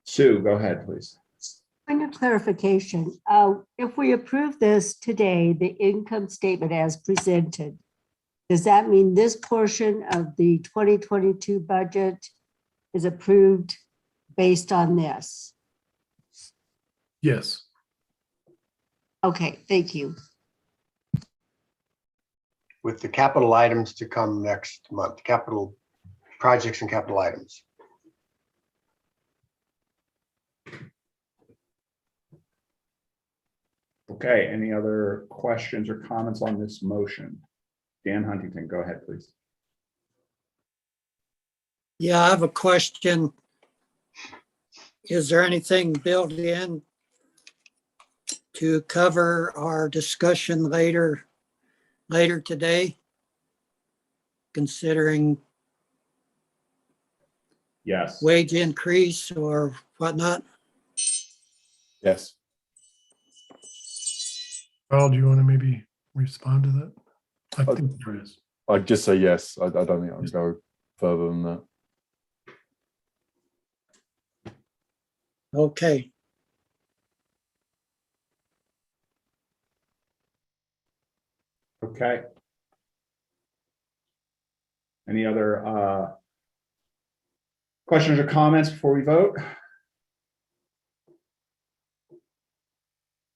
Sue, go ahead, please. Point of clarification, if we approve this today, the income statement as presented, does that mean this portion of the 2022 budget is approved based on this? Yes. Okay, thank you. With the capital items to come next month, capital projects and capital items. Okay, any other questions or comments on this motion? Dan Huntington, go ahead, please. Yeah, I have a question. Is there anything built in to cover our discussion later today? Considering yes, wage increase or whatnot? Yes. Carl, do you want to maybe respond to that? I think there is. I'd just say yes. I don't think I'll go further than that. Okay. Okay. Any other questions or comments before we vote?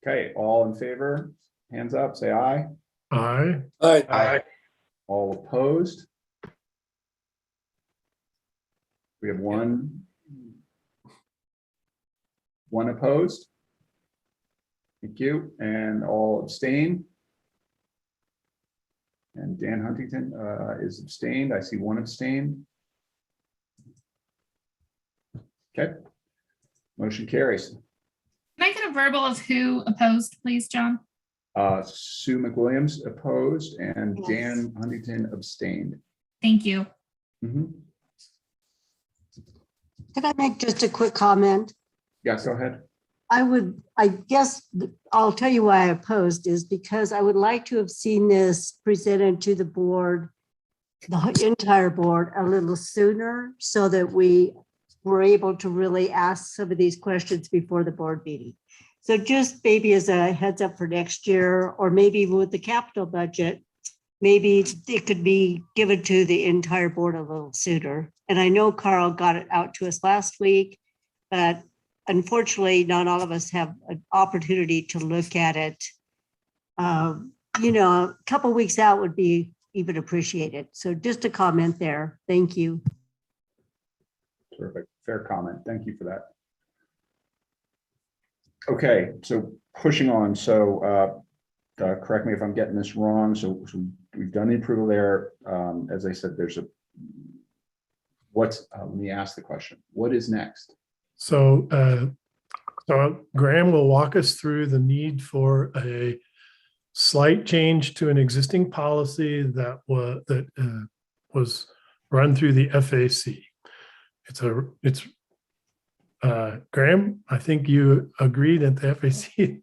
Okay, all in favor, hands up, say aye. Aye. Aye. All opposed? We have one opposed. Thank you. And all abstain. And Dan Huntington is abstained. I see one abstained. Okay. Motion carries. Can I get a verbal of who opposed, please, John? Sue McWilliams opposed and Dan Huntington abstained. Thank you. Mhm. Can I make just a quick comment? Yes, go ahead. I guess I'll tell you why I opposed is because I would like to have seen this presented to the board, the entire board, a little sooner so that we were able to really ask some of these questions before the board meeting. So just maybe as a heads up for next year, or maybe with the capital budget, maybe it could be given to the entire board a little sooner. And I know Carl got it out to us last week, but unfortunately, not all of us have an opportunity to look at it. You know, a couple of weeks out would be even appreciated. So just a comment there. Thank you. Terrific. Fair comment. Thank you for that. Okay, so pushing on. So correct me if I'm getting this wrong. So we've done the approval there. As I said, there's a, what's, let me ask the question. What is next? So, Graham will walk us through the need for a slight change to an existing policy that was run through the FAC. Graham, I think you agreed at the FAC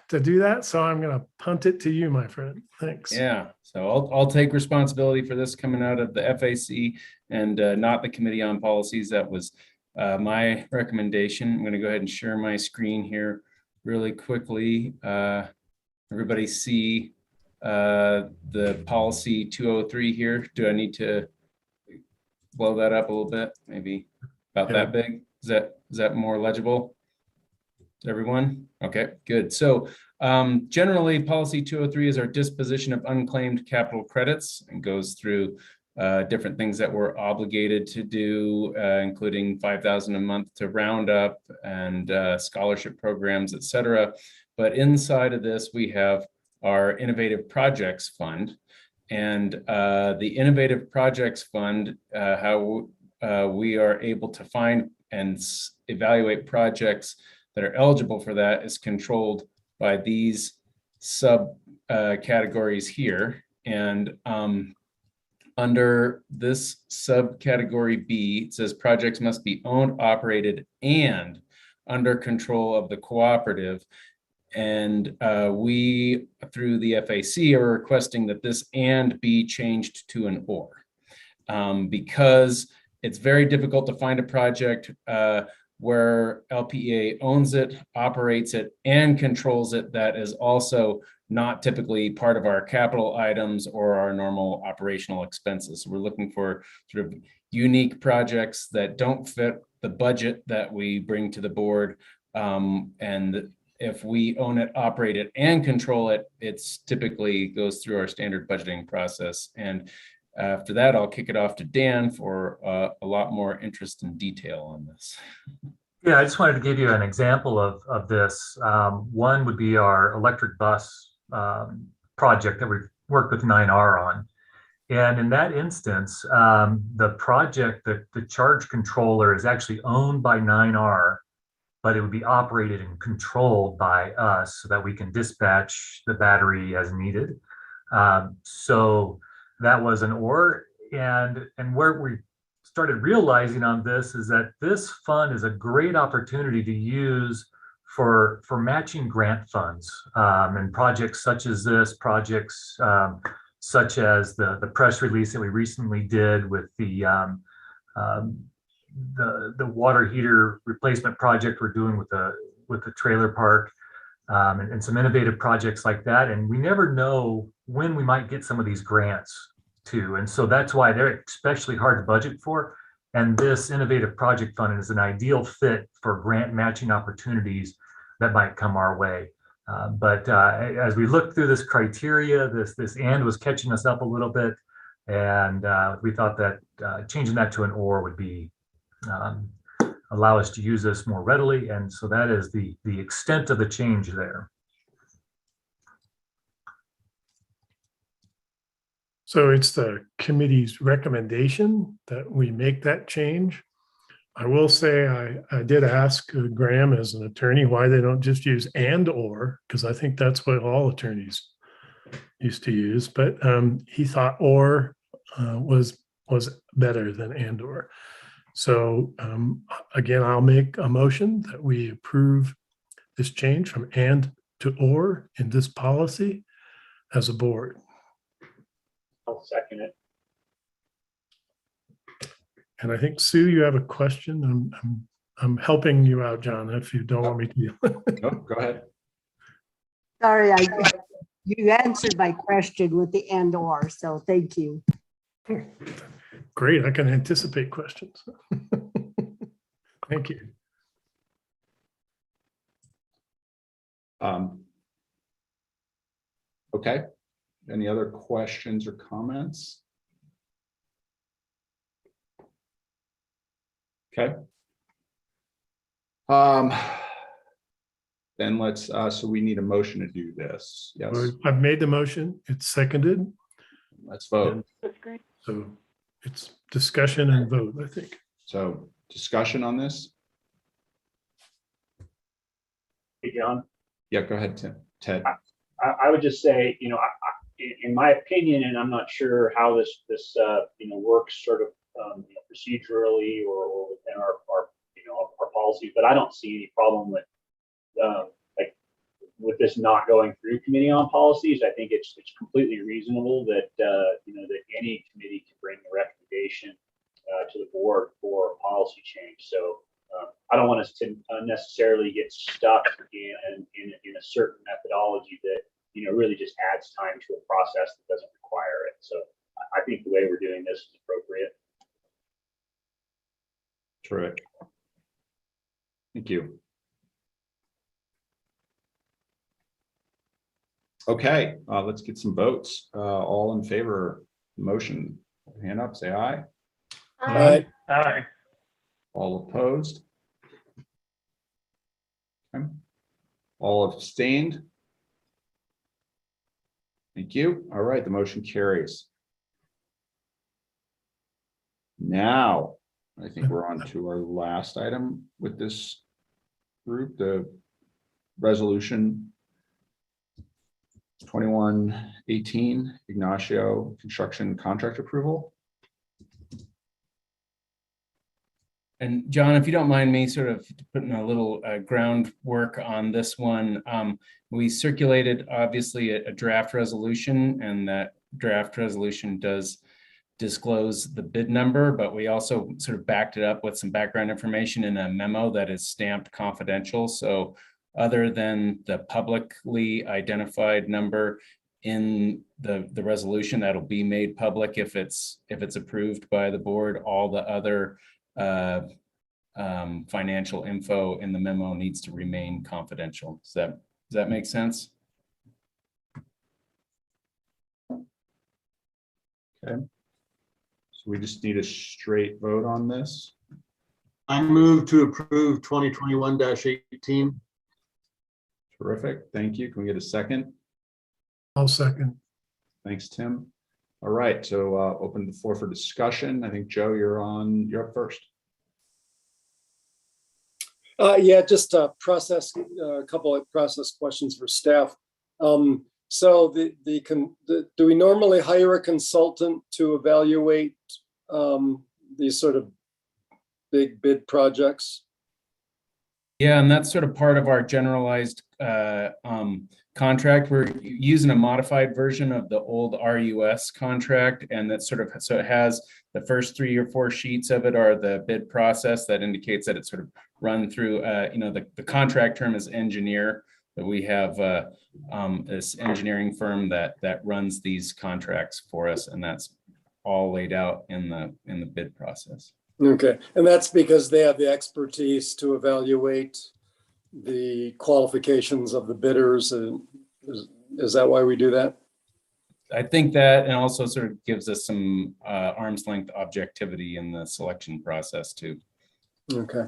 to do that. So I'm going to punt it to you, my friend. Thanks. Yeah, so I'll take responsibility for this coming out of the FAC and not the Committee on Policies. That was my recommendation. I'm going to go ahead and share my screen here really quickly. Everybody see the policy 203 here? Do I need to blow that up a little bit? Maybe about that big? Is that more legible to everyone? Okay, good. So generally, policy 203 is our disposition of unclaimed capital credits and goes through different things that we're obligated to do, including $5,000 a month to Roundup and scholarship programs, et cetera. But inside of this, we have our Innovative Projects Fund. And the Innovative Projects Fund, how we are able to find and evaluate projects that are eligible for that is controlled by these sub categories here. And under this subcategory B, it says projects must be owned, operated, and under control of the cooperative. And we, through the FAC, are requesting that this and be changed to an or. Because it's very difficult to find a project where LPEA owns it, operates it, and controls it, that is also not typically part of our capital items or our normal operational expenses. So we're looking for sort of unique projects that don't fit the budget that we bring to the board. And if we own it, operate it, and control it, it's typically goes through our standard budgeting process. And after that, I'll kick it off to Dan for a lot more interest and detail on this. Yeah, I just wanted to give you an example of this. One would be our electric bus project that we've worked with 9R on. And in that instance, the project, the charge controller is actually owned by 9R, but it would be operated and controlled by us so that we can dispatch the battery as needed. So that was an OR. And where we started realizing on this is that this fund is a great opportunity to use for matching grant funds and projects such as this, projects such as the press release that we recently did with the water heater replacement project we're doing with the trailer park, and some innovative projects like that. And we never know when we might get some of these grants too. And so that's why they're especially hard to budget for. And this innovative project fund is an ideal fit for grant matching opportunities that might come our way. But as we looked through this criteria, this and was catching us up a little bit. And we thought that changing that to an or would be allow us to use this more readily. And so that is the extent of the change there. So it's the committee's recommendation that we make that change. I will say I did ask Graham as an attorney why they don't just use and or, because I think that's what all attorneys used to use, but he thought or was better than and or. So again, I'll make a motion that we approve this change from and to or in this policy as a board. I'll second it. And I think, Sue, you have a question. I'm helping you out, John, if you don't want me to. No, go ahead. Sorry, you answered my question with the and or, so thank you. Great, I can anticipate questions. Thank you. Okay. Any other questions or comments? Okay. Then let's, so we need a motion to do this. Yes. I've made the motion. It's seconded. Let's vote. That's great. So it's discussion and vote, I think. So discussion on this? Hey, John. Yeah, go ahead, Ted. I would just say, in my opinion, and I'm not sure how this works sort of procedurally or within our policies, but I don't see any problem with with this not going through committee on policies. I think it's completely reasonable that that any committee can bring a recommendation to the board for policy change. So I don't want us to unnecessarily get stuck in a certain methodology that really just adds time to a process that doesn't require it. So I think the way we're doing this is appropriate. Terrific. Thank you. Okay, let's get some votes. All in favor of the motion, hand up, say aye. Aye. Aye. All opposed? Okay. All abstained? Thank you. All right, the motion carries. Now, I think we're on to our last item with this group, the resolution 2118 IGNACIO construction contract approval. And John, if you don't mind me sort of putting a little groundwork on this one, we circulated obviously a draft resolution, and that draft resolution does disclose the bid number, but we also sort of backed it up with some background information in a memo that is stamped confidential. So other than the publicly identified number in the resolution that'll be made public if it's approved by the board, all the other financial info in the memo needs to remain confidential. Does that make sense? Okay. So we just need a straight vote on this. I move to approve 2021-18. Terrific. Thank you. Can we get a second? I'll second. Thanks, Tim. All right. So open the floor for discussion. I think, Joe, you're up first. Yeah, just a couple of process questions for staff. So do we normally hire a consultant to evaluate these sort of big bid projects? Yeah, and that's sort of part of our generalized contract. We're using a modified version of the old RUS contract, and that's sort of, so it has the first 3 or 4 sheets of it are the bid process that indicates that it's sort of run through, the contract term is engineer, but we have this engineering firm that runs these contracts for us, and that's all laid out in the bid process. Okay, and that's because they have the expertise to evaluate the qualifications of the bidders, and is that why we do that? I think that, and also sort of gives us some arm's length objectivity in the selection process too. Okay,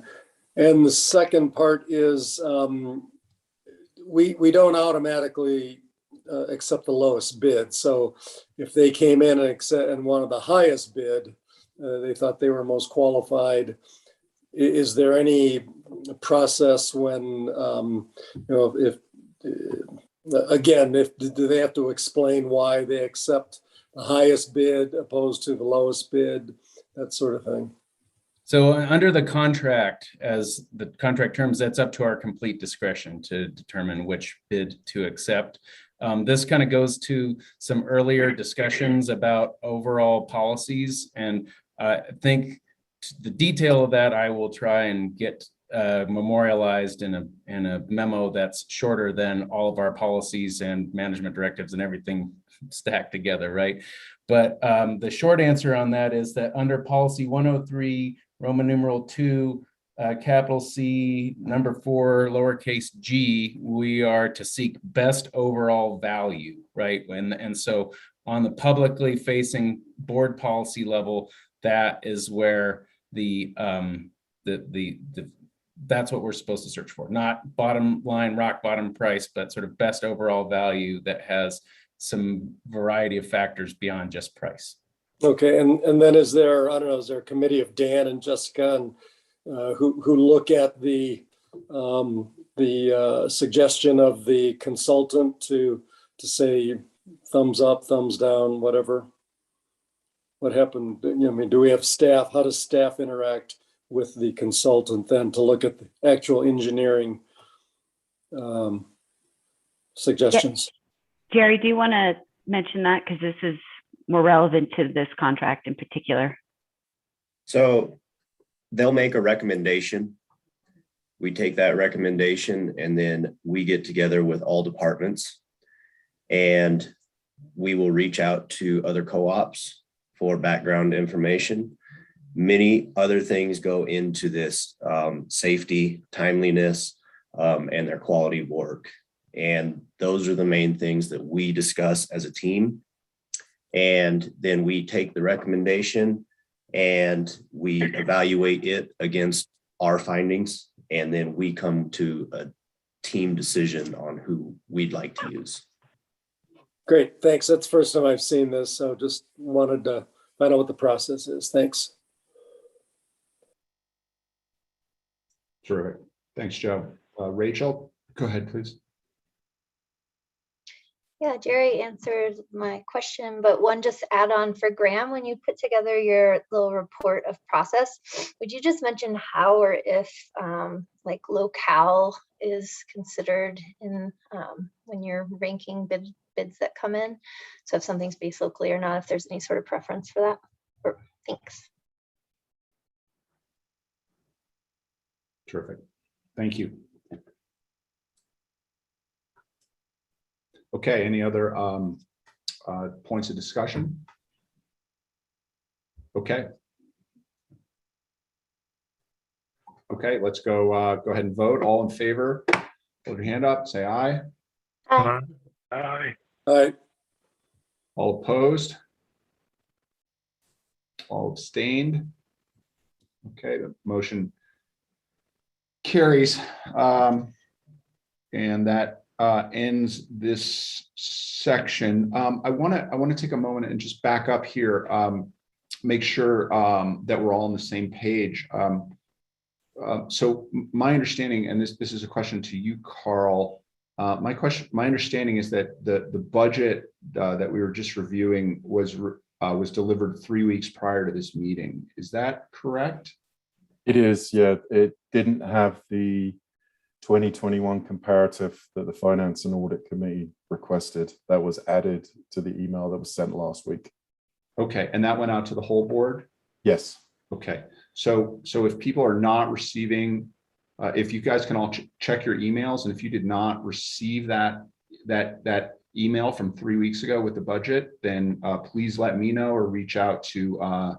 and the second part is we don't automatically accept the lowest bid. So if they came in and wanted the highest bid, they thought they were most qualified. Is there any process when, do they have to explain why they accept the highest bid opposed to the lowest bid, that sort of thing? So under the contract, as the contract terms, that's up to our complete discretion to determine which bid to accept. This kind of goes to some earlier discussions about overall policies, and I think the detail of that I will try and get memorialized in a memo that's shorter than all of our policies and management directives and everything stacked together, right? But the short answer on that is that under policy 103, Roman numeral 2, capital C, number 4, lowercase g, we are to seek best overall value, right? And so on the publicly facing board policy level, that is where that's what we're supposed to search for, not bottom line, rock bottom price, but sort of best overall value that has some variety of factors beyond just price. Okay, and then is there, I don't know, is there a committee of Dan and Jessica and who look at the suggestion of the consultant to say thumbs up, thumbs down, whatever? What happened? I mean, do we have staff? How does staff interact with the consultant then to look at the actual engineering suggestions? Jerry, do you want to mention that? Because this is more relevant to this contract in particular. So they'll make a recommendation. We take that recommendation and then we get together with all departments and we will reach out to other co-ops for background information. Many other things go into this safety, timeliness, and their quality of work. And those are the main things that we discuss as a team. And then we take the recommendation and we evaluate it against our findings. And then we come to a team decision on who we'd like to use. Great, thanks. That's the first time I've seen this. So just wanted to find out what the process is. Thanks. Terrific. Thanks, Joe. Rachel, go ahead, please. Yeah, Jerry answered my question, but one just add on for Graham, when you put together your little report of process, would you just mention how or if like locale is considered in when you're ranking bids that come in? So if something's based locally or not, if there's any sort of preference for that. Thanks. Terrific. Thank you. Okay, any other points of discussion? Okay. Okay, let's go ahead and vote. All in favor, hold your hand up, say aye. Aye. Aye. Aye. All opposed? All abstained? Okay, the motion carries. And that ends this section. I want to take a moment and just back up here, make sure that we're all on the same page. So my understanding, and this is a question to you, Carl. My understanding is that the budget that we were just reviewing was delivered 3 weeks prior to this meeting. Is that correct? It is, yeah. It didn't have the 2021 comparative that the Finance and Audit Committee requested. That was added to the email that was sent last week. Okay, and that went out to the whole board? Yes. Okay, so if people are not receiving, if you guys can all check your emails, and if you did not receive that email from 3 weeks ago with the budget, then please let me know or reach out to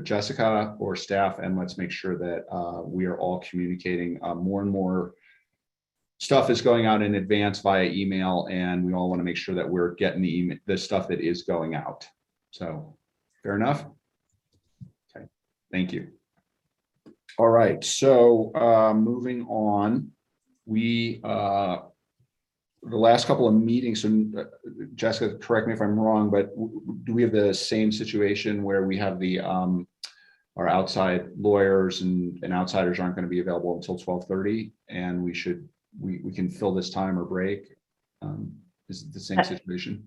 Jessica or staff, and let's make sure that we are all communicating. More and more stuff is going out in advance via email, and we all want to make sure that we're getting the stuff that is going out. So fair enough. Okay, thank you. All right, so moving on, the last couple of meetings, and Jessica, correct me if I'm wrong, but do we have the same situation where we have our outside lawyers and outsiders aren't going to be available until 12:30, and we can fill this time or break? Is it the same situation?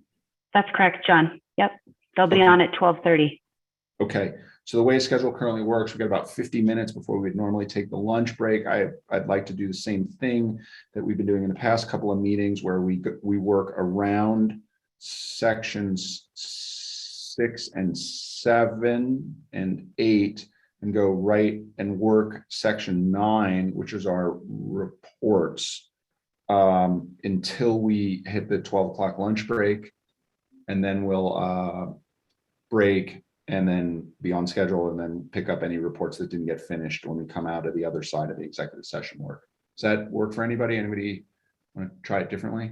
That's correct, John. Yep, they'll be on at 12:30. Okay, so the way the schedule currently works, we've got about 50 minutes before we'd normally take the lunch break. I'd like to do the same thing that we've been doing in the past couple of meetings, where we work around sections 6 and 7 and 8 and go right and work section 9, which is our reports, until we hit the 12 o'clock lunch break, and then we'll break and then be on schedule, and then pick up any reports that didn't get finished when we come out of the other side of the executive session work. Does that work for anybody? Anybody want to try it differently?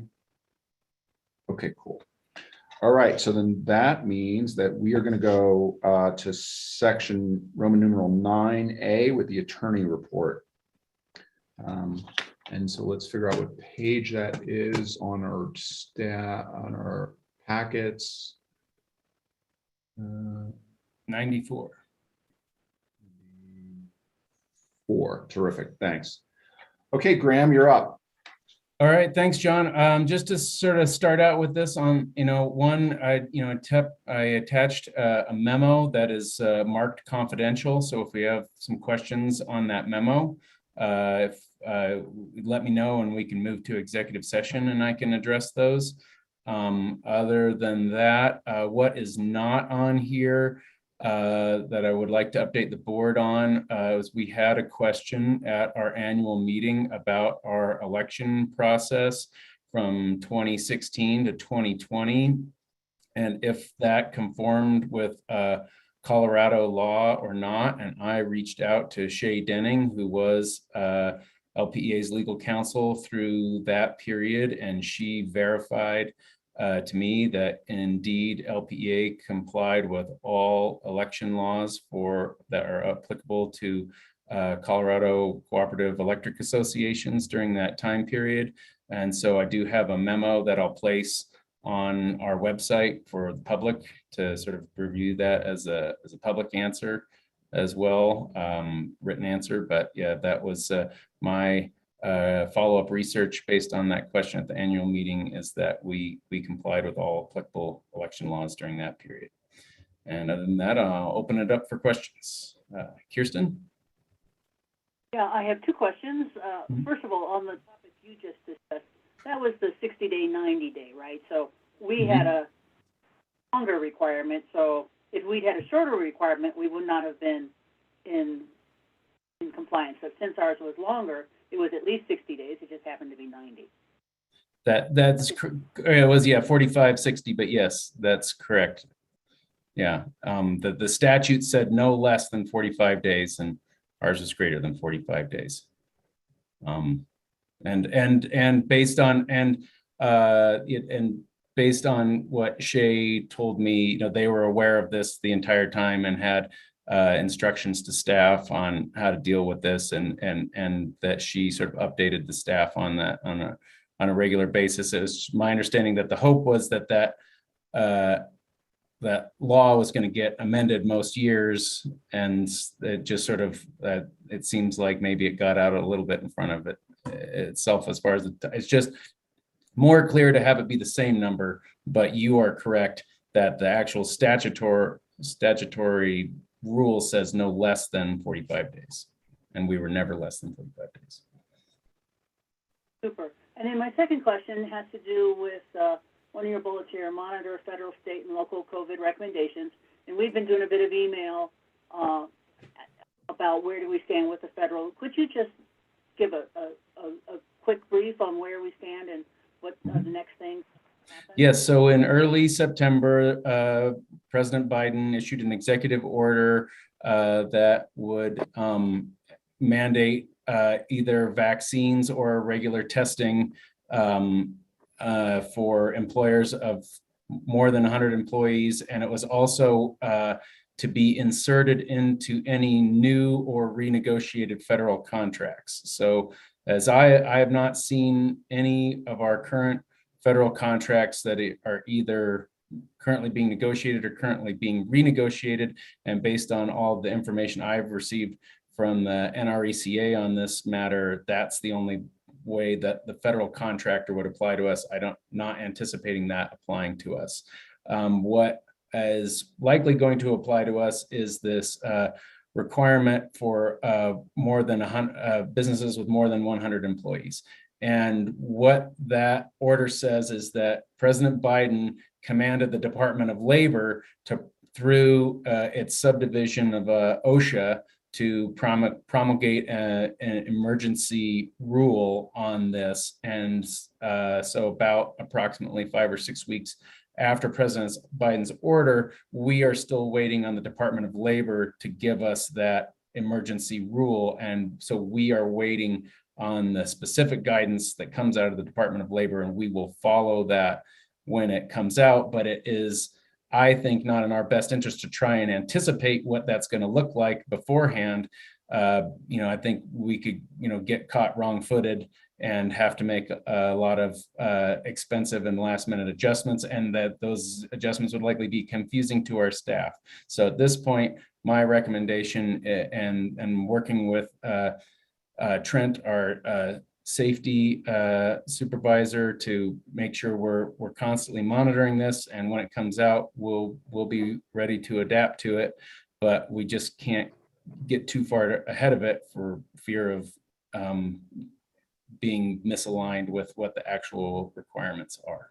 Okay, cool. All right, so then that means that we are going to go to section Roman numeral 9A with the attorney report. And so let's figure out what page that is on our packets. 94. 4. Terrific. Thanks. Okay, Graham, you're up. All right, thanks, John. Just to sort of start out with this on, I attached a memo that is marked confidential. So if we have some questions on that memo, let me know and we can move to executive session and I can address those. Other than that, what is not on here that I would like to update the board on is we had a question at our annual meeting about our election process from 2016 to 2020, and if that conformed with Colorado law or not. And I reached out to Shay Denning, who was LPEA's legal counsel through that period, and she verified to me that indeed LPEA complied with all election laws that are applicable to Colorado cooperative electric associations during that time period. And so I do have a memo that I'll place on our website for the public to sort of review that as a public answer as well, written answer. But yeah, that was my follow-up research based on that question at the annual meeting, is that we complied with all applicable election laws during that period. And other than that, I'll open it up for questions. Kirsten? Yeah, I have 2 questions. First of all, on the topic you just discussed, that was the 60-day, 90-day, right? So we had longer requirement. So if we'd had a shorter requirement, we would not have been in compliance. But since ours was longer, it was at least 60 days. It just happened to be 90. It was 45, 60, but yes, that's correct. Yeah, the statute said no less than 45 days, and ours is greater than 45 days. And based on what Shay told me, they were aware of this the entire time and had instructions to staff on how to deal with this, and that she sort of updated the staff on that on a regular basis. It was my understanding that the hope was that law was going to get amended most years, and it just sort of it seems like maybe it got out a little bit in front of it itself as far as it's just more clear to have it be the same number. But you are correct that the actual statutory rule says no less than 45 days, and we were never less than 45 days. Super. And then my second question has to do with one of your bullets here: monitor federal, state, and local COVID recommendations. And we've been doing a bit of email about where do we stand with the federal. Could you just give a quick brief on where we stand and what the next things happen? Yes, so in early September, President Biden issued an executive order that would mandate either vaccines or regular testing for employers of more than 100 employees. And it was also to be inserted into any new or renegotiated federal contracts. So as I have not seen any of our current federal contracts that are either currently being negotiated or currently being renegotiated. And based on all of the information I've received from the NRECA on this matter, that's the only way that the federal contractor would apply to us. Not anticipating that applying to us. What is likely going to apply to us is this requirement for more than 100 businesses with more than 100 employees. And what that order says is that President Biden commanded the Department of Labor through its subdivision of OSHA to promulgate an emergency rule on this. And so about approximately 5 or 6 weeks after President Biden's order, we are still waiting on the Department of Labor to give us that emergency rule. And so we are waiting on the specific guidance that comes out of the Department of Labor, and we will follow that when it comes out. But it is, I think, not in our best interest to try and anticipate what that's going to look like beforehand. I think we could, get caught wrong-footed and have to make a lot of expensive and last-minute adjustments, and that those adjustments would likely be confusing to our staff. So at this point, my recommendation, and working with Trent, our safety supervisor, to make sure we're constantly monitoring this, and when it comes out, we'll be ready to adapt to it. But we just can't get too far ahead of it for fear of being misaligned with what the actual requirements are.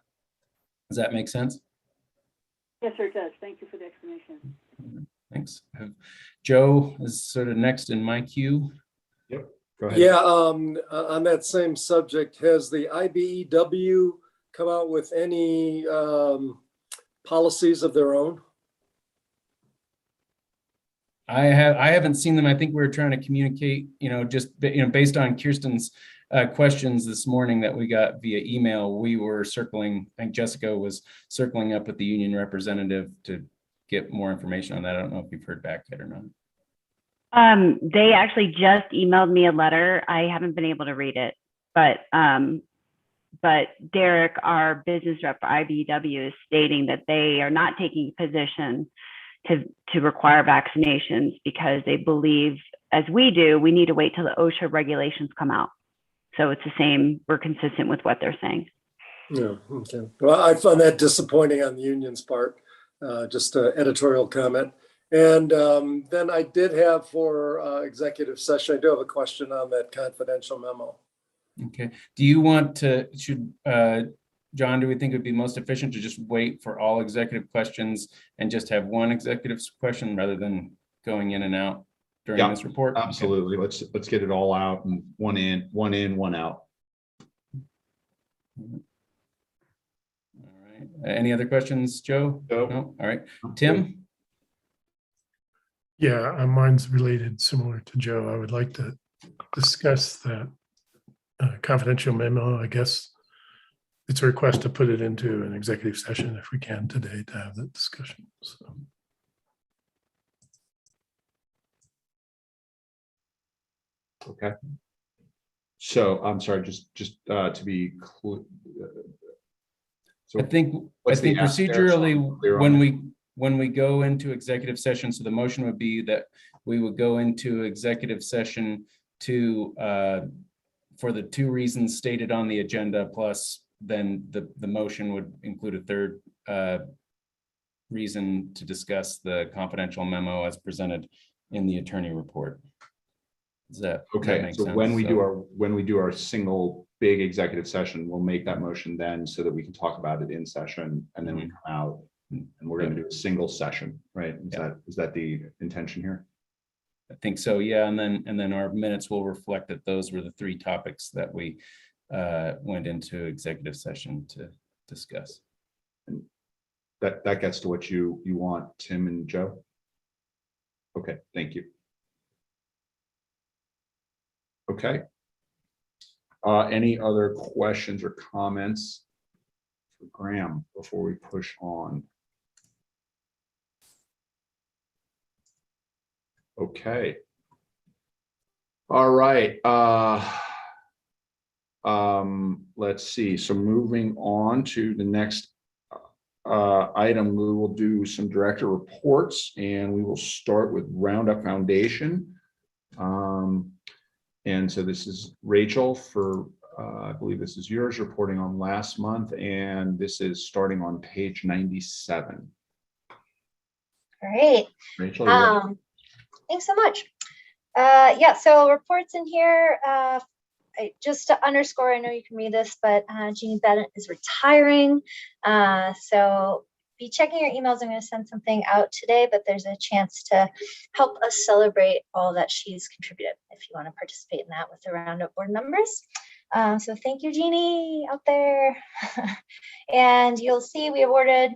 Does that make sense? Yes, sir, it does. Thank you for the explanation. Thanks. Joe is sort of next in my queue. Yep. Go ahead. Yeah, on that same subject, has the IBEW come out with any policies of their own? I haven't seen them. I think we were trying to communicate, just based on Kirsten's questions this morning that we got via email. We were circling, I think Jessica was circling up with the union representative to get more information on that. I don't know if you've heard back yet or not. They actually just emailed me a letter. I haven't been able to read it, but Derek, our business rep for IBEW, is stating that they are not taking a position to require vaccinations because they believe, as we do, we need to wait till the OSHA regulations come out. So it's the same. We're consistent with what they're saying. Yeah. Okay. Well, I found that disappointing on the union's part. Just an editorial comment. And then I did have for executive session, I do have a question on that confidential memo. Okay. Do you want to, should John, do we think it would be most efficient to just wait for all executive questions and just have one executive question rather than going in and out during Yeah, this report? absolutely. Let's get it all out and one in, one out. All right. Any other questions, Joe? No. All right. Tim? Yeah, mine's related, similar to Joe. I would like to discuss that confidential memo. I guess it's a request to put it into an executive session if we can today to have that discussion. So. Okay. So I'm sorry, just to be clear. So I think procedurally, when we go into executive session, so the motion would be that we would go into executive session to for the 2 reasons stated on the agenda, plus then the motion would include a third reason to discuss the confidential memo as presented in the attorney report. Is that okay? That so sense? when we do our single big executive session, we'll make that motion then so that we can talk about it in session, and then we come out and we're going to do a single session, right? Is that the intention here? I think so, yeah. And then our minutes will reflect that those were the 3 topics that we went into executive session to discuss. And that gets to what you want, Tim and Joe. Okay, thank you. Okay. Any other questions or comments for Graham before we push on? Okay. All right. Let's see. So moving on to the next item, we will do some director reports, and we will start with Roundup Foundation. And so this is Rachel for, I believe this is yours, reporting on last month, and this is starting on page 97. Great. Rachel, Thanks so much. Yeah, so reports in here, just to underscore, I know you can read this, but Jeannie Bennett is retiring. So be checking your emails. I'm going to send something out today, but there's a chance to help us celebrate all that she's contributed if you want to participate in that with the Roundup board members. So thank you, Jeannie, out there. And you'll see we awarded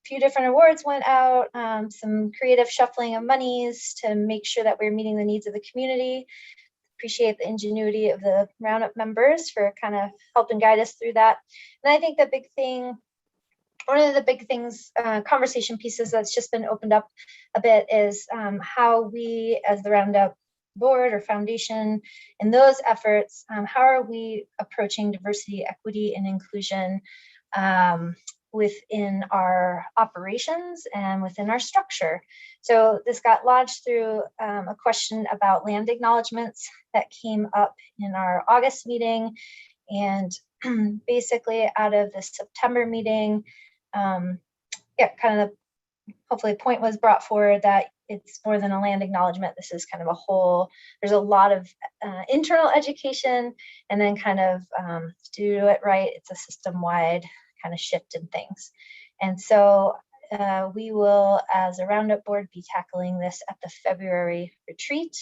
few different awards went out, some creative shuffling of monies to make sure that we're meeting the needs of the community. Appreciate the ingenuity of the Roundup members for kind of helping guide us through that. And I think the big thing, one of the big things, conversation pieces that's just been opened up a bit is how we as the Roundup board or foundation in those efforts, how are we approaching diversity, equity, and inclusion within our operations and within our structure. So this got lodged through a question about land acknowledgements that came up in our August meeting. And basically out of the September meeting, hopefully a point was brought forward that it's more than a land acknowledgement. This is kind of a whole, there's a lot of internal education, and then kind of to do it right, it's a system-wide kind of shift in things. And so we will, as a Roundup board, be tackling this at the February retreat.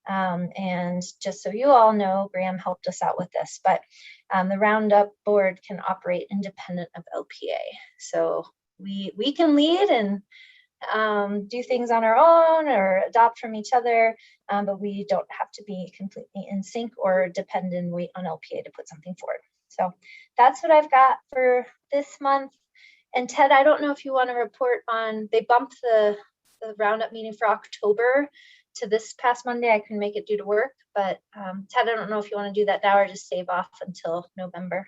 And just so you all know, Graham helped us out with this, but the Roundup board can operate independent of LPEA. So we can lead and do things on our own or adopt from each other, but we don't have to be completely in sync or depend and wait on LPEA to put something forward. So that's what I've got for this month. And Ted, I don't know if you want to report on, they bumped the Roundup meeting for October to this past Monday. I couldn't make it due to work, but Ted, I don't know if you want to do that now or just save off until November.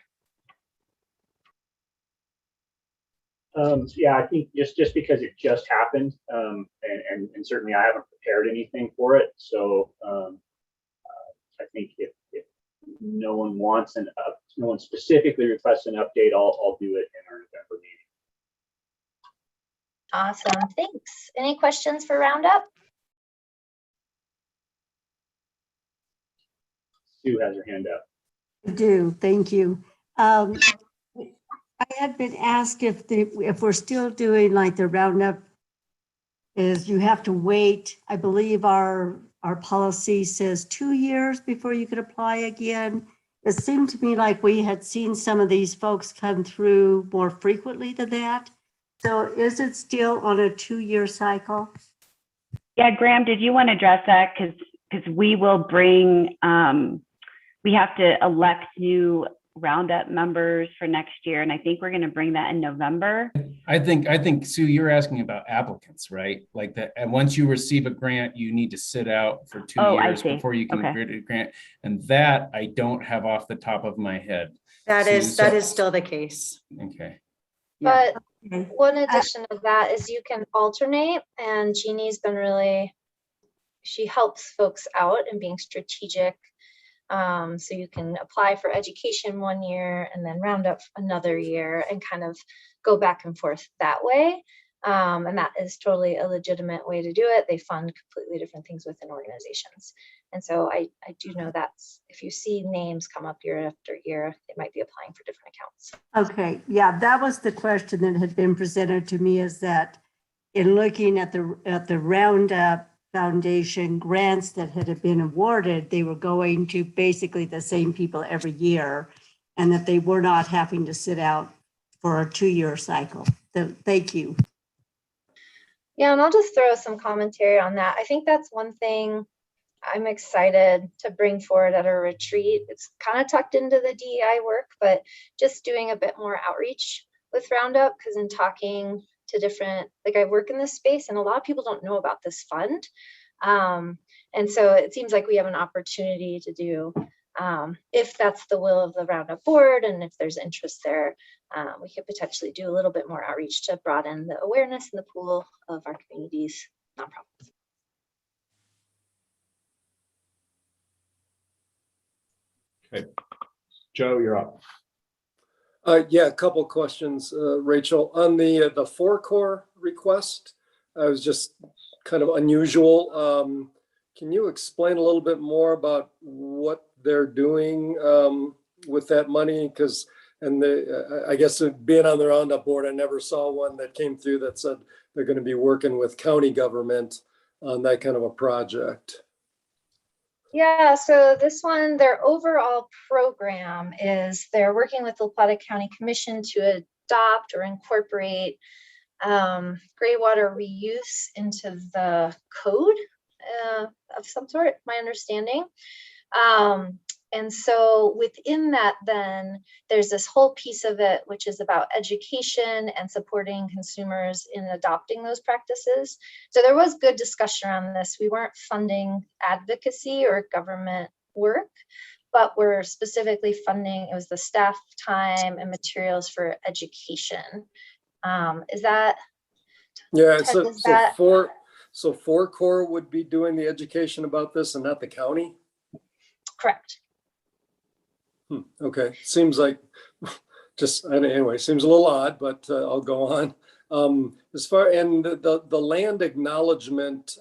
Yeah, I think just because it just happened, and certainly I haven't prepared anything for it. So I think if no one wants no one specifically requests an update, I'll do it in our November meeting. Awesome, thanks. Any questions for Roundup? Sue has her hand up. I do, thank you. I had been asked if we're still doing like the Roundup, is you have to wait. I believe our policy says 2 years before you could apply again. It seemed to me like we had seen some of these folks come through more frequently than that. So is it still on a 2-year cycle? Yeah, Graham, did you want to address that? Because we will bring, we have to elect new Roundup members for next year, and I think we're going to bring that in November. I think Sue, you're asking about applicants, right? Like that, and once you receive a grant, you need to sit out for 2 years before you can get a grant. And that I don't have off the top of my head. That is still the case. Okay. But one addition of that is you can alternate, and Jeannie's been really, she helps folks out in being strategic. So you can apply for education 1 year and then Roundup another year and kind of go back and forth that way. And that is totally a legitimate way to do it. They fund completely different things within organizations. And so I do know that's, if you see names come up year after year, they might be applying for different accounts. Okay, yeah, that was the question that had been presented to me, is that in looking at the Roundup Foundation grants that had been awarded, they were going to basically the same people every year, and that they were not having to sit out for a 2-year cycle. So thank you. Yeah, and I'll just throw some commentary on that. I think that's one thing I'm excited to bring forward at our retreat. It's kind of tucked into the DEI work, but just doing a bit more outreach with Roundup, because in talking to different, like I work in this space and a lot of people don't know about this fund. And so it seems like we have an opportunity to do, if that's the will of the Roundup board and if there's interest there, we could potentially do a little bit more outreach to broaden the awareness in the pool of our community's nonprofits. Okay, Joe, you're up. Yeah, a couple of questions, Rachel. On the 4-core request, I was just kind of unusual. Can you explain a little bit more about what they're doing with that money? Because, I guess being on the Roundup board, I never saw one that came through that said they're going to be working with county government on that kind of a project. Yeah, so this one, their overall program is they're working with the La Plata County Commission to adopt or incorporate gray water reuse into the code of some sort, my understanding. And so within that, then there's this whole piece of it, which is about education and supporting consumers in adopting those practices. So there was good discussion around this. We weren't funding advocacy or government work, but we're specifically funding, it was the staff time and materials for education. Is that? Yeah, so 4-core would be doing the education about this and not the county? Correct. Okay, seems like, just anyway, seems a little odd, but I'll go on. As far, and the land acknowledgement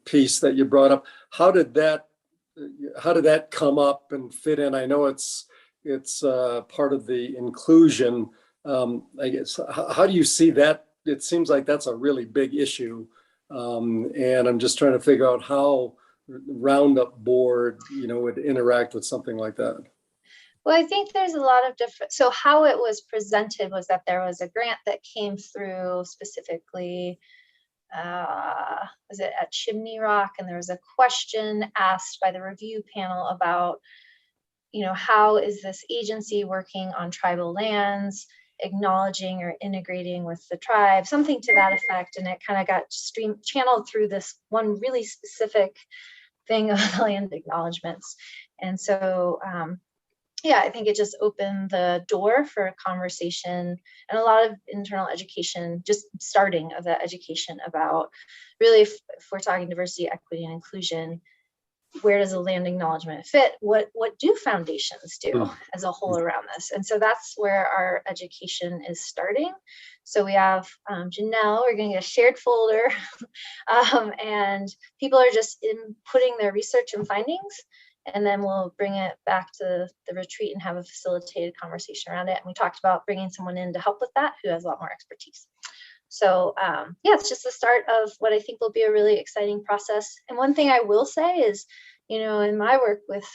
piece that you brought up, how did that come up and fit in? I know it's part of the inclusion. I guess, how do you see that? It seems like that's a really big issue, and I'm just trying to figure out how Roundup board, would interact with something like that. Well, I think there's a lot of different, so how it was presented was that there was a grant that came through specifically, was it at Chimney Rock? And there was a question asked by the review panel about, how is this agency working on tribal lands, acknowledging or integrating with the tribe, something to that effect. And it kind of got channeled through this one really specific thing of land acknowledgements. And so, yeah, I think it just opened the door for a conversation and a lot of internal education, just starting of that education about really, if we're talking diversity, equity, and inclusion, where does a land acknowledgement fit? What do foundations do as a whole around this? And so that's where our education is starting. So we have Janelle, we're going to get a shared folder, and people are just inputting their research and findings. And then we'll bring it back to the retreat and have a facilitated conversation around it. And we talked about bringing someone in to help with that who has a lot more expertise. So yeah, it's just the start of what I think will be a really exciting process. And one thing I will say is, you know, in my work with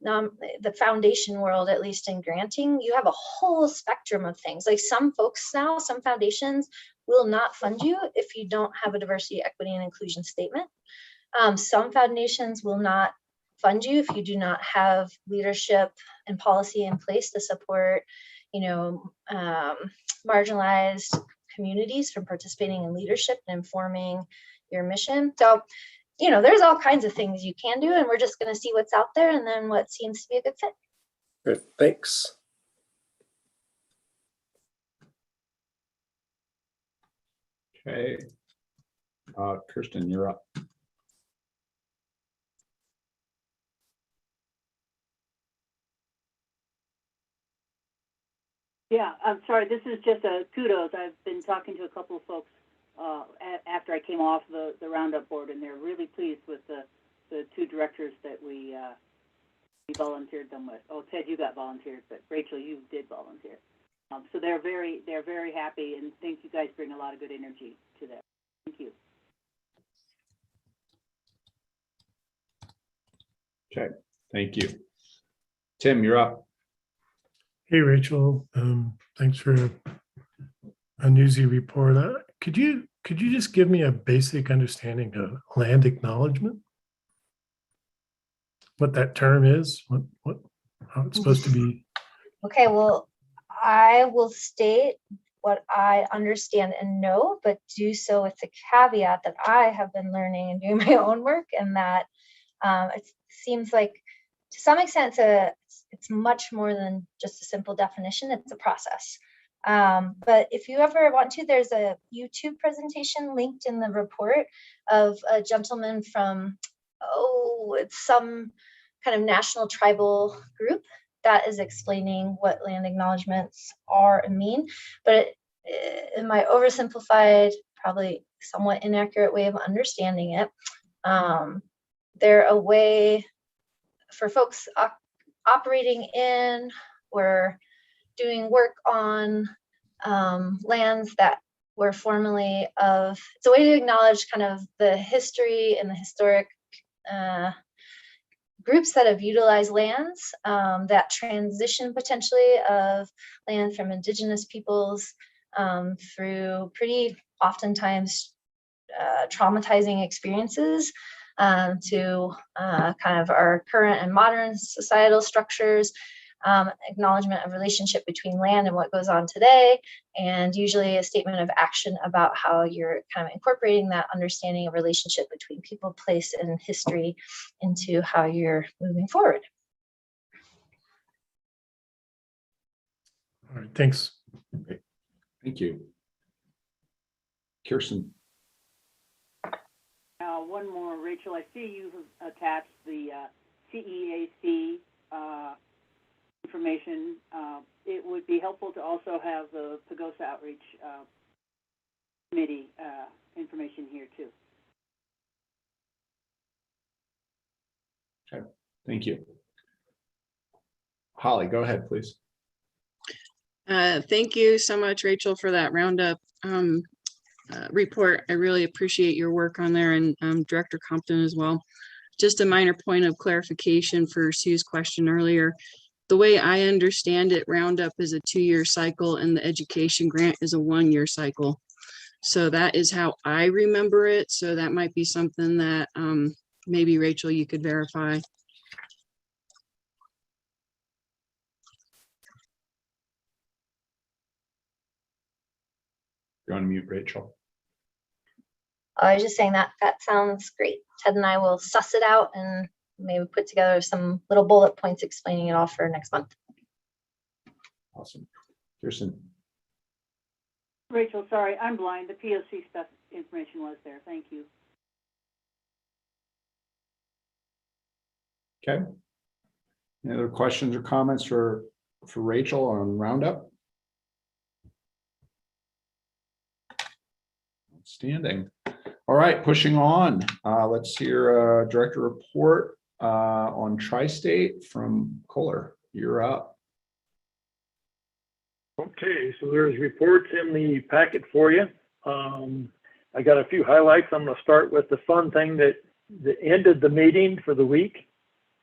the foundation world, at least in granting, you have a whole spectrum of things. Like some folks now, some foundations will not fund you if you don't have a diversity, equity, and inclusion statement. Some foundations will not fund you if you do not have leadership and policy in place to support, you know, marginalized communities from participating in leadership and informing your mission. So, you know, there's all kinds of things you can do, and we're just going to see what's out there and then what seems to be a good fit. Great, thanks. Okay. Kirsten, you're up. Yeah, I'm sorry. This is just a kudos. I've been talking to a couple of folks after I came off the Roundup board, and they're really pleased with the two directors that we volunteered them with. Oh, Ted, you got volunteered, but Rachel, you did volunteer. So they're very happy, and think you guys bring a lot of good energy to that. Thank you. Okay, thank you. Tim, you're up. Hey, Rachel. Thanks for a newsy report. Could you just give me a basic understanding of land acknowledgement? What that term is? How it's supposed to be? Okay, well, I will state what I understand and know, but do so with the caveat that I have been learning and doing my own work, and that it seems like to some extent it's much more than just a simple definition. It's a process. But if you ever want to, there's a YouTube presentation linked in the report of a gentleman from, it's some kind of national tribal group that is explaining what land acknowledgements are and mean. But in my oversimplified, probably somewhat inaccurate way of understanding it, they're a way for folks operating in or doing work on lands that were formerly of, it's a way to acknowledge kind of the history and the historic groups that have utilized lands, that transition potentially of land from indigenous peoples through pretty oftentimes traumatizing experiences to kind of our current and modern societal structures, acknowledgement of relationship between land and what goes on today, and usually a statement of action about how you're kind of incorporating that understanding of relationship between people, place, and history into how you're moving forward. All right, thanks. Okay. Thank you. Kirsten. One more, Rachel. I see you've attached the CEAC information. It would be helpful to also have the Pagosa Outreach Committee information here too. Okay, thank you. Holly, go ahead, please. Thank you so much, Rachel, for that Roundup report. I really appreciate your work on there, and Director Compton as well. Just a minor point of clarification for Sue's question earlier. The way I understand it, Roundup is a 2-year cycle and the education grant is a 1-year cycle. So that is how I remember it. So that might be something that maybe Rachel, you could verify. You're on mute, Rachel. I was just saying that sounds great. Ted and I will suss it out and maybe put together some little bullet points explaining it all for next month. Awesome. Kirsten. Rachel, sorry, I'm blind. The POC stuff information was there. Thank you. Okay. Any other questions or comments for Rachel on Roundup? Outstanding. All right, pushing on. Let's hear Director report. on Tri-State from Kohler. You're up. Okay, so there's reports in the packet for you. I got a few highlights. I'm going to start with the fun thing that ended the meeting for the week.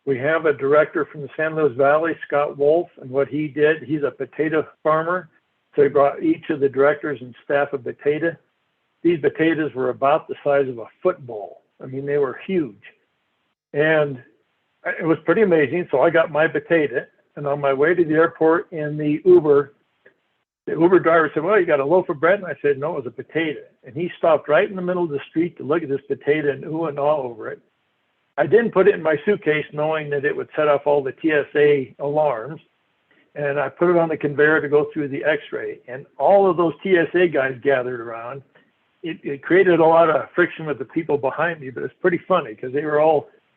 We have a director from the San Luis Valley, Scott Wolf, and what he did, he's a potato farmer. So he brought each of the directors and staff a potato. These potatoes were about the size of a football. I mean, they were huge. And it was pretty amazing. So I got my potato, and on my way to the airport in the Uber driver said, well, you got a loaf of bread? And I said, no, it was a potato. And he stopped right in the middle of the street to look at this potato and ooh and all over it. I didn't put it in my suitcase knowing that it would set off all the TSA alarms. And I put it on the conveyor to go through the x-ray. And all of those TSA guys gathered around. It created a lot of friction with the people behind me, but it's pretty funny because they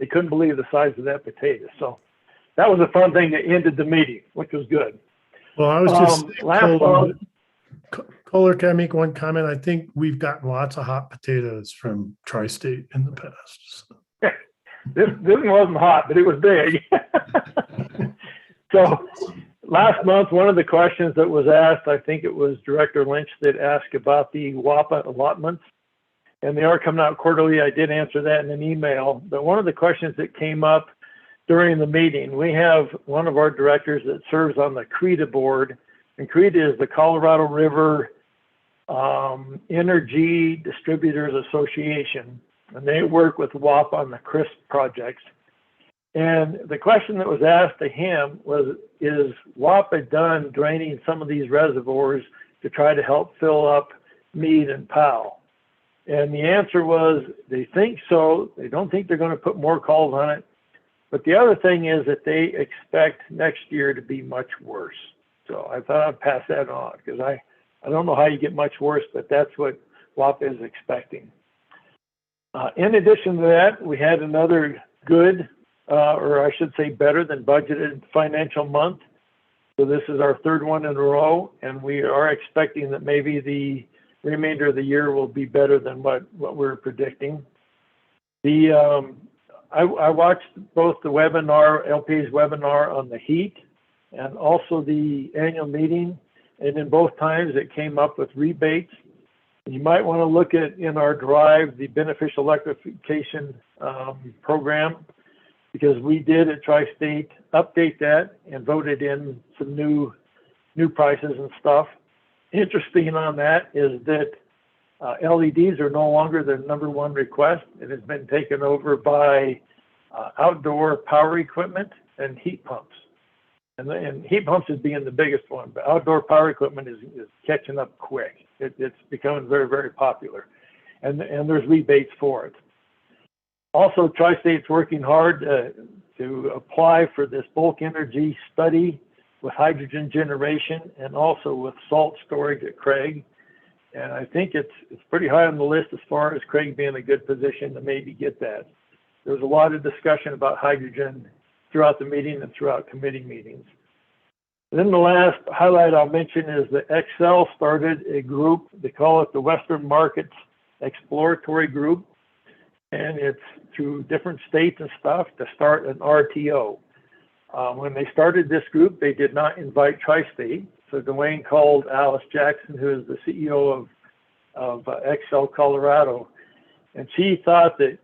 couldn't believe the size of that potato. So that was a fun thing that ended the meeting, which was good. Well, I was just last Kohler, can I make one comment? I think we've gotten lots of hot potatoes from Tri-State in the past. So. This wasn't hot, but it was big. So last month, one of the questions that was asked, I think it was Director Lynch that asked about the WAPA allotments, and they are coming out quarterly. I did answer that in an email, but one of the questions that came up during the meeting, we have one of our directors that serves on the CREDA board, and CREDA is the Colorado River Energy Distributors Association, and they work with WAP on the CRISP projects. And the question that was asked to him was, is WAPA done draining some of these reservoirs to try to help fill up Meade and Powell? And the answer was, they think so. They don't think they're going to put more calls on it. But the other thing is that they expect next year to be much worse. So I thought I'd pass that on because I don't know how you get much worse, but that's what WAPA is expecting. In addition to that, we had another good, or I should say better than budgeted financial month. So this is our third one in a row, and we are expecting that maybe the remainder of the year will be better than what we're predicting. I watched both the webinar, LPEA's webinar on the heat, and also the annual meeting, and in both times it came up with rebates. You might want to look at in our drive the beneficial electrification program, because we did at Tri-State update that and voted in some new prices and stuff. Interesting on that is that LEDs are no longer the #1 request. It has been taken over by outdoor power equipment and heat pumps. And heat pumps is being the biggest one, but outdoor power equipment is catching up quick. It's becoming very, very popular. And there's rebates for it. Also, Tri-State's working hard to apply for this bulk energy study with hydrogen generation and also with salt storage at Craig. And I think it's pretty high on the list as far as Craig being in a good position to maybe get that. There was a lot of discussion about hydrogen throughout the meeting and throughout committee meetings. And then the last highlight I'll mention is that Excel started a group, they call it the Western Markets Exploratory Group. And it's through different states and stuff to start an RTO. When they started this group, they did not invite Tri-State. So Dwayne called Alice Jackson, who is the CEO of Excel Colorado, and she thought that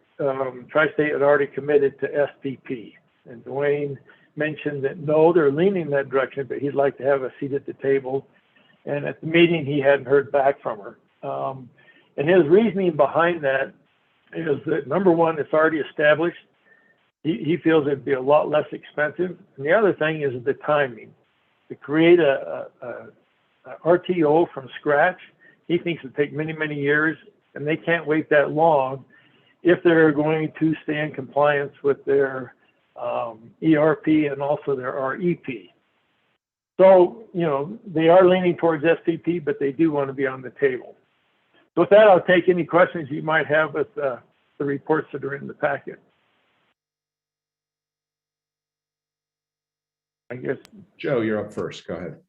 Tri-State had already committed to SPP. And Dwayne mentioned that no, they're leaning in that direction, but he'd like to have a seat at the table. And at the meeting, he hadn't heard back from her. And his reasoning behind that is that -- it's already established. He feels it'd be a lot less expensive. And the other thing is the timing. To create a RTO from scratch, he thinks it'd take many, many years, and they can't wait that long if they're going to stay in compliance with their ERP and also their REP. So, they are leaning towards SPP, but they do want to be on the table. So with that, I'll take any questions you might have with the reports that are in the packet. I guess, Joe, you're up first. Go ahead.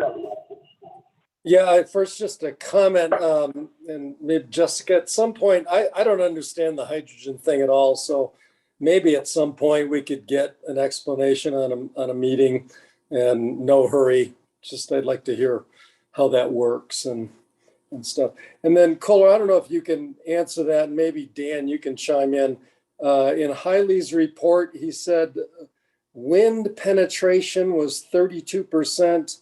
Yeah, first just a comment, and maybe Jessica, at some point, I don't understand the hydrogen thing at all. So maybe at some point we could get an explanation on a meeting, and no hurry. Just I'd like to hear how that works and stuff. And then Kohler, I don't know if you can answer that, and maybe Dan, you can chime in. In Hiley's report, he said wind penetration was 32%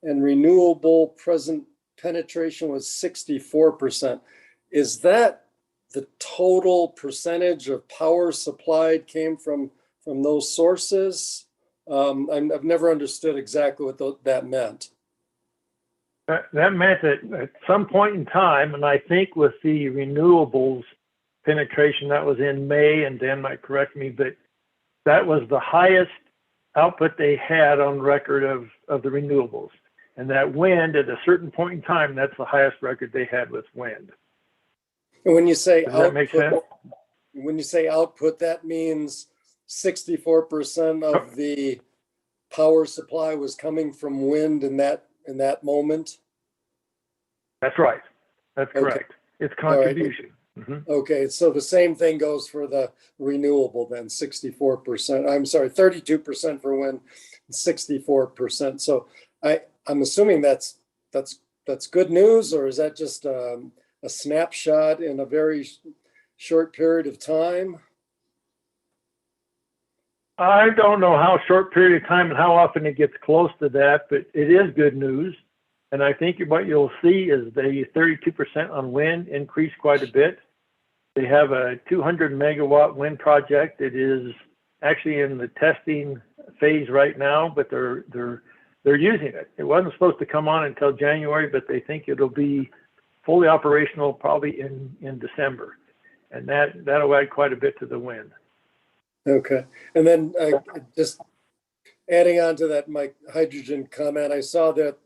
and renewable present penetration was 64%. Is that the total percentage of power supplied came from those sources? I've never understood exactly what that meant. That meant that at some point in time, and I think with the renewables penetration, that was in May, and Dan might correct me, but that was the highest output they had on record of the renewables. And that wind, at a certain point in time, that's the highest record they had with wind. And when you say Does that make sense? When you say output, that means 64% of the power supply was coming from wind in that moment? That's right. That's correct. It's contribution. Okay, so the same thing goes for the renewable then, 64%. I'm sorry, 32% for wind, 64%. So I'm assuming that's good news, or is that just a snapshot in a very short period of time? I don't know how short period of time and how often it gets close to that, but it is good news. And I think what you'll see is the 32% on wind increased quite a bit. They have a 200 megawatt wind project. It is actually in the testing phase right now, but they're using it. It wasn't supposed to come on until January, but they think it'll be fully operational probably in December. And that'll add quite a bit to the wind. Okay. And then just adding on to that, my hydrogen comment, I saw that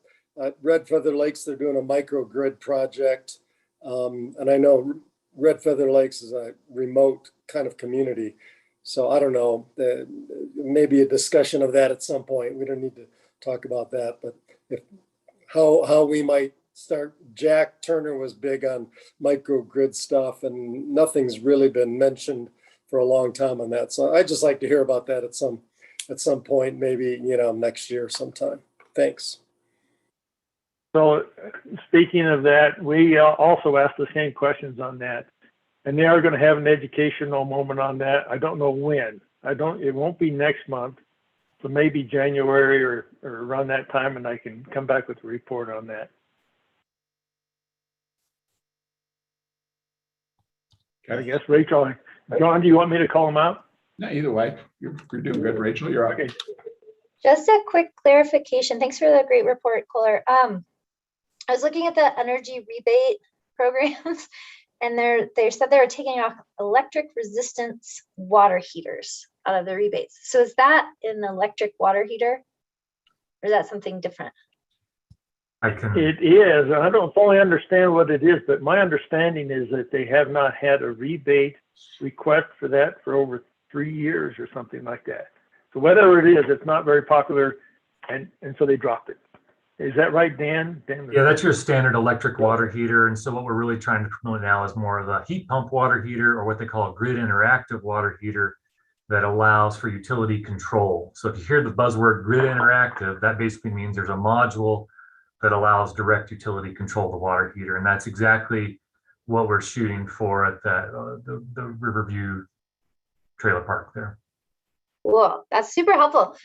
at Red Feather Lakes, they're doing a microgrid project. And I know Red Feather Lakes is a remote kind of community. So I don't know, maybe a discussion of that at some point. We don't need to talk about that, but how we might start. Jack Turner was big on microgrid stuff, and nothing's really been mentioned for a long time on that. So I'd just like to hear about that at some point, maybe, next year sometime. Thanks. So speaking of that, we also asked the same questions on that, and they are going to have an educational moment on that. I don't know when. It won't be next month, so maybe January or around that time, and I can come back with a report on that. I guess Rachel, John, do you want me to call them out? No, either way. You're doing good, Rachel. You're okay. Just a quick clarification. Thanks for the great report, Kohler. I was looking at the energy rebate programs, and they said they were taking off electric resistance water heaters out of the rebates. So is that an electric water heater, or is that something different? It is. I don't fully understand what it is, but my understanding is that they have not had a rebate request for that for over 3 years or something like that. So whatever it is, it's not very popular, and so they dropped it. Is that right, Dan? Yeah, that's your standard electric water heater. And so what we're really trying to promote now is more of a heat pump water heater, or what they call a grid interactive water heater, that allows for utility control. So if you hear the buzzword grid interactive, that basically means there's a module that allows direct utility control of the water heater. And that's exactly what we're shooting for at the Riverview trailer park there. Cool, that's super helpful.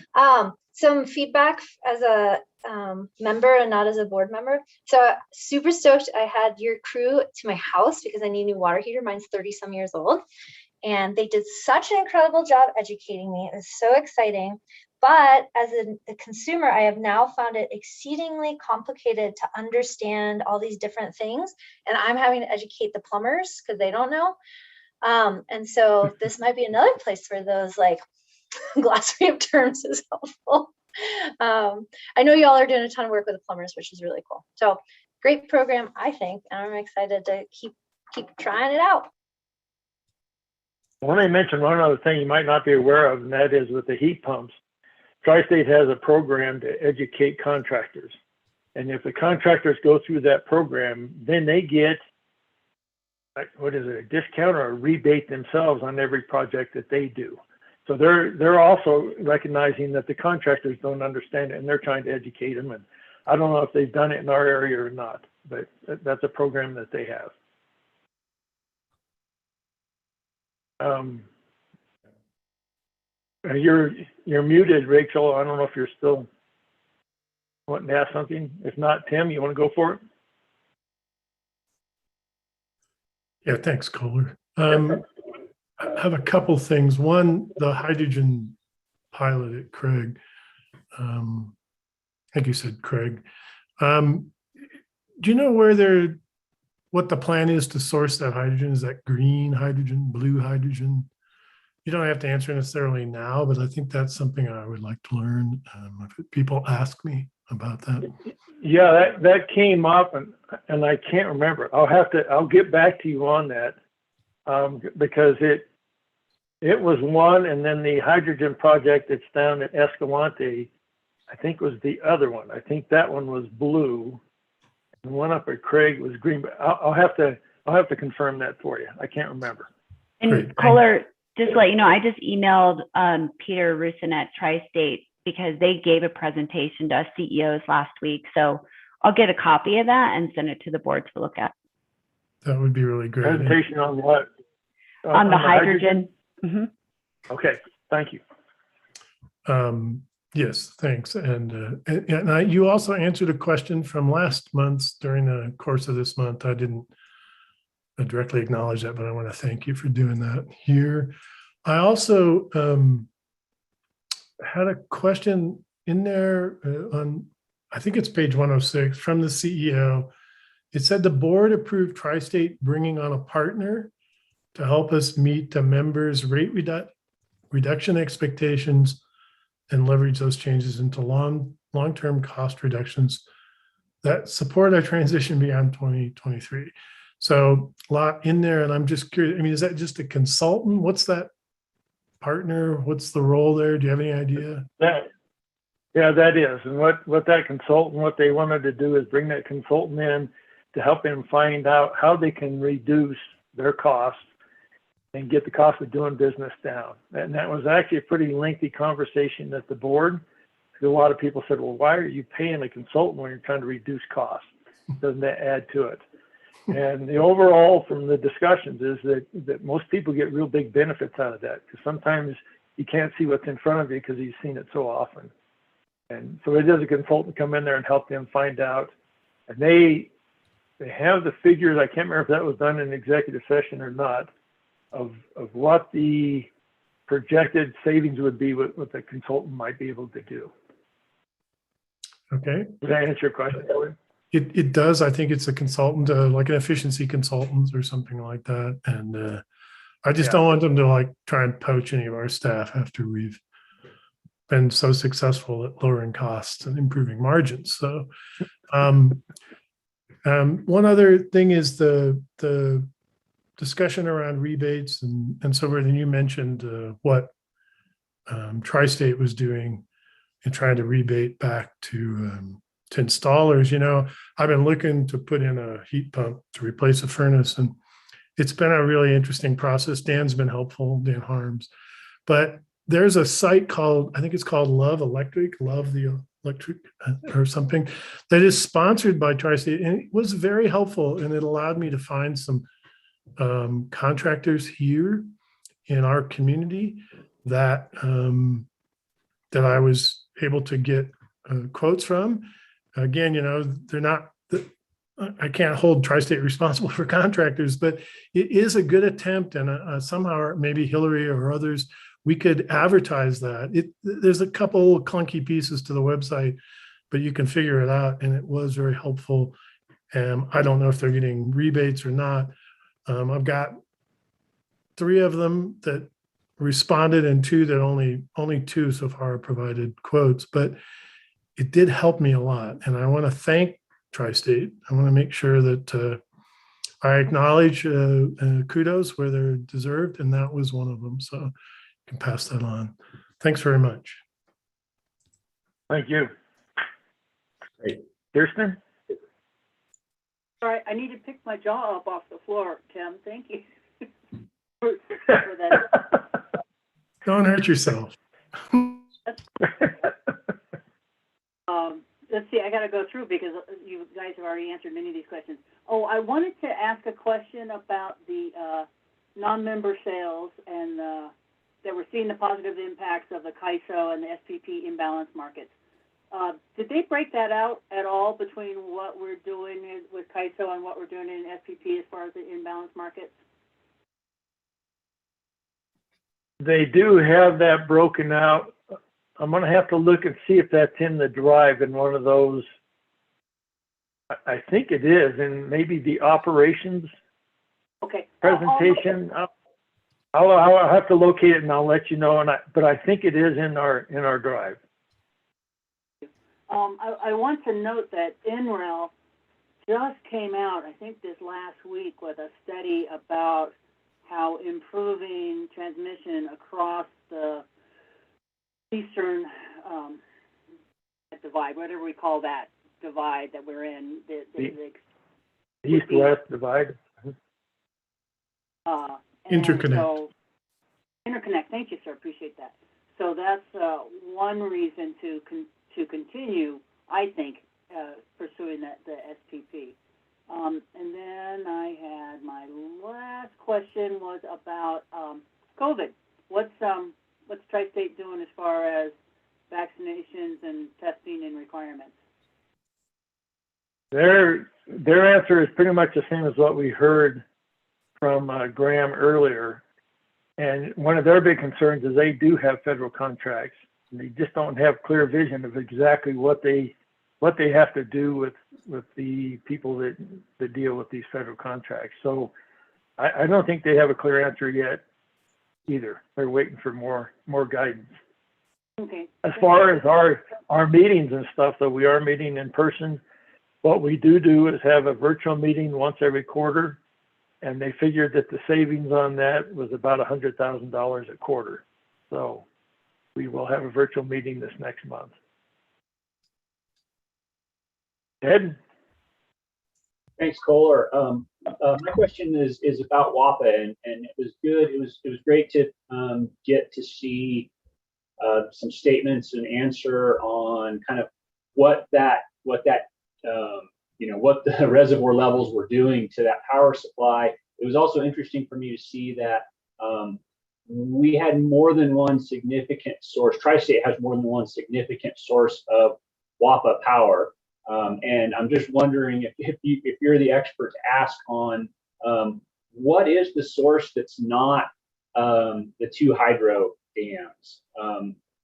Some feedback as a member and not as a board member. So super stoked I had your crew to my house because I need a new water heater. Mine's 30 some years old. And they did such an incredible job educating me. It was so exciting. But as a consumer, I have now found it exceedingly complicated to understand all these different things. And I'm having to educate the plumbers because they don't know. And so this might be another place where those like glossary of terms is helpful. I know y'all are doing a ton of work with the plumbers, which is really cool. So great program, I think, and I'm excited to keep trying it out. I want to mention one other thing you might not be aware of, and that is with the heat pumps. Tri-State has a program to educate contractors. And if the contractors go through that program, then they get what is it, a discount or a rebate themselves on every project that they do. So they're also recognizing that the contractors don't understand it, and they're trying to educate them. And I don't know if they've done it in our area or not, but that's a program that they have. You're muted, Rachel. I don't know if you're still wanting to ask something. If not, Tim, you want to go for it? Yeah, thanks, Kohler. I have a couple things. One, the hydrogen pilot at Craig. I think you said Craig. Do you know what the plan is to source that hydrogen? Is that green hydrogen, blue hydrogen? You don't have to answer necessarily now, but I think that's something I would like to learn if people ask me about that. Yeah, that came up, and I can't remember. I'll get back to you on that because it was one, and then the hydrogen project that's down at Escalante, I think was the other one. I think that one was blue. The one up at Craig was green, but I'll have to confirm that for you. I can't remember. And Kohler, just to let you know, I just emailed Peter Rusin at Tri-State because they gave a presentation to us CEOs last week. So I'll get a copy of that and send it to the board to look at. That would be really great. Presentation on what? On the hydrogen. Mm-hmm. Okay, thank you. Yes, thanks. And you also answered a question from last month during the course of this month. I didn't directly acknowledge that, but I want to thank you for doing that here. I also had a question in there on, I think it's page 106 from the CEO. It said the board approved Tri-State bringing on a partner to help us meet the members' rate reduction expectations and leverage those changes into long-term cost reductions that support our transition beyond 2023. So a lot in there, and I'm just curious, I mean, is that just a consultant? What's that partner? What's the role there? Do you have any idea? That is. And what that consultant, what they wanted to do is bring that consultant in to help them find out how they can reduce their costs and get the cost of doing business down. And that was actually a pretty lengthy conversation at the board. A lot of people said, well, why are you paying a consultant when you're trying to reduce costs? Doesn't that add to it? And the overall from the discussions is that most people get real big benefits out of that, because sometimes you can't see what's in front of you because you've seen it so often. And so it is a consultant come in there and help them find out. And they have the figures, I can't remember if that was done in executive session or not, of what the projected savings would be, what the consultant might be able to do. Okay. Did that answer your question? It does. I think it's a consultant, like an efficiency consultant or something like that. And I just don't want them to like try and poach any of our staff after we've been so successful at lowering costs and improving margins. So one other thing is the discussion around rebates and so forth. And you mentioned what Tri-State was doing and trying to rebate back to installers. You know, I've been looking to put in a heat pump to replace a furnace, and it's been a really interesting process. Dan's been helpful, Dan Harms, but there's a site called, I think it's called Love the Electric or something, that is sponsored by Tri-State, and it was very helpful, and it allowed me to find some contractors here in our community that that I was able to get quotes from. Again, you know, they're not, I can't hold Tri-State responsible for contractors, but it is a good attempt, and somehow maybe Hillary or others, we could advertise that. There's a couple clunky pieces to the website, but you can figure it out, and it was very helpful. I don't know if they're getting rebates or not. I've got 3 of them that responded and 2 that only 2 so far provided quotes, but it did help me a lot. And I want to thank Tri-State. I want to make sure that I acknowledge kudos where they're deserved, and that was one of them. So you can pass that on. Thanks very much. Thank you. Great. Kirsten? Sorry, I need to pick my jaw up off the floor, Tim. Thank you for that. Don't hurt yourself. Let's see, I got to go through because you guys have already answered many of these questions. Oh, I wanted to ask a question about the non-member sales and that we're seeing the positive impacts of the CAISO and the SPP imbalance markets. Did they break that out at all between what we're doing with CAISO and what we're doing in SPP as far as the imbalance markets? They do have that broken out. I'm going to have to look and see if that's in the drive in one of those. I think it is, and maybe the operations presentation. I'll have to locate it and I'll let you know. But I think it is in our drive. I want to note that NREL just came out, I think this last week, with a study about how improving transmission across the eastern divide, whatever we call that divide that we're in, the east-west divide. Interconnect. So, interconnect. Thank you, sir. Appreciate that. So that's one reason to continue, I think, pursuing the SPP. And then I had my last question was about COVID. What's Tri-State doing as far as vaccinations and testing and requirements? Their answer is pretty much the same as what we heard from Graham earlier. And one of their big concerns is they do have federal contracts. And they just don't have clear vision of exactly what they have to do with the people that deal with these federal contracts. So I don't think they have a clear answer yet either. They're waiting for more guidance. Okay. As far as our meetings and stuff, though, we are meeting in person. What we do is have a virtual meeting once every quarter, and they figured that the savings on that was about $100,000 a quarter. So we will have a virtual meeting this next month. Ed? Thanks, Kohler. My question is about WAPA, and it was good. It was great to get to see some statements and answer on kind of what the reservoir levels were doing to that power supply. It was also interesting for me to see that we had more than one significant source. Tri-State has more than one significant source of WAPA power. And I'm just wondering if you're the expert to ask on what is the source that's not the two hydro dams.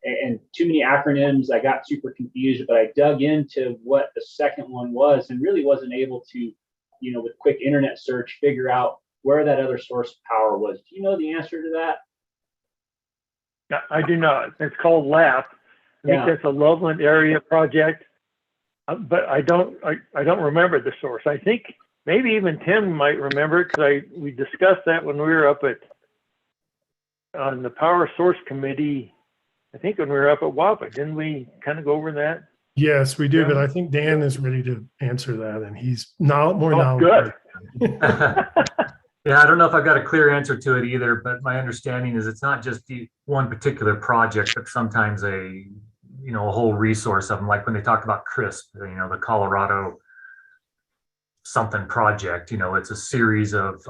And too many acronyms, I got super confused, but I dug into what the second one was and really wasn't able to, with quick internet search, figure out where that other source of power was. Do you know the answer to that? I do not. It's called LAP. I think that's a Loveland area project, but I don't remember the source. I think maybe even Tim might remember it because we discussed that when we were up on the Power Source Committee. I think when we were up at WAPA, didn't we kind of go over that? Yes, we do, but I think Dan is ready to answer that, and he's now more knowledgeable. Good. Yeah, I don't know if I've got a clear answer to it either, but my understanding is it's not just the one particular project, but sometimes a whole resource of them. Like when they talk about CRISP, the Colorado something project, it's a series of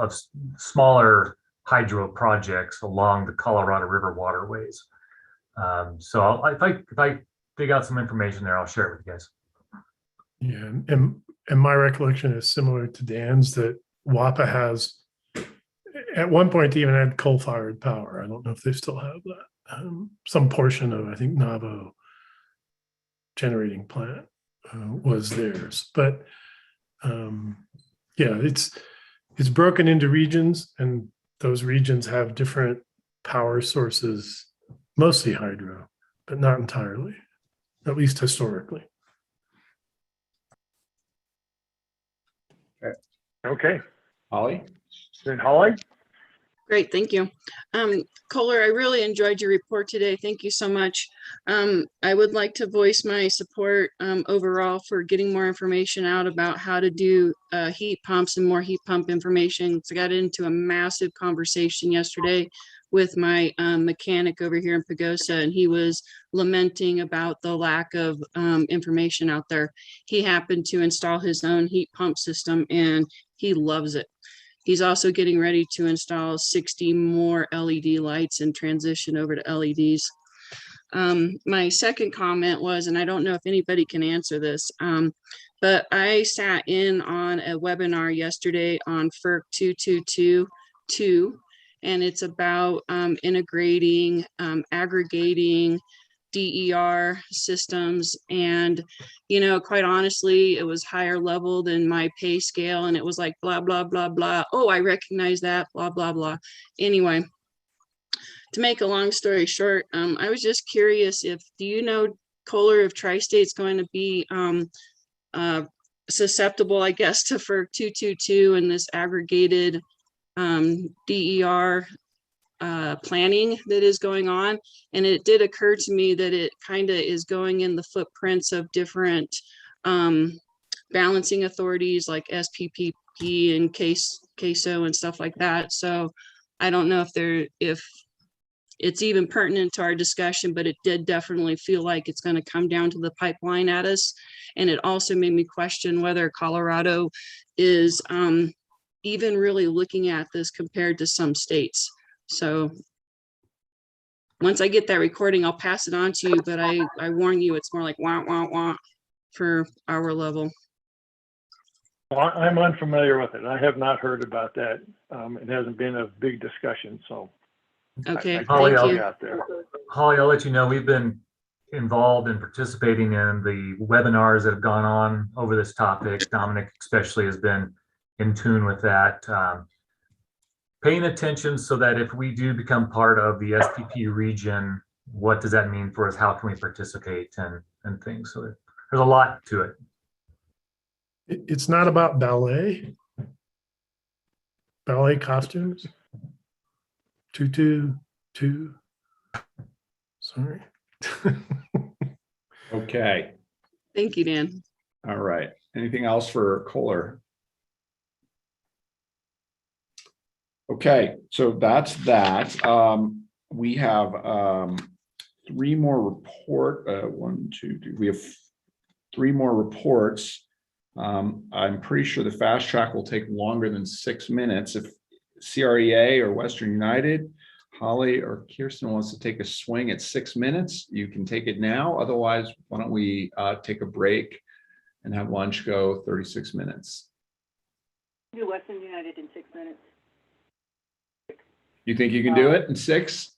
smaller hydro projects along the Colorado River waterways. So if I dig out some information there, I'll share it with you guys. Yeah, and my recollection is similar to Dan's, that WAPA has, at one point, they even had coal-fired power. I don't know if they still have that. Some portion of, I think, Navo generating plant was theirs. But yeah, it's broken into regions, and those regions have different power sources, mostly hydro, but not entirely, at least historically. Okay. Holly? Then Holly? Great, thank you. Kohler, I really enjoyed your report today. Thank you so much. I would like to voice my support overall for getting more information out about how to do heat pumps and more heat pump information. So I got into a massive conversation yesterday with my mechanic over here in Pagosa, and he was lamenting about the lack of information out there. He happened to install his own heat pump system and he loves it. He's also getting ready to install 60 more LED lights and transition over to LEDs. My second comment was, and I don't know if anybody can answer this, but I sat in on a webinar yesterday on FERC 2222, and it's about integrating, aggregating DER systems. And, you know, quite honestly, it was higher level than my pay scale. And it was like, blah, blah, blah, blah. Oh, I recognize that, blah, blah, blah. Anyway, to make a long story short, I was just curious if, do you know, Kohler, if Tri-State's going to be susceptible, I guess, to FERC 222 and this aggregated DER planning that is going on. And it did occur to me that it kind of is going in the footprints of different balancing authorities like SPPP and CAISO and stuff like that. So I don't know if it's even pertinent to our discussion, but it did definitely feel like it's going to come down to the pipeline at us. And it also made me question whether Colorado is even really looking at this compared to some states. So once I get that recording, I'll pass it on to you, but I warn you, it's more like wah, wah, wah for our level. Well, I'm unfamiliar with it. I have not heard about that. It hasn't been a big discussion, so. Okay, Holly, thank you. Holly, I'll let you know, we've been involved in participating in the webinars that have gone on over this topic. Dominic especially has been in tune with that. Paying attention so that if we do become part of the SPP region, what does that mean for us? How can we participate and things? So there's a lot to it. It's not about ballet costumes. Two. Sorry. Okay. Thank you, Dan. All right. Anything else for Kohler? Okay, so that's that. We have three more we have three more reports. I'm pretty sure the fast track will take longer than 6 minutes. If CREA or Western United, Holly or Kirsten wants to take a swing at 6 minutes, you can take it now. Otherwise, why don't we take a break and have lunch go 36 minutes. Do Western United in 6 minutes. You think you can do it in 6?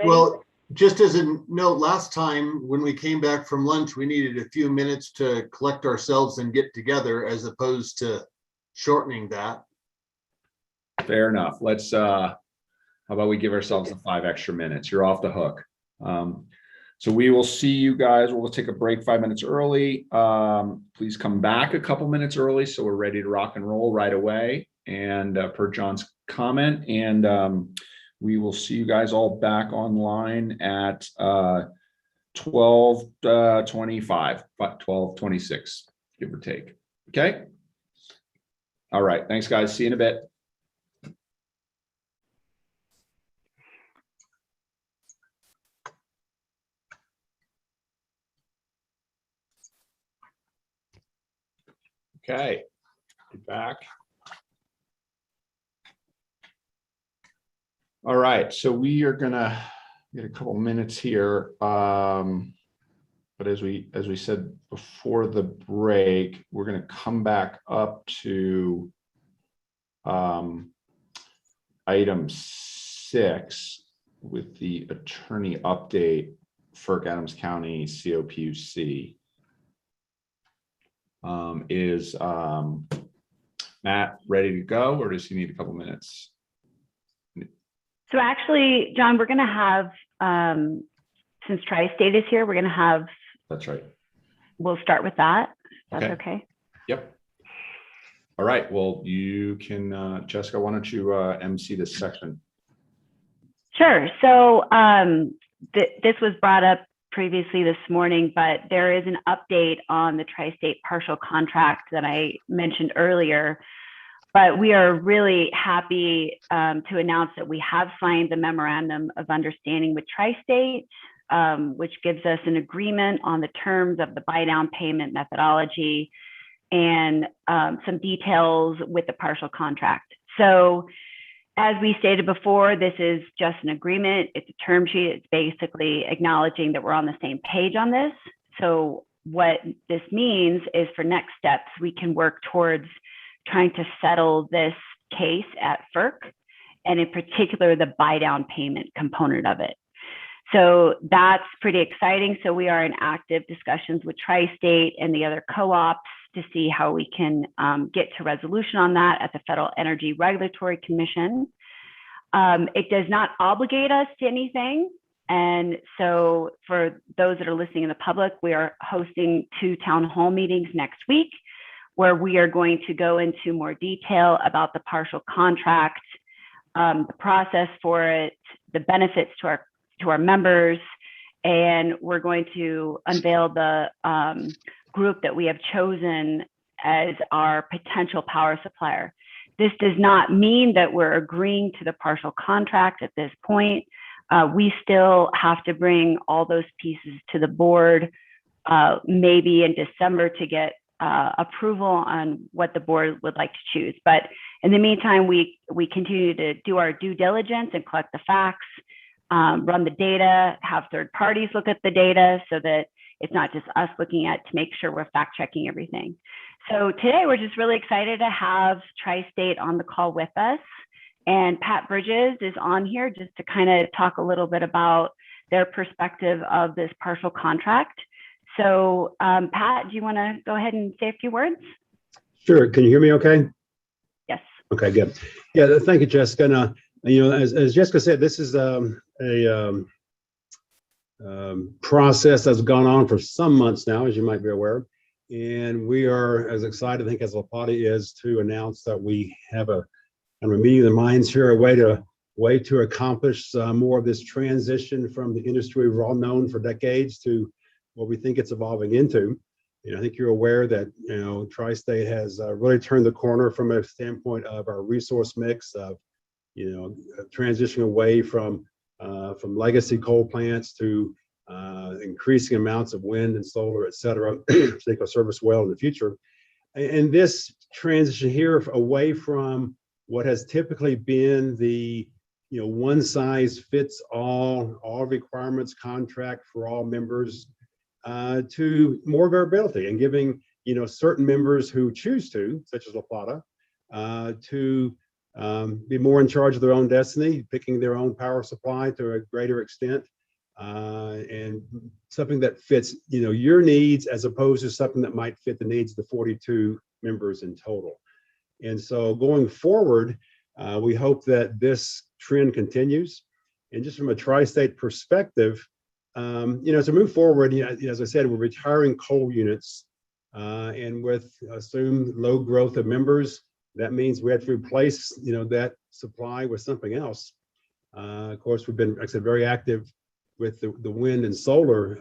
Well, just as a note, last time when we came back from lunch, we needed a few minutes to collect ourselves and get together as opposed to shortening that. Fair enough. Let's, how about we give ourselves 5 extra minutes? You're off the hook. So we will see you guys. We'll take a break 5 minutes early. Please come back a couple minutes early so we're ready to rock and roll right away. And per John's comment, and we will see you guys all back online at 12:25, 12:26, give or take. Okay. All right. Thanks, guys. See you in a bit. Okay. Get back. All right, so we are gonna get a couple minutes here, but as we said before the break, we're gonna come back up to item 6 with the attorney update, FERC Adams County COPUC. Is Matt ready to go, or does he need a couple minutes? So actually, John, we're going to have, since Tri-State is here, we're going to have. That's right. We'll start with that. That's okay. Yep. All right, well, you can, Jessica, why don't you MC this section? Sure. So this was brought up previously this morning, but there is an update on the tri-state partial contract that I mentioned earlier. But we are really happy to announce that we have signed the memorandum of understanding with tri-state, which gives us an agreement on the terms of the buy-down payment methodology and some details with the partial contract. So as we stated before, this is just an agreement. It's a term sheet. It's basically acknowledging that we're on the same page on this. So what this means is for next steps, we can work towards trying to settle this case at FERC, and in particular, the buy-down payment component of it. So that's pretty exciting. So we are in active discussions with Tri-State and the other co-ops to see how we can get to resolution on that at the Federal Energy Regulatory Commission. It does not obligate us to anything. And so for those that are listening in the public, we are hosting 2 town hall meetings next week, where we are going to go into more detail about the partial contract, the process for it, the benefits to our members, and we're going to unveil the group that we have chosen as our potential power supplier. This does not mean that we're agreeing to the partial contract at this point. We still have to bring all those pieces to the board, maybe in December, to get approval on what the board would like to choose. But in the meantime, we continue to do our due diligence and collect the facts, run the data, have third parties look at the data so that it's not just us looking at to make sure we're fact checking everything. So today we're just really excited to have Tri-State on the call with us, and Pat Bridges is on here just to kind of talk a little bit about their perspective of this partial contract. So Pat, do you want to go ahead and say a few words? Sure. Can you hear me okay? Yes. Okay, good. Yeah, thank you, Jessica. Now, as Jessica said, this is a process that's gone on for some months now, as you might be aware. And we are as excited, I think, as LPEA is, to announce that we have a meeting of the minds here, a way to accomplish more of this transition from the industry we've all known for decades to what we think it's evolving into. I think you're aware that Tri-State has really turned the corner from a standpoint of our resource mix of transitioning away from legacy coal plants to increasing amounts of wind and solar, et cetera, so they can service well in the future. And this transition here away from what has typically been the one size fits all requirements contract for all members, to more variability and giving certain members who choose to, such as LPEA, to be more in charge of their own destiny, picking their own power supply to a greater extent, and something that fits your needs as opposed to something that might fit the needs of the 42 members in total. And so going forward, we hope that this trend continues. And just from a Tri-State perspective, to move forward, as I said, we're retiring coal units, and with assumed low growth of members, that means we have to replace, that supply with something else. Of course, we've been, like I said, very active with the wind and solar,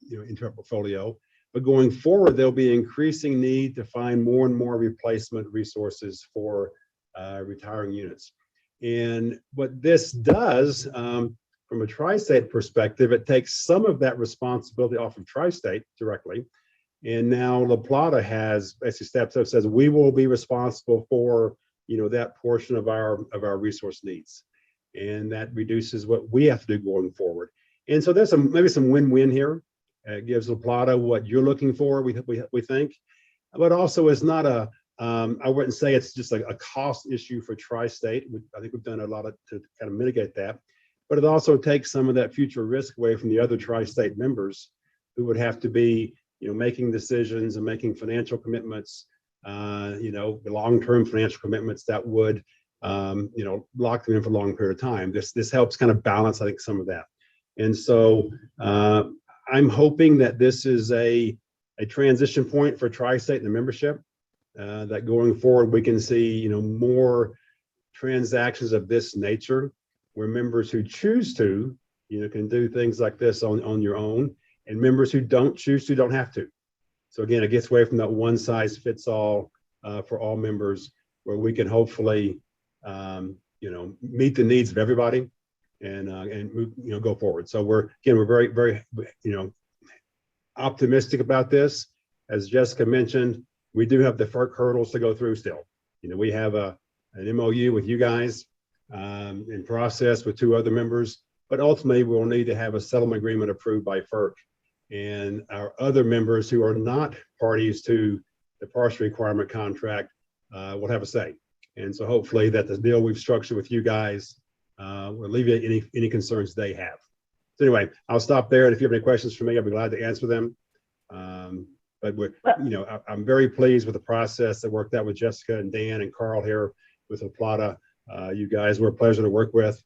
into our portfolio. But going forward, there'll be increasing need to find more and more replacement resources for retiring units. And what this does, from a Tri-State perspective, it takes some of that responsibility off of Tri-State directly. And now LPEA has basically steps up, says we will be responsible for that portion of our resource needs, and that reduces what we have to do going forward. And so there's maybe some win-win here. It gives LPEA what you're looking for, we think, but also it's not I wouldn't say it's just a cost issue for Tri-State. I think we've done a lot to kind of mitigate that, but it also takes some of that future risk away from the other Tri-State members who would have to be making decisions and making financial commitments, long-term financial commitments that would, lock them in for a long period of time. This helps kind of balance, I think, some of that. And so I'm hoping that this is a transition point for Tri-State and the membership. that going forward, we can see, more transactions of this nature where members who choose to, can do things like this on your own, and members who don't choose to don't have to. So again, it gets away from that one size fits all for all members, where we can hopefully, meet the needs of everybody and move, go forward. So we're very, very, optimistic about this. As Jessica mentioned, we do have the FERC hurdles to go through still. We have an MOU with you guys in process with 2 other members, but ultimately we'll need to have a settlement agreement approved by FERC. And our other members who are not parties to the partial requirement contract will have a say. And so hopefully that the deal we've structured with you guys will alleviate any concerns they have. So anyway, I'll stop there. And if you have any questions for me, I'll be glad to answer them. But we're, I'm very pleased with the process that worked out with Jessica and Dan and Carl here with La Plata. You guys were a pleasure to work with,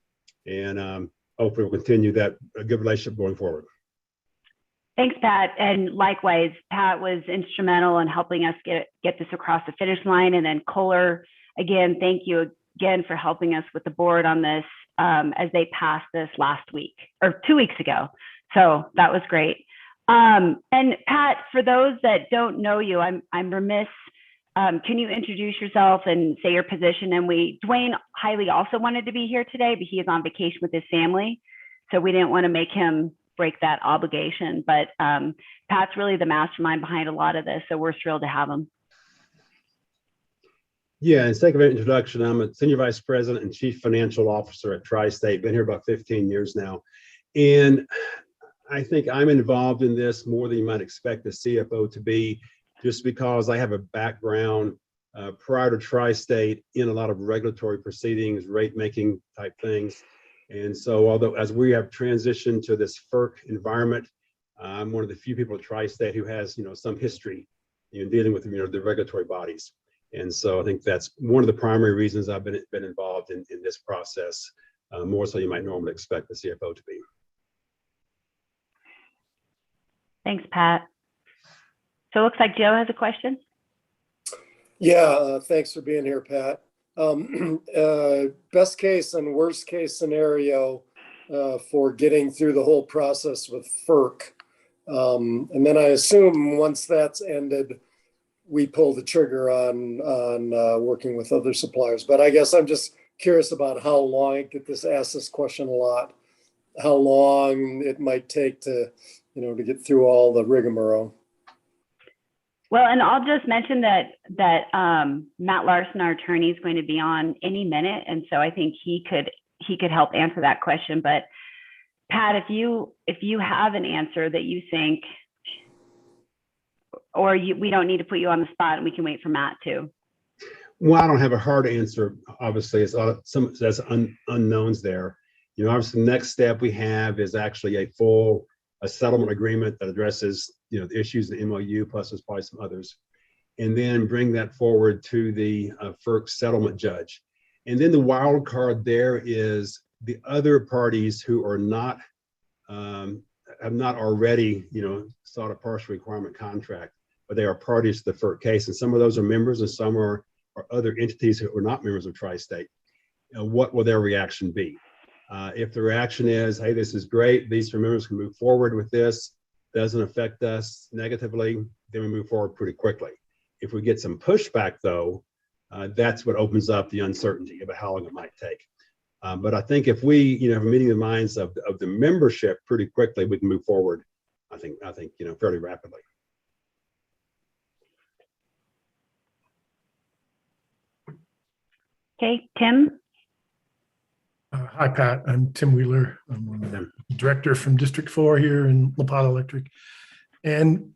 and hopefully we'll continue that good relationship going forward. Thanks, Pat. And likewise, Pat was instrumental in helping us get this across the finish line. And then Kohler, again, thank you again for helping us with the board on this as they passed this last week or 2 weeks ago. So that was great. And Pat, for those that don't know you, I'm remiss. Can you introduce yourself and say your position? And Dwayne Hiley also wanted to be here today, but he is on vacation with his family. So we didn't want to make him break that obligation. But Pat's really the mastermind behind a lot of this. So we're thrilled to have him. Yeah, and sake of introduction, I'm a Senior Vice President and Chief Financial Officer at Tri-State. Been here about 15 years now. And I think I'm involved in this more than you might expect the CFO to be, just because I have a background prior to Tri-State in a lot of regulatory proceedings, rate making type things. And so although as we have transitioned to this FERC environment, I'm one of the few people at Tri-State who has, some history in dealing with, the regulatory bodies. And so I think that's one of the primary reasons I've been involved in this process, more so you might normally expect the CFO to be. Thanks, Pat. So it looks like Joe has a question. Yeah, thanks for being here, Pat. Best case and worst case scenario for getting through the whole process with FERC. And then I assume once that's ended, we pull the trigger on working with other suppliers. But I guess I'm just curious about how long, I get asked this question a lot, how long it might take to, to get through all the rigmarole. Well, and I'll just mention that Matt Larson, our attorney, is going to be on any minute, and so I think he could help answer that question. But Pat, if you have an answer that you think, or we don't need to put you on the spot, and we can wait for Matt too. Well, I don't have a hard answer. Obviously, it's there's unknowns there. Obviously, the next step we have is actually a settlement agreement that addresses, the issues in the MOU, plus there's probably some others, and then bring that forward to the FERC settlement judge. And then the wild card there is the other parties who are not, have not already, sought a partial requirement contract, but they are parties to the FERC case. And some of those are members and some are other entities who are not members of Tri-State. What will their reaction be? If the reaction is, hey, this is great, these three members can move forward with this, doesn't affect us negatively, then we move forward pretty quickly. If we get some pushback though, that's what opens up the uncertainty about how long it might take. But I think if we, have a meeting of the minds of the membership pretty quickly, we can move forward, I think, fairly rapidly. Okay, Tim. Hi, Pat. I'm Tim Wheeler. I'm the director from District 4 here in La Plata Electric. And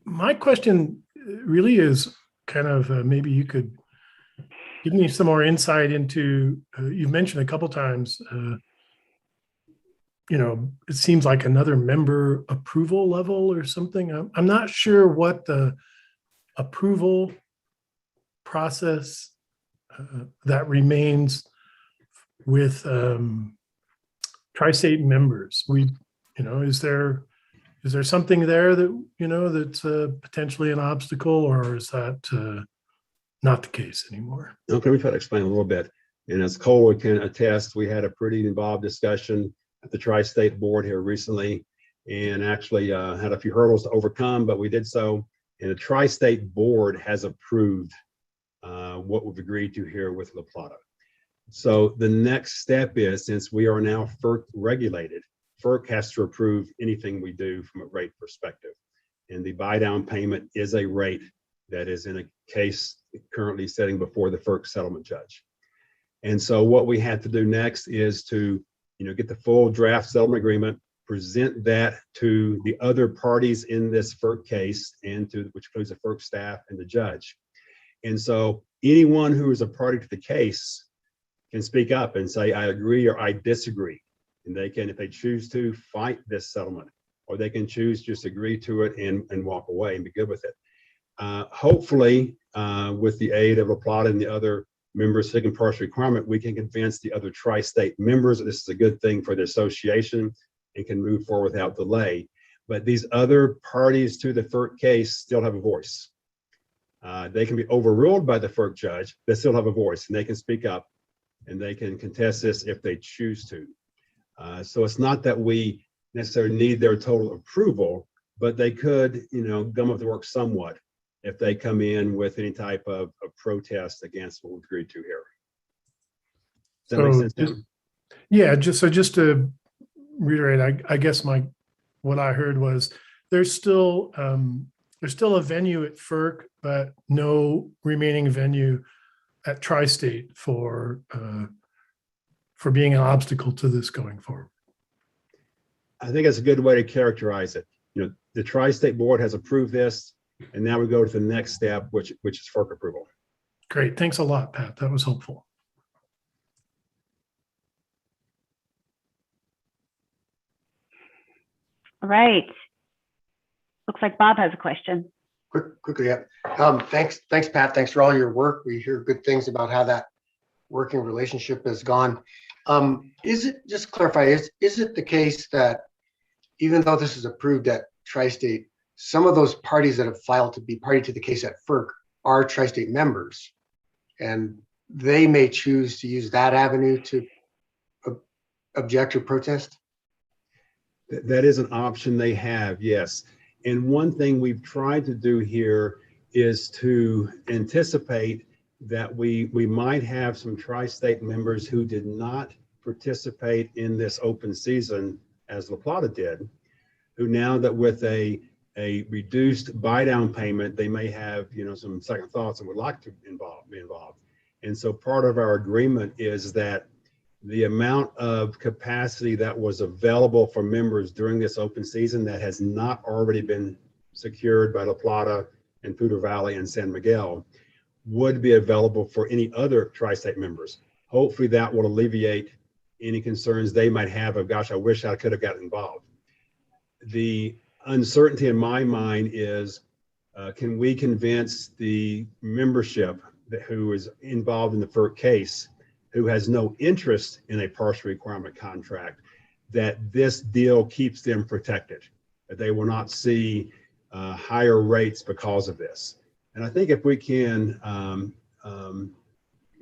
my question really is kind of maybe you could give me some more insight into, you've mentioned a couple times, it seems like another member approval level or something. I'm not sure what the approval process that remains with Tri-State members. Is there Is there something there that, that's potentially an obstacle, or is that not the case anymore? Okay, we try to explain a little bit. And as Cole can attest, we had a pretty involved discussion at the Tri-State Board here recently, and actually had a few hurdles to overcome, but we did so. And the Tri-State Board has approved what we've agreed to here with La Plata. So the next step is, since we are now FERC regulated, FERC has to approve anything we do from a rate perspective. And the buy down payment is a rate that is in a case currently sitting before the FERC settlement judge. And so what we had to do next is to, get the full draft settlement agreement, present that to the other parties in this FERC case, and which includes the FERC staff and the judge. And so anyone who is a party to the case can speak up and say, I agree or I disagree. And they can, if they choose to, fight this settlement, or they can choose just agree to it and walk away and be good with it. Hopefully, with the aid of La Plata and the other members seeking partial requirement, we can convince the other tri-state members that this is a good thing for the association and can move forward without delay. But these other parties to the FERC case still have a voice. They can be overruled by the FERC judge, but still have a voice, and they can speak up and they can contest this if they choose to. So it's not that we necessarily need their total approval, but they could, gum up the works somewhat if they come in with any type of protest against what we've agreed to here. Does that make sense, Tim? Yeah, just to reiterate, I guess what I heard was there's still a venue at FERC, but no remaining venue at Tri-State for being an obstacle to this going forward. I think it's a good way to characterize it. The Tri-State Board has approved this, and now we go to the next step, which is FERC approval. Great, thanks a lot, Pat. That was helpful. All right. Looks like Bob has a question. Quickly, yeah. Thanks, Pat. Thanks for all your work. We hear good things about how that working relationship has gone. Is it, just to clarify, is it the case that even though this is approved at Tri-State, some of those parties that have filed to be party to the case at FERC are Tri-State members, and they may choose to use that avenue to object or protest? That is an option they have, yes. And one thing we've tried to do here is to anticipate that we might have some tri-state members who did not participate in this open season as La Plata did, who now that with a reduced buy down payment, they may have some second thoughts and would like to be involved. And so part of our agreement is that the amount of capacity that was available for members during this open season that has not already been secured by La Plata and Poudre Valley and San Miguel would be available for any other tri-state members. Hopefully that will alleviate any concerns they might have of, gosh, I wish I could have gotten involved. The uncertainty in my mind is, can we convince the membership who is involved in the FERC case, who has no interest in a partial requirement contract, that this deal keeps them protected, that they will not see higher rates because of this. And I think if we can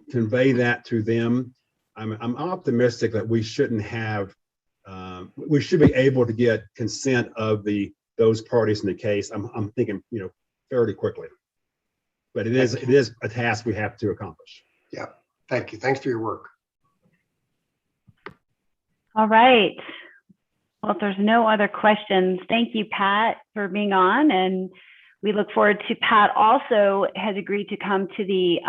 convey that to them, I'm optimistic that we shouldn't have, we should be able to get consent of those parties in the case. I'm thinking, fairly quickly, but it is a task we have to accomplish. Yeah, thank you. Thanks for your work. All right. Well, if there's no other questions, thank you, Pat, for being on. And we look forward to, Pat also has agreed to come to the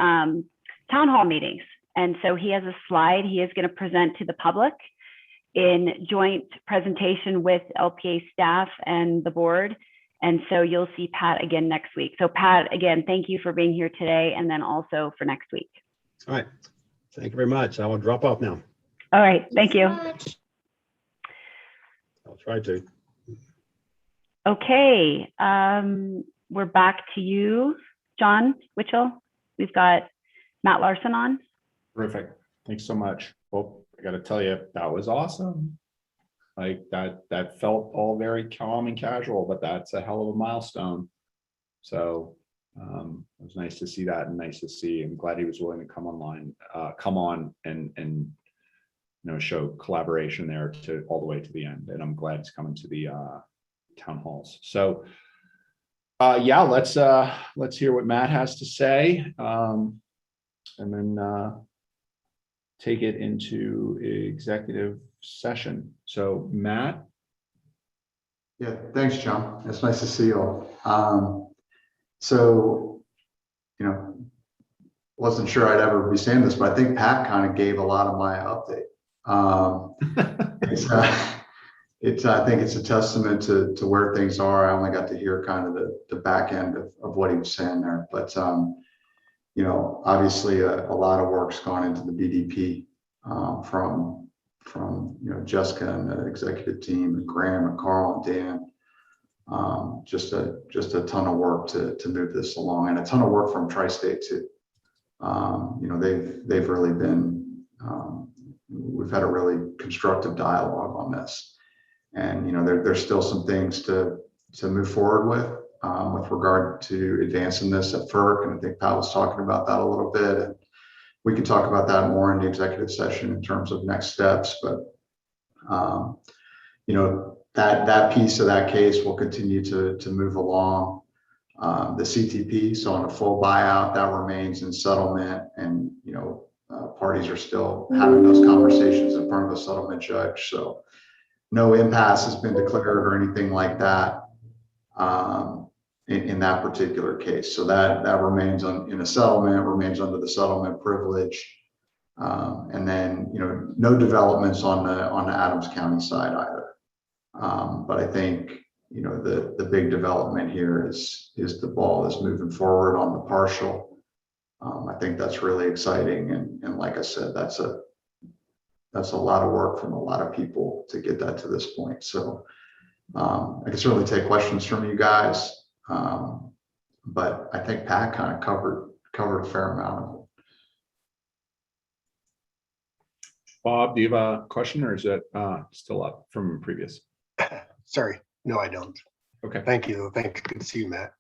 town hall meetings. And so he has a slide he is going to present to the public in joint presentation with LPEA staff and the board. And so you'll see Pat again next week. So Pat, again, thank you for being here today, and then also for next week. All right. Thank you very much. I will drop off now. All right. Thank you. I'll try to. Okay. We're back to you, John Witchell. We've got Matt Larson on. Terrific. Thanks so much. Well, I got to tell you, that was awesome. Like that felt all very calm and casual, but that's a hell of a milestone. So it was nice to see that, and nice to see. I'm glad he was willing to come on and show collaboration there to all the way to the end. And I'm glad he's coming to the town halls. So yeah, let's hear what Matt has to say, and then take it into executive session. So Matt. Yeah, thanks, John. It's nice to see you all. So, wasn't sure I'd ever be saying this, but I think Pat kind of gave a lot of my update. I think it's a testament to where things are. I only got to hear kind of the back end of what he was saying there, but obviously a lot of work's gone into the BDP from Jessica and the executive team, and Graham and Carl and Dan. Just a ton of work to move this along, and a ton of work from Tri-State too. They've really been, we've had a really constructive dialogue on this, and there's still some things to move forward with regard to advancing this at FERC, and I think Pat was talking about that a little bit, and we can talk about that more in the executive session in terms of next steps. But that piece of that case will continue to move along. The CTP, so on a full buyout, that remains in settlement, and parties are still having those conversations in front of a settlement judge. So no impasse has been declared or anything like that in that particular case. So that remains in a settlement, remains under the settlement privilege. And then no developments on the Adams County side either. But I think the big development here is the ball is moving forward on the partial. I think that's really exciting, and like I said, that's a lot of work from a lot of people to get that to this point. So I can certainly take questions from you guys, but I think Pat kind of covered a fair amount of it. Bob, do you have a question, or is it still up from previous? Sorry, no, I don't. Okay. Thank you. Thanks. Good to see you, Matt.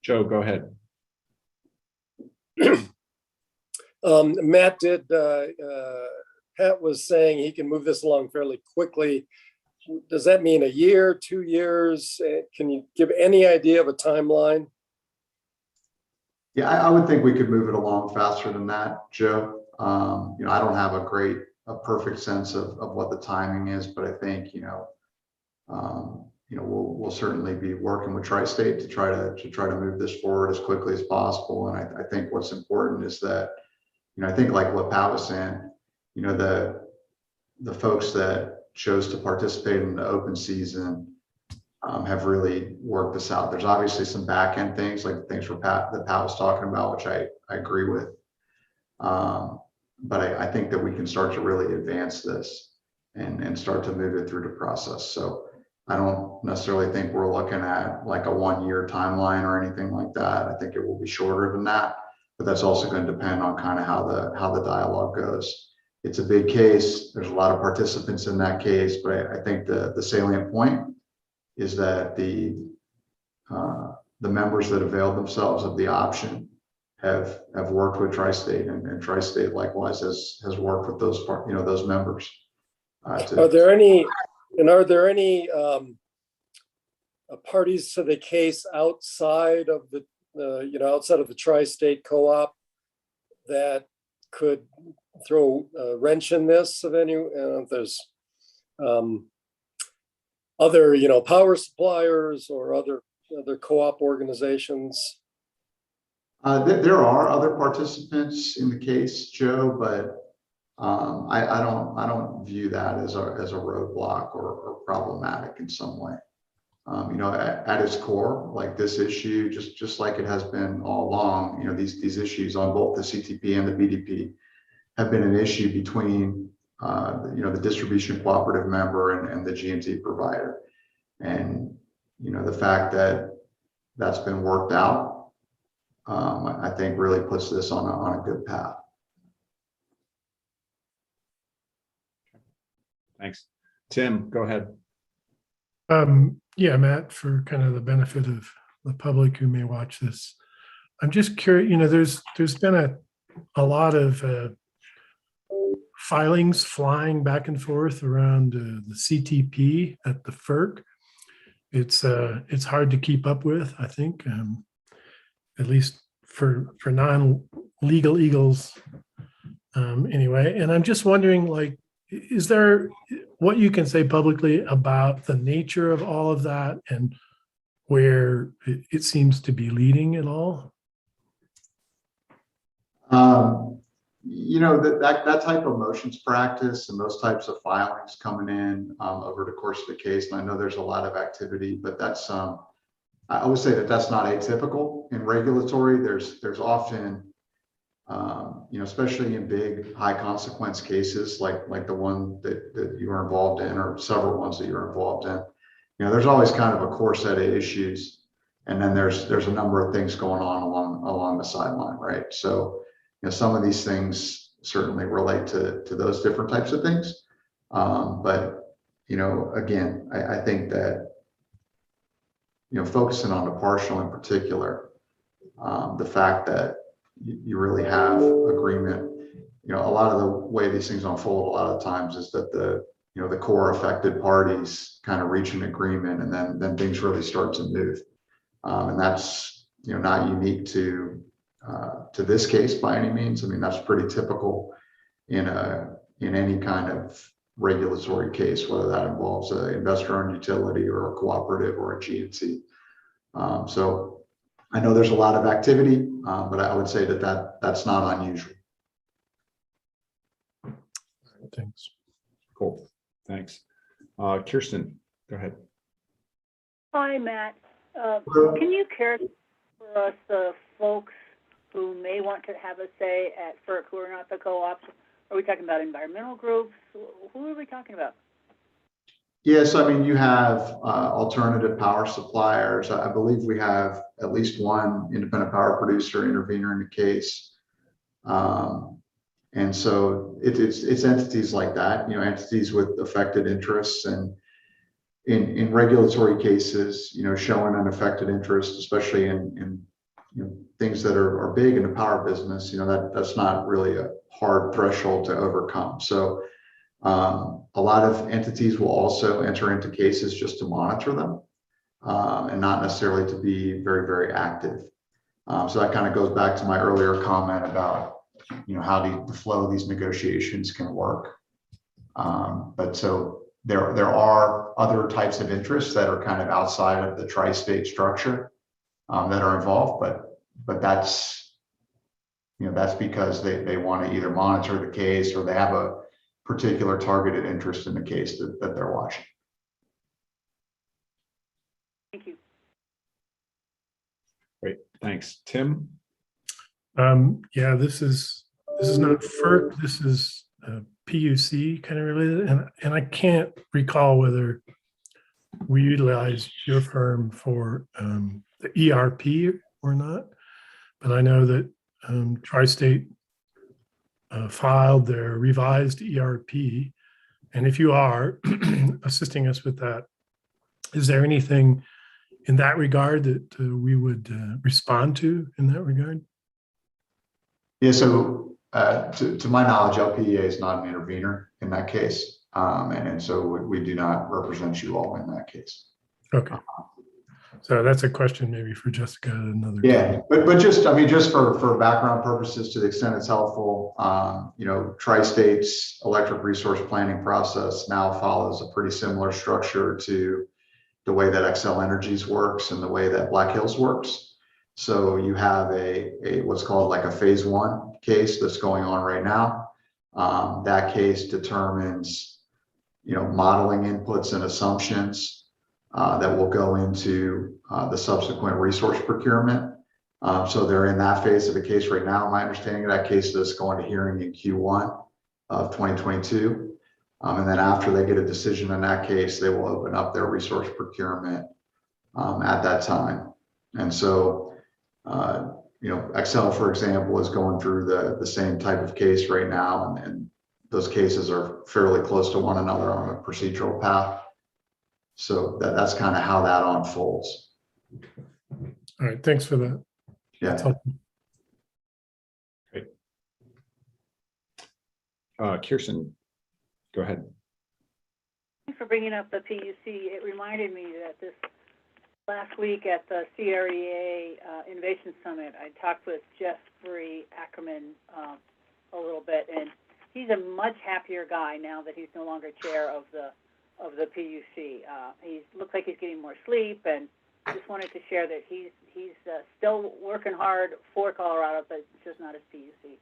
Joe, go ahead. Matt Pat was saying he can move this along fairly quickly. Does that mean a year, 2 years? Can you give any idea of a timeline? Yeah, I would think we could move it along faster than that, Joe. I don't have a perfect sense of what the timing is, but I think we'll certainly be working with Tri-State to try to move this forward as quickly as possible. And I think what's important is that I think, like what Pat was saying, the folks that chose to participate in the open season have really worked this out. There's obviously some back end things, like the things that Pat was talking about, which I agree with. But I think that we can start to really advance this and start to move it through the process. So I don't necessarily think we're looking at like a 1 year timeline or anything like that. I think it will be shorter than that, but that's also going to depend on kind of how the dialogue goes. It's a big case. There's a lot of participants in that case, but I think the salient point is that the members that availed themselves of the option have worked with Tri-State, and Tri-State likewise has worked with those members. Are there any parties to the case outside of the Tri-State co-op that could throw a wrench in this of any? There's other power suppliers or other co-op organizations. There are other participants in the case, Joe, but I don't view that as a roadblock or problematic in some way. At its core, like this issue, just like it has been all along, these issues on both the CTP and the BDP have been an issue between the distribution cooperative member and the G&T provider, and the fact that that's been worked out, I think really puts this on a good path. Thanks. Tim, go ahead. Yeah, Matt, for kind of the benefit of the public who may watch this, I'm just curious, there's been a lot of filings flying back and forth around the CTP at the FERC. It's hard to keep up with, I think, at least for non-legal eagles anyway. And I'm just wondering, like, is there what you can say publicly about the nature of all of that and where it seems to be leading at all? That type of motions practice and those types of filings coming in over the course of the case, and I know there's a lot of activity, but that's I would say that that's not atypical in regulatory. There's often especially in big high consequence cases like the one that you were involved in, or several ones that you're involved in, there's always kind of a core set of issues, and then there's a number of things going on along the sideline, right? So some of these things certainly relate to those different types of things, but again, I think that focusing on the partial in particular, the fact that you really have agreement, a lot of the way these things unfold a lot of times is that the core affected parties kind of reach an agreement, and then things really start to move, and that's not unique to this case by any means. I mean, that's pretty typical in any kind of regulatory case, whether that involves an investor-owned utility or a cooperative or a GNC. So I know there's a lot of activity, but I would say that's not unusual. Thanks. Cool. Thanks. Kirsten, go ahead. Hi, Matt. Can you characterize for us the folks who may want to have a say at FERC who are not the co-ops? Are we talking about environmental groups? Who are we talking about? Yes, I mean, you have alternative power suppliers. I believe we have at least one independent power producer intervener in the case. And so it's entities like that, entities with affected interests, and in regulatory cases, showing an affected interest, especially in things that are big in the power business, that's not really a hard threshold to overcome. So a lot of entities will also enter into cases just to monitor them, and not necessarily to be very, very active. So that kind of goes back to my earlier comment about how the flow of these negotiations can work. But so there are other types of interests that are kind of outside of the tri-state structure that are involved, but that's that's because they want to either monitor the case, or they have a particular targeted interest in the case that they're watching. Thank you. Great, thanks. Tim? Yeah, this is not FERC, this is PUC kind of related, and I can't recall whether we utilized your firm for the ERP or not, but I know that Tri-State filed their revised ERP, and if you are assisting us with that, is there anything in that regard that we would respond to in that regard? Yeah, so to my knowledge, LPEA is not an intervener in that case, and so we do not represent you all in that case. Okay. So that's a question maybe for Jessica another yeah time. but just just for background purposes, to the extent it's helpful, Tri-State's electric resource planning process now follows a pretty similar structure to the way that Xcel Energy's works and the way that Black Hills works. So you have a what's called like a phase 1 case that's going on right now. That case determines modeling inputs and assumptions that will go into the subsequent resource procurement. So they're in that phase of the case right now. My understanding of that case is going to hearing in Q1 of 2022. And then after they get a decision in that case, they will open up their resource procurement at that time. And so, Xcel, for example, is going through the same type of case right now. And those cases are fairly close to one another on a procedural path. So that's kind of how that unfolds. All right, thanks for that. Yeah. That's helpful. Great. Kirsten, go ahead. Thanks for bringing up the PUC. It reminded me that this last week at the CREA Innovation Summit, I talked with Jeffrey Ackerman a little bit, and he's a much happier guy now that he's no longer chair of the PUC. He looks like he's getting more sleep, and just wanted to share that he's still working hard for Colorado, but just not as PUC.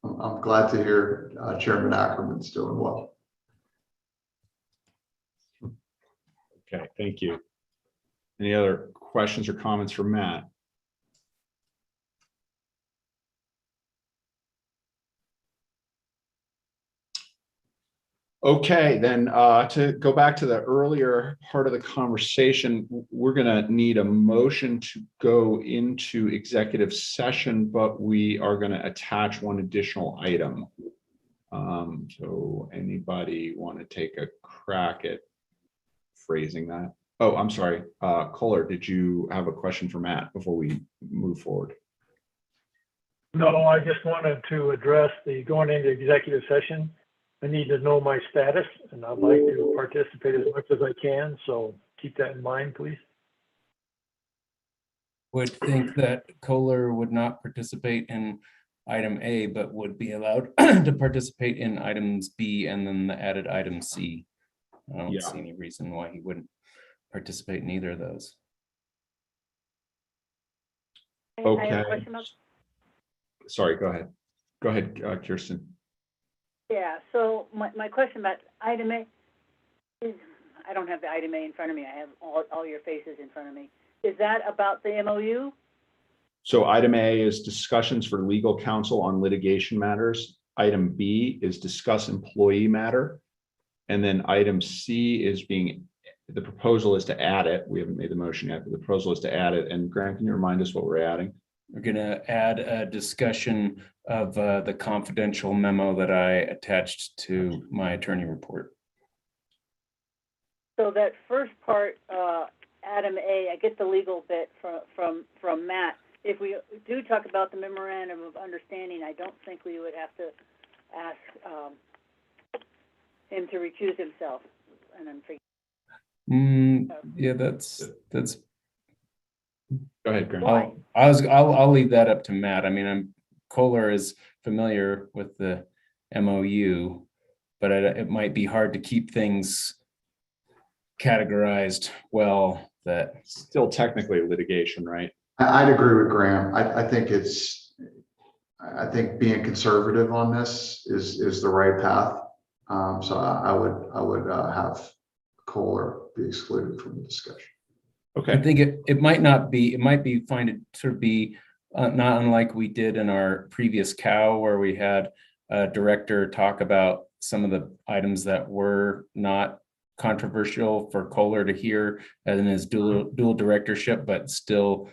I'm glad to hear Chairman Ackerman's doing well. Okay, thank you. Any other questions or comments for Matt? Okay, then to go back to the earlier part of the conversation, we're going to need a motion to go into executive session, but we are going to attach one additional item. So anybody want to take a crack at phrasing that? Oh, I'm sorry. Kohler, did you have a question for Matt before we move forward? No, I just wanted to address the going into executive session. I need to know my status, and I'd like to participate as much as I can, so keep that in mind, please. Would think that Kohler would not participate in item A, but would be allowed to participate in items B and then the added item C. I don't see any reason why he wouldn't participate in either of those. Okay. I have a question about. Sorry, go ahead. Go ahead, Kirsten. Yeah, so my question about item A is, I don't have the item A in front of me. I have all your faces in front of me. Is that about the MOU? So item A is discussions for legal counsel on litigation matters. Item B is discuss employee matter. And then item C is the proposal is to add it. We haven't made the motion yet, but the proposal is to add it. And Grant, can you remind us what we're adding? We're going to add a discussion of the confidential memo that I attached to my attorney report. So that first part, Adam A, I get the legal bit from Matt. If we do talk about the memorandum of understanding, I don't think we would have to ask him to recuse himself. And I'm thinking. Yeah, that's. Go ahead, Grant. I'll leave that up to Matt. I mean, Kohler is familiar with the MOU, but it might be hard to keep things categorized well. That still technically litigation, right? I'd agree with Graham. I think being conservative on this is the right path. So I would have Kohler be excluded from the discussion. Okay. I think it might not be, it might be find it sort of be not unlike we did in our previous COW, where we had a director talk about some of the items that were not controversial for Kohler to hear in his dual directorship, but still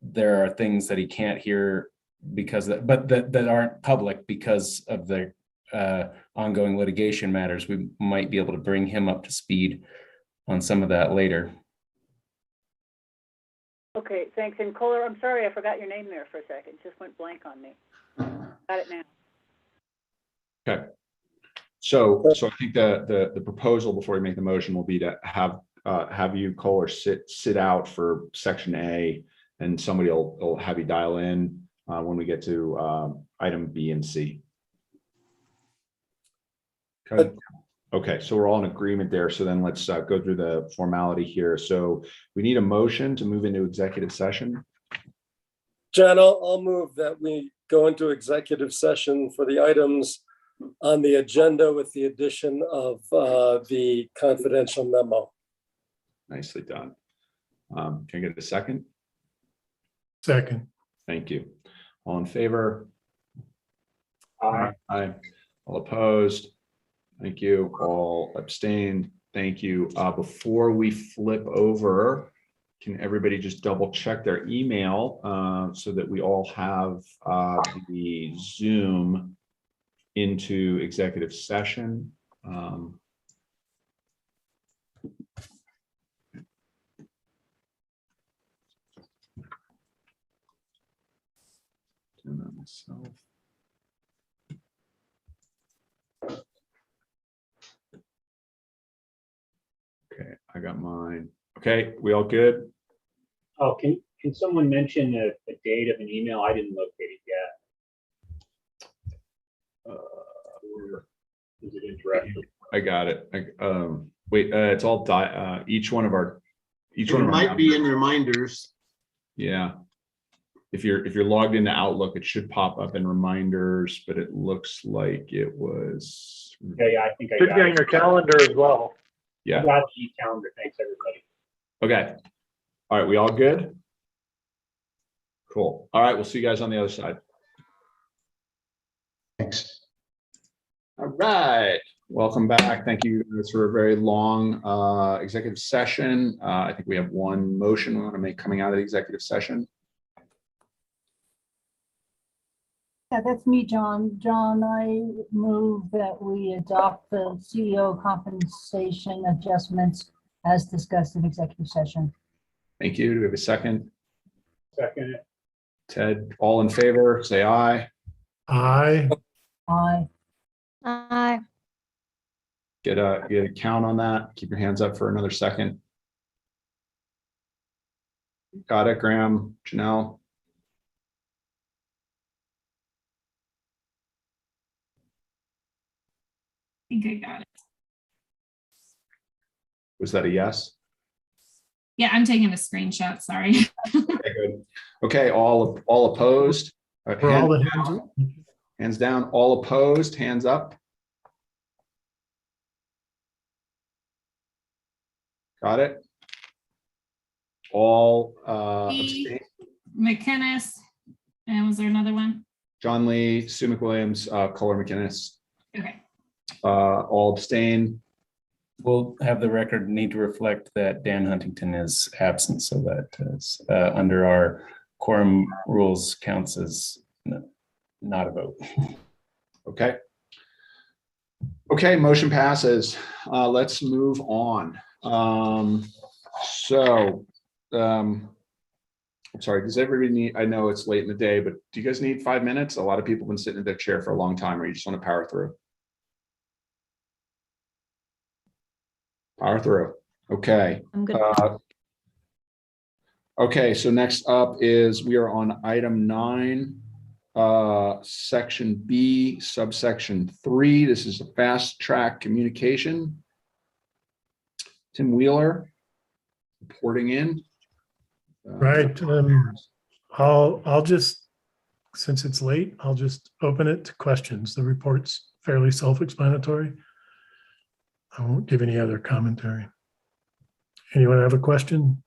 there are things that he can't hear because that aren't public because of the ongoing litigation matters. We might be able to bring him up to speed on some of that later. Okay, thanks. And Kohler, I'm sorry, I forgot your name there for a second. It just went blank on me. Got it now. Okay. So I think the proposal before we make the motion will be to have you, Kohler, sit out for section A, and somebody will have you dial in when we get to item B and C. Okay. Okay, so we're all in agreement there. So then let's go through the formality here. So we need a motion to move into executive session. John, I'll move that we go into executive session for the items on the agenda with the addition of the confidential memo. Nicely done. Can I get a second? Second. Thank you. All in favor? Aye. Aye. All opposed? Thank you. All abstained. Thank you. Before we flip over can everybody just double check their email so that we all have the Zoom into executive session? Turn on myself. Okay, I got mine. Okay, we all good? Oh, can someone mention a date of an email? I didn't locate it yet. Is it interesting? I got it. Wait, it's all each one of our It might be in reminders. Yeah. If you're logged into Outlook, it should pop up in reminders, but it looks like it was. Yeah, I think I Should got be on it. your calendar as well. Yeah. I got the calendar. Thanks, everybody. Okay. All right, we all good? Cool. All right, we'll see you guys on the other side. Thanks. All right, welcome back. Thank you for a very long executive session. I think we have one motion we want to make coming out of the executive session. Yeah, that's me, John. John, I move that we adopt the CEO compensation adjustments as discussed in executive session. Thank you. Do we have a second? Second. Ted, all in favor, say aye. Aye. Aye. Aye. Get a count on that. Keep your hands up for another second. Got it, Graham, Janelle. I think I got it. Was that a yes? Yeah, I'm taking a screenshot, sorry. Okay, good. Okay, all opposed? For all the hands. Hands down, all opposed, hands up. Got it? All abstain. McInnes, and was there another one? John Lee, Sue McWilliams, Kohler McInnes. Okay. All abstain. We'll have the record need to reflect that Dan Huntington is absent, so that is under our quorum rules counts as not a vote. Okay. Okay, motion passes. Let's move on. I'm sorry, does everybody need, I know it's late in the day, but do you guys need 5 minutes? A lot of people have been sitting in their chair for a long time, or you just want to power through? Power through. Okay. I'm good. Okay, so next up is we are on item 9, section B, subsection 3. This is a fast track communication. Tim Wheeler reporting in. Right. I'll just, since it's late, I'll just open it to questions. The report's fairly self-explanatory. I won't give any other commentary. Anyone have a question?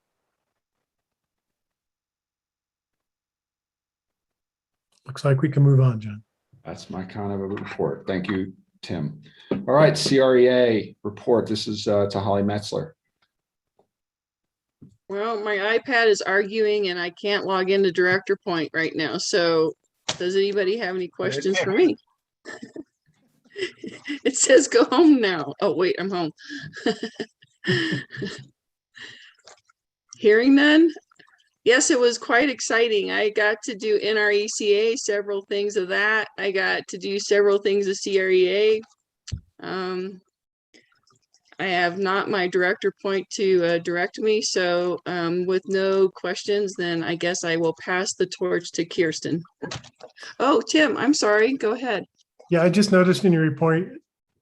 Looks like we can move on, John. That's my kind of a report. Thank you, Tim. All right, CREA report. This is to Holly Metzler. Well, my iPad is arguing and I can't log into Director Point right now. So does anybody have any questions for me? It says go home now. Oh, wait, I'm home. Hearing none. Yes, it was quite exciting. I got to do NRECA, several things of that. I got to do several things of CREA. I have not my Director Point to direct me. So with no questions, then I guess I will pass the torch to Kirsten. Oh, Tim, I'm sorry. Go ahead. Yeah, I just noticed in your report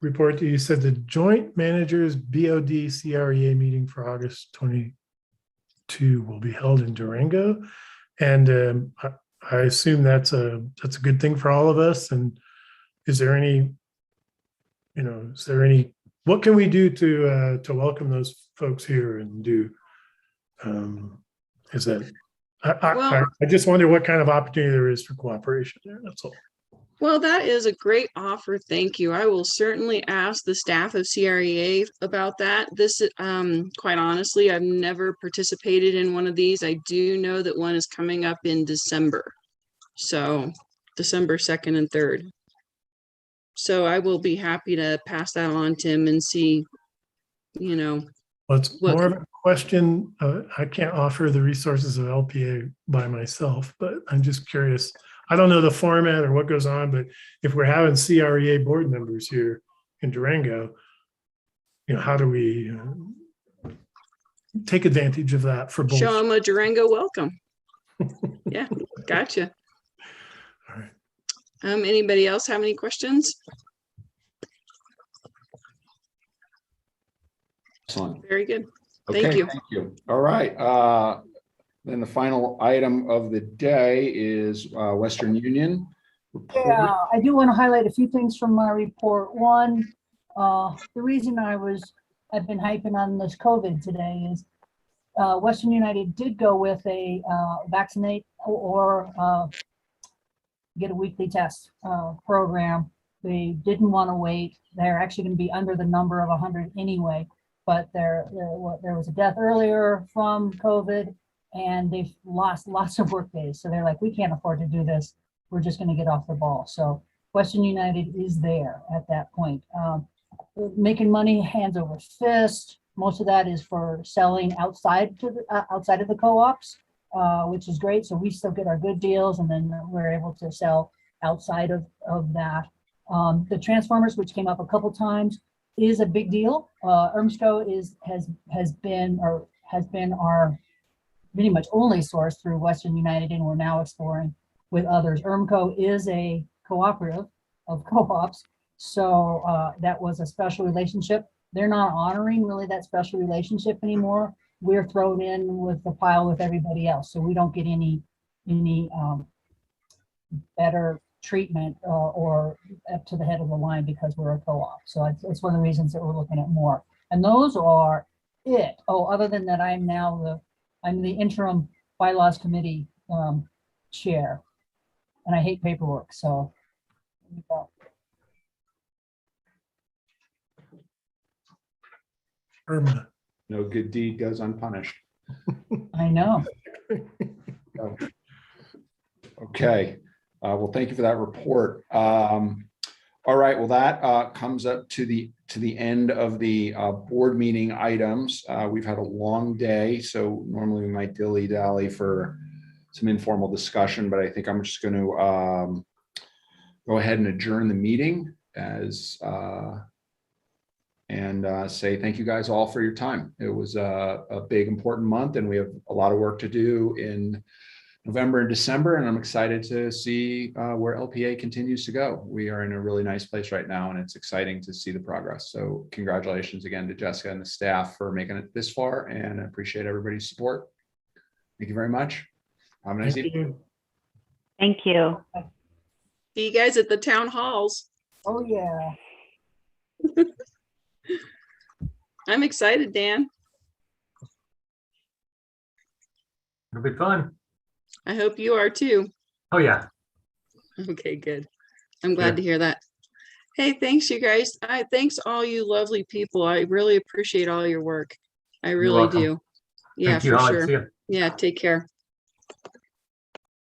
that you said the Joint Managers BOD CREA meeting for August 22 will be held in Durango. And I assume that's a good thing for all of us. And is there any, what can we do to welcome those folks here and do? I just wonder what kind of opportunity there is for cooperation there. That's all. Well, that is a great offer. Thank you. I will certainly ask the staff of CREA about that. This, quite honestly, I've never participated in one of these. I do know that one is coming up in December. So December 2nd and 3rd. So I will be happy to pass that on, Tim, and see, you know. Well, it's more of a question. I can't offer the resources of LPA by myself, but I'm just curious. I don't know the format or what goes on, but if we're having CREA board members here in Durango, you know, how do we take advantage of that for both? Show them a Durango welcome. Yeah, gotcha. All right. Anybody else have any questions? Excellent. Very good. Okay, Thank you. Thank you. All right. Then the final item of the day is Western Union report. Yeah, I do want to highlight a few things from my report. One, the reason I've been hyping on this COVID today is Western United did go with a vaccinate or get a weekly test program. They didn't want to wait. They're actually going to be under the number of 100 anyway, but there was a death earlier from COVID, and they've lost lots of work days. So they're like, we can't afford to do this. We're just going to get off the ball. So Western United is there at that point. Making money hands over fist. Most of that is for selling outside of the co-ops, which is great. So we still get our good deals, and then we're able to sell outside of that. The transformers, which came up a couple times, is a big deal. ERMSCO has been our pretty much only source through Western United, and we're now exploring with others. ERMCO is a cooperative of co-ops, so that was a special relationship. They're not honoring really that special relationship anymore. We're thrown in with the pile with everybody else, so we don't get any better treatment or up to the head of the line because we're a co-op. So it's one of the reasons that we're looking at more. And those are it. Oh, other than that, I'm the interim bylaws committee chair, and I hate paperwork. So there you go. Irma. No good deed goes unpunished. I know. Okay. Well, thank you for that report. All right. Well, that comes up to the end of the board meeting items. We've had a long day, so normally we might dilly-dally for some informal discussion, but I think I'm just going to go ahead and adjourn the meeting and say thank you guys all for your time. It was a big, important month, and we have a lot of work to do in November and December, and I'm excited to see where LPA continues to go. We are in a really nice place right now, and it's exciting to see the progress. So congratulations again to Jessica and the staff for making it this far, and I appreciate everybody's support. Thank you very much. Have a nice evening. Thank you. See you guys at the town halls. Oh yeah. I'm excited, Dan. It'll be fun. I hope you are too. Oh yeah. Okay, good. I'm glad to hear that. Hey, thanks you guys. Thanks all you lovely people. I really appreciate all your work. I really do. Yeah, Thank you, for Holly. sure. See ya. Yeah, take care.